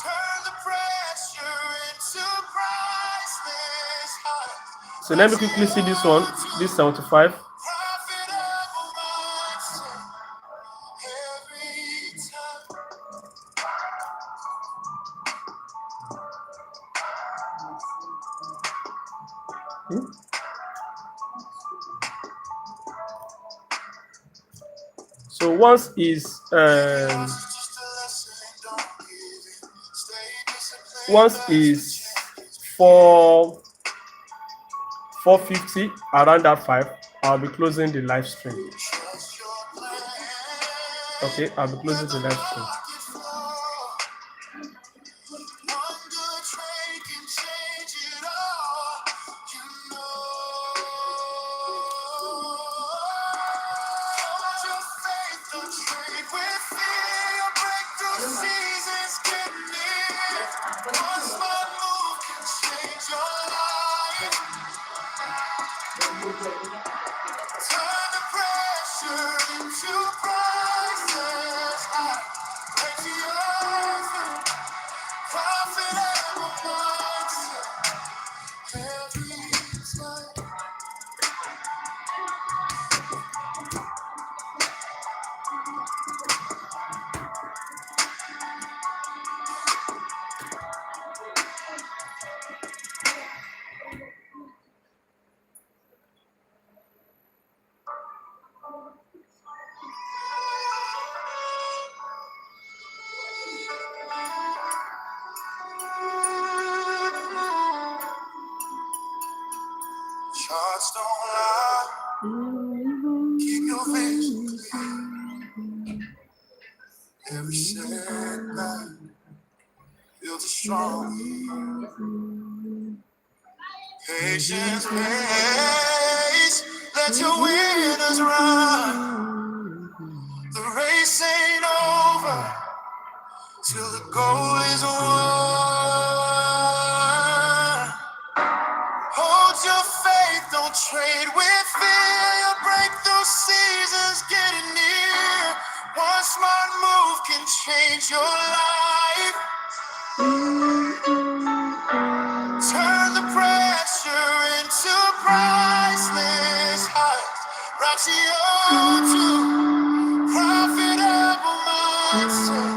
Turn the pressure into priceless highs.
So let me quickly see this one. This 75.
Profitable mindset every time.
So once is
Just a lesson, don't give in. Stay disciplined.
once is 450 around that 5, I'll be closing the live stream.
Trust your plan.
Okay, I'll be closing the live stream.
Market flow. One good trade can change it all. You know. Hold your faith, don't trade with fear. Your breakthrough seasons get near. One smart move can change your life. Turn the pressure into priceless. Break the earth, profitable mindset every time. Charts don't lie. Keep your vision clear. Every setback builds a strong. Patience pays. Let your winners run. The race ain't over till the goal is won. Hold your faith, don't trade with fear. Your breakthrough season's getting near. One smart move can change your life. Turn the pressure into priceless highs. Ratio to profitable mindset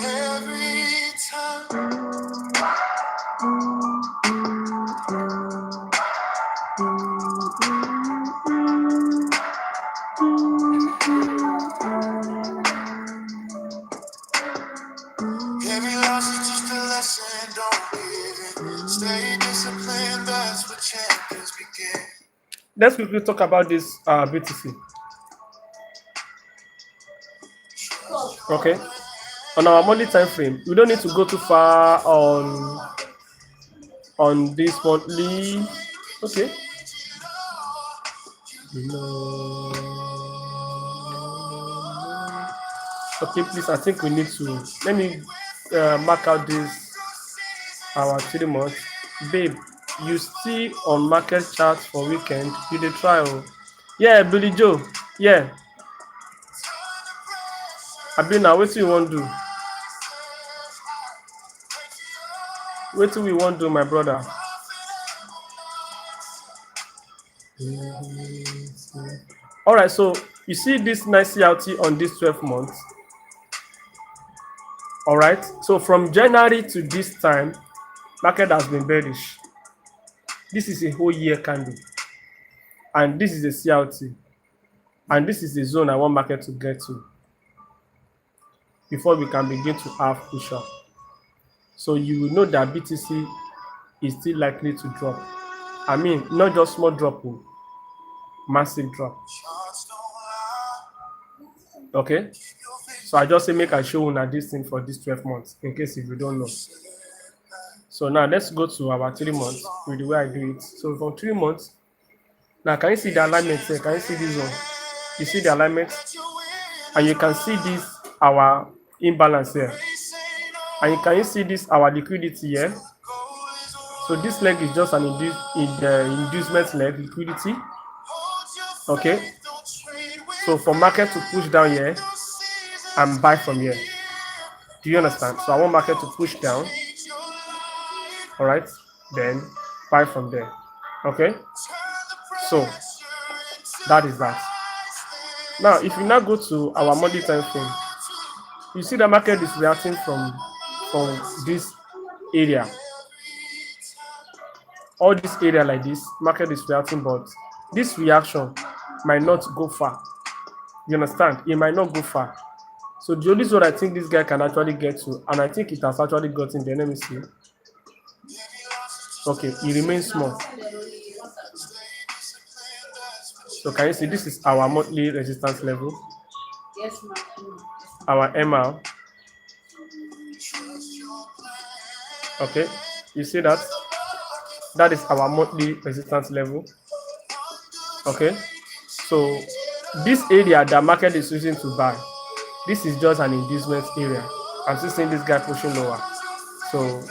every time. Every loss is just a lesson, don't give in. Stay disciplined, that's where champions begin.
Let's quickly talk about this BTC. Okay. On our monthly time frame, we don't need to go too far on this monthly. Okay. Okay, please. I think we need to let me mark out this our 3 months. Babe, you still on market chart for weekend? You dey try oh. Yeah, Billy Joe. Yeah. Abi na wetin you wan do? Wetin we wan do, my brother? All right, so you see this nice CRT on this 12 months. All right, so from January to this time, market has been bearish. This is a whole year candle, and this is a CRT, and this is the zone I want market to get to before we can begin to have push up. So you will know that BTC is still likely to drop. I mean, not just small drop, massive drop. Okay, so I just say make I show una this thing for this 12 months in case if you don't know. So now let's go to our 3 months with the way I do it. So for 3 months, now can you see the alignment here? Can you see this one? You see the alignment, and you can see this our imbalance here, and you can see this our liquidity here. So this leg is just an inducement leg liquidity. Okay, so for market to push down here and buy from here. Do you understand? So I want market to push down, all right, then buy from there. Okay, so that is that. Now if you now go to our monthly time frame, you see the market is reacting from this area, all this area like this. Market is reacting, but this reaction might not go far. You understand? It might not go far. So the only zone I think this guy can actually get to, and I think it has actually gotten there. Let me see. Okay, it remains small. So can you see this is our monthly resistance level? Yes, our MR. Okay, you see that? That is our monthly resistance level. Okay, so this area the market is using to buy, this is just an inducement area. I'm still seeing this guy pushing lower, so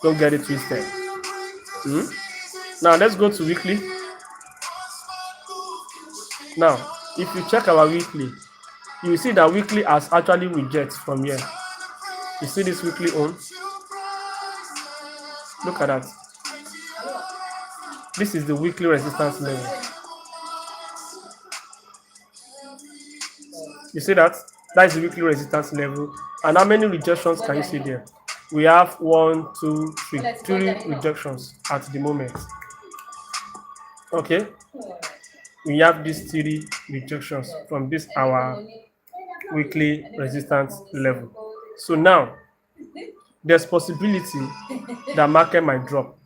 don't get it twisted. Now let's go to weekly. Now if you check our weekly, you see that weekly has actually rejected from here. You see this weekly on? Look at that. This is the weekly resistance level. You see that? That is the weekly resistance level. And how many rejections can you see there? We have 1, 2, 3, 3 rejections at the moment. Okay, we have these 3 rejections from this our weekly resistance level. So now there's possibility that market might drop.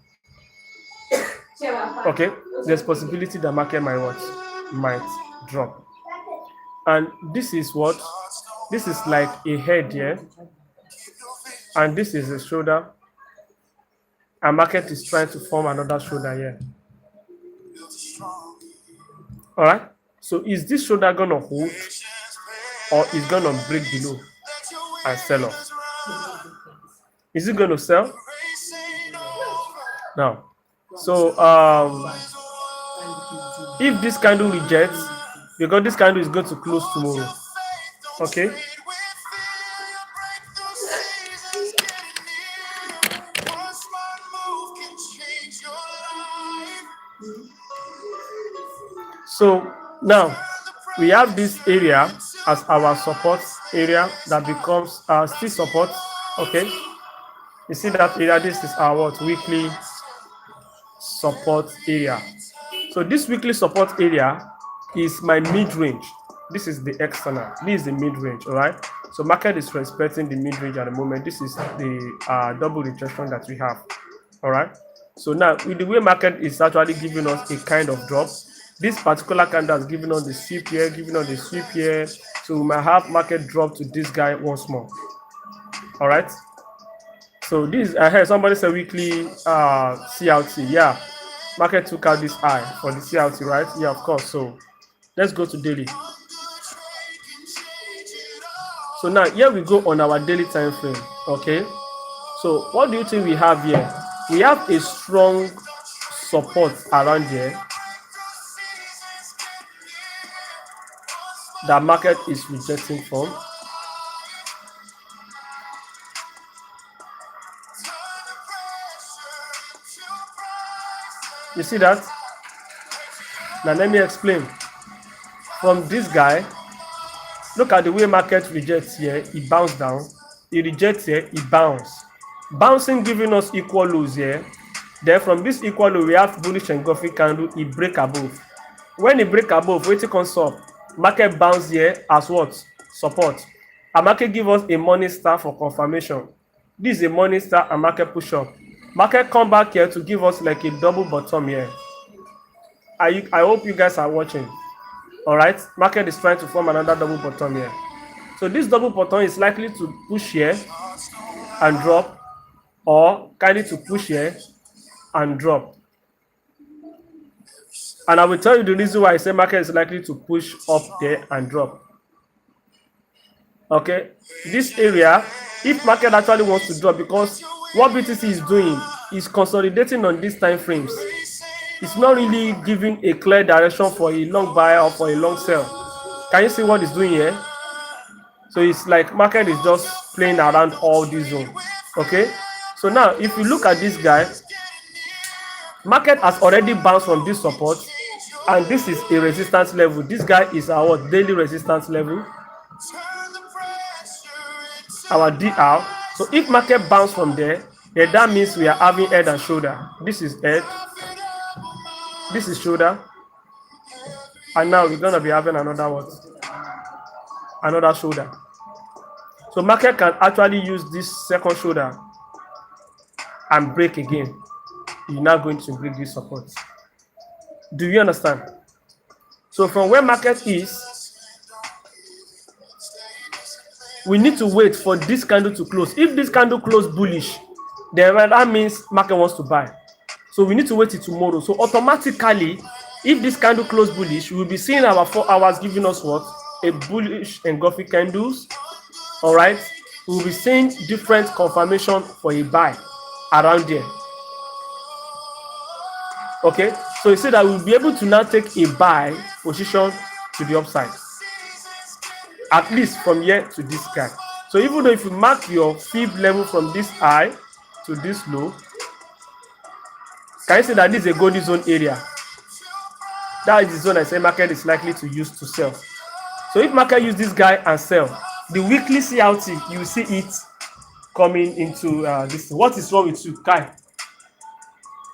Okay, there's possibility that market might drop. And this is what? This is like a head here, and this is a shoulder, and market is trying to form another shoulder here. All right, so is this shoulder gonna hold, or is gonna break below and sell off? Is it gonna sell? Now, so if this candle rejects, because this candle is going to close tomorrow, okay, so now we have this area as our support area that becomes still support. Okay, you see that area? This is our weekly support area. So this weekly support area is my mid-range. This is the external. This is the mid-range. All right, so market is respecting the mid-range at the moment. This is the double rejection that we have. All right, so now with the way market is actually giving us a kind of drop, this particular candle has given us the sweep here, giving us the sweep here, so we might have market drop to this guy once more. All right, so this I heard somebody say weekly CLT. Yeah, market took out this high for the CLT, right? Yeah, of course. So let's go to daily. So now here we go on our daily time frame. Okay, so what do you think we have here? We have a strong support around here that market is rejecting from. You see that? Now let me explain. From this guy, look at the way market rejects here. It bounced down. It rejects here. It bounced. Bouncing giving us equal lows here. Then from this equal low, we have bullish engulfing candle. It break above. When it break above, wait till comes up. Market bounce here as what? Support. And market give us a morning star for confirmation. This is a morning star and market push up. Market come back here to give us like a double bottom here. I hope you guys are watching. All right, market is trying to form another double bottom here. So this double bottom is likely to push here and drop, or kindly to push here and drop. And I will tell you the reason why I say market is likely to push up there and drop. Okay, this area, if market actually wants to drop, because what BTC is doing is consolidating on these time frames. It's not really giving a clear direction for a long buy or for a long sell. Can you see what it's doing here? So it's like market is just playing around all these zones. Okay, so now if you look at this guy, market has already bounced from this support, and this is a resistance level. This guy is our daily resistance level, our DR. So if market bounce from there, then that means we are having head and shoulder. This is head, this is shoulder, and now we're gonna be having another what? Another shoulder. So market can actually use this second shoulder and break again. You're now going to break this support. Do you understand? So from where market is, we need to wait for this candle to close. If this candle close bullish, then that means market wants to buy. So we need to wait till tomorrow. So automatically, if this candle close bullish, we will be seeing our 4 hours giving us what? A bullish engulfing candles. All right, we will be seeing different confirmation for a buy around there. Okay, so you see that we'll be able to now take a buy position to the upside, at least from here to this guy. So even though if you mark your fib level from this high to this low, can you see that this is a golden zone area? That is the zone I say market is likely to use to sell. So if market use this guy and sell, the weekly CLT, you will see it coming into this. What is wrong with you, Kai?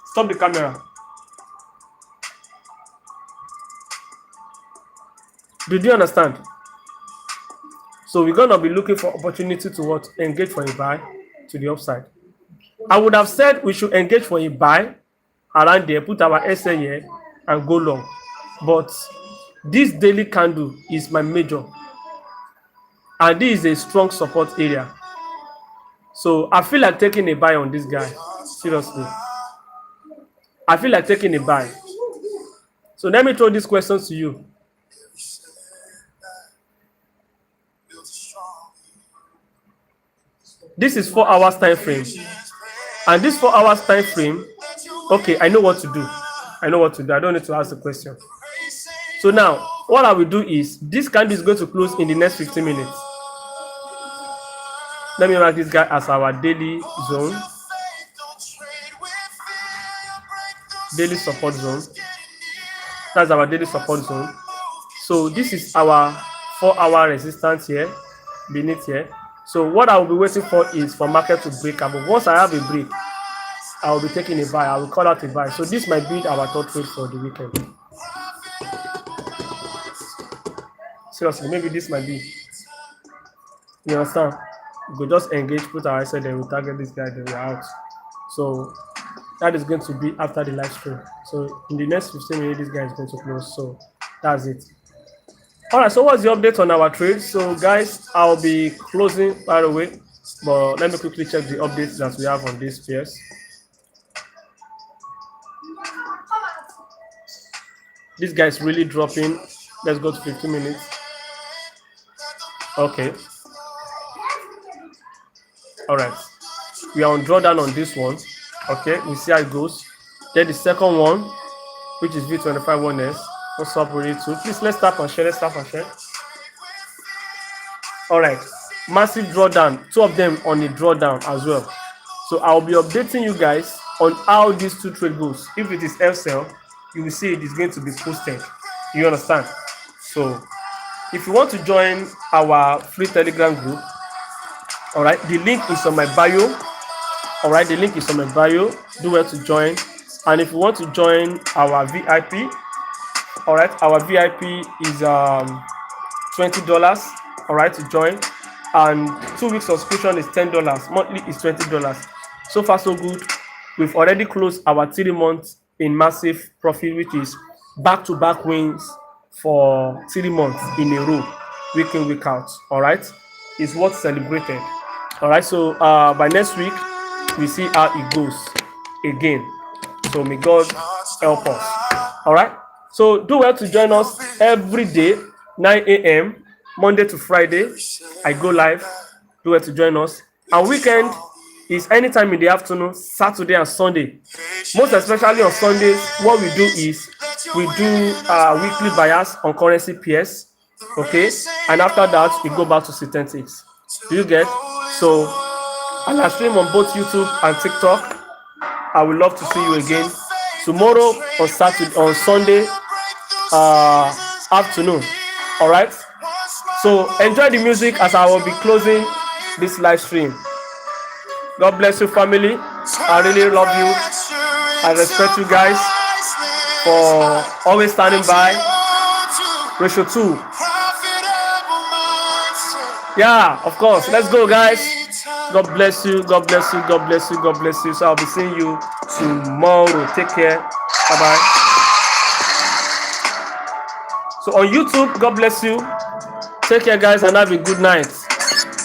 Stop the camera. Did you understand? So we're gonna be looking for opportunity to what? Engage for a buy to the upside. I would have said we should engage for a buy around there, put our SA here and go long. But this daily candle is my major. And this is a strong support area. So I feel like taking a buy on this guy. Seriously. I feel like taking a buy. So let me throw these questions to you. This is 4 hours time frame. And this 4 hours time frame, okay, I know what to do. I know what to do. I don't need to ask the question. So now, what I will do is, this candle is going to close in the next 15 minutes. Let me mark this guy as our daily zone. Daily support zone. That's our daily support zone. So this is our 4 hour resistance here, beneath here. So what I will be waiting for is for market to break up. But once I have a break, I will be taking a buy. I will call out a buy. So this might be our third trade for the weekend. Seriously, maybe this might be. You understand? We could just engage, put our asset, then we target this guy, then we're out. So that is going to be after the live stream. So in the next 15 minutes, this guy is going to close. So that's it. All right, so what's the update on our trade? So guys, I'll be closing right away, but let me quickly check the updates that we have on these pairs. This guy is really dropping. Let's go to 15 minutes. Okay. All right, we are on drawdown on this one. Okay, we see how it goes. Then the second one, which is V25 1S. What's up with it too? Please, let's tap and share. Let's tap and share. All right, massive drawdown. 2 of them on the drawdown as well. So I'll be updating you guys on how these 2 trade goes. If it is F sell, you will see it is going to be posted. You understand? So if you want to join our free Telegram group, all right, the link is on my bio. All right, the link is on my bio. Do well to join. And if you want to join our VIP, all right, our VIP is $20. All right, to join. and 2 weeks subscription is $10. Monthly is $20. So far so good. We've already closed our 3 months in massive profit, which is back-to-back wins for 3 months in a row, week in, week out. All right, it's worth celebrated. All right, so by next week we see how it goes again. So may God help us. All right, so do well to join us every day 9 a.m. Monday to Friday. I go live. Do well to join us. And weekend is anytime in the afternoon, Saturday and Sunday. Most especially on Sundays, what we do is we do weekly bias on currency pairs. Okay, and after that we go back to synthetics. Do you get? So I live stream on both YouTube and TikTok. I would love to see you again tomorrow on Saturday, on Sunday afternoon. All right, so enjoy the music as I will be closing this live stream. God bless you, family. I really love you. I respect you guys for always standing by. Ratio 2. Yeah, of course. Let's go, guys. God bless you. God bless you. God bless you. God bless you. So I'll be seeing you tomorrow. Take care. Bye-bye. So on YouTube, God bless you. Take care, guys, and have a good night.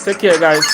Take care, guys.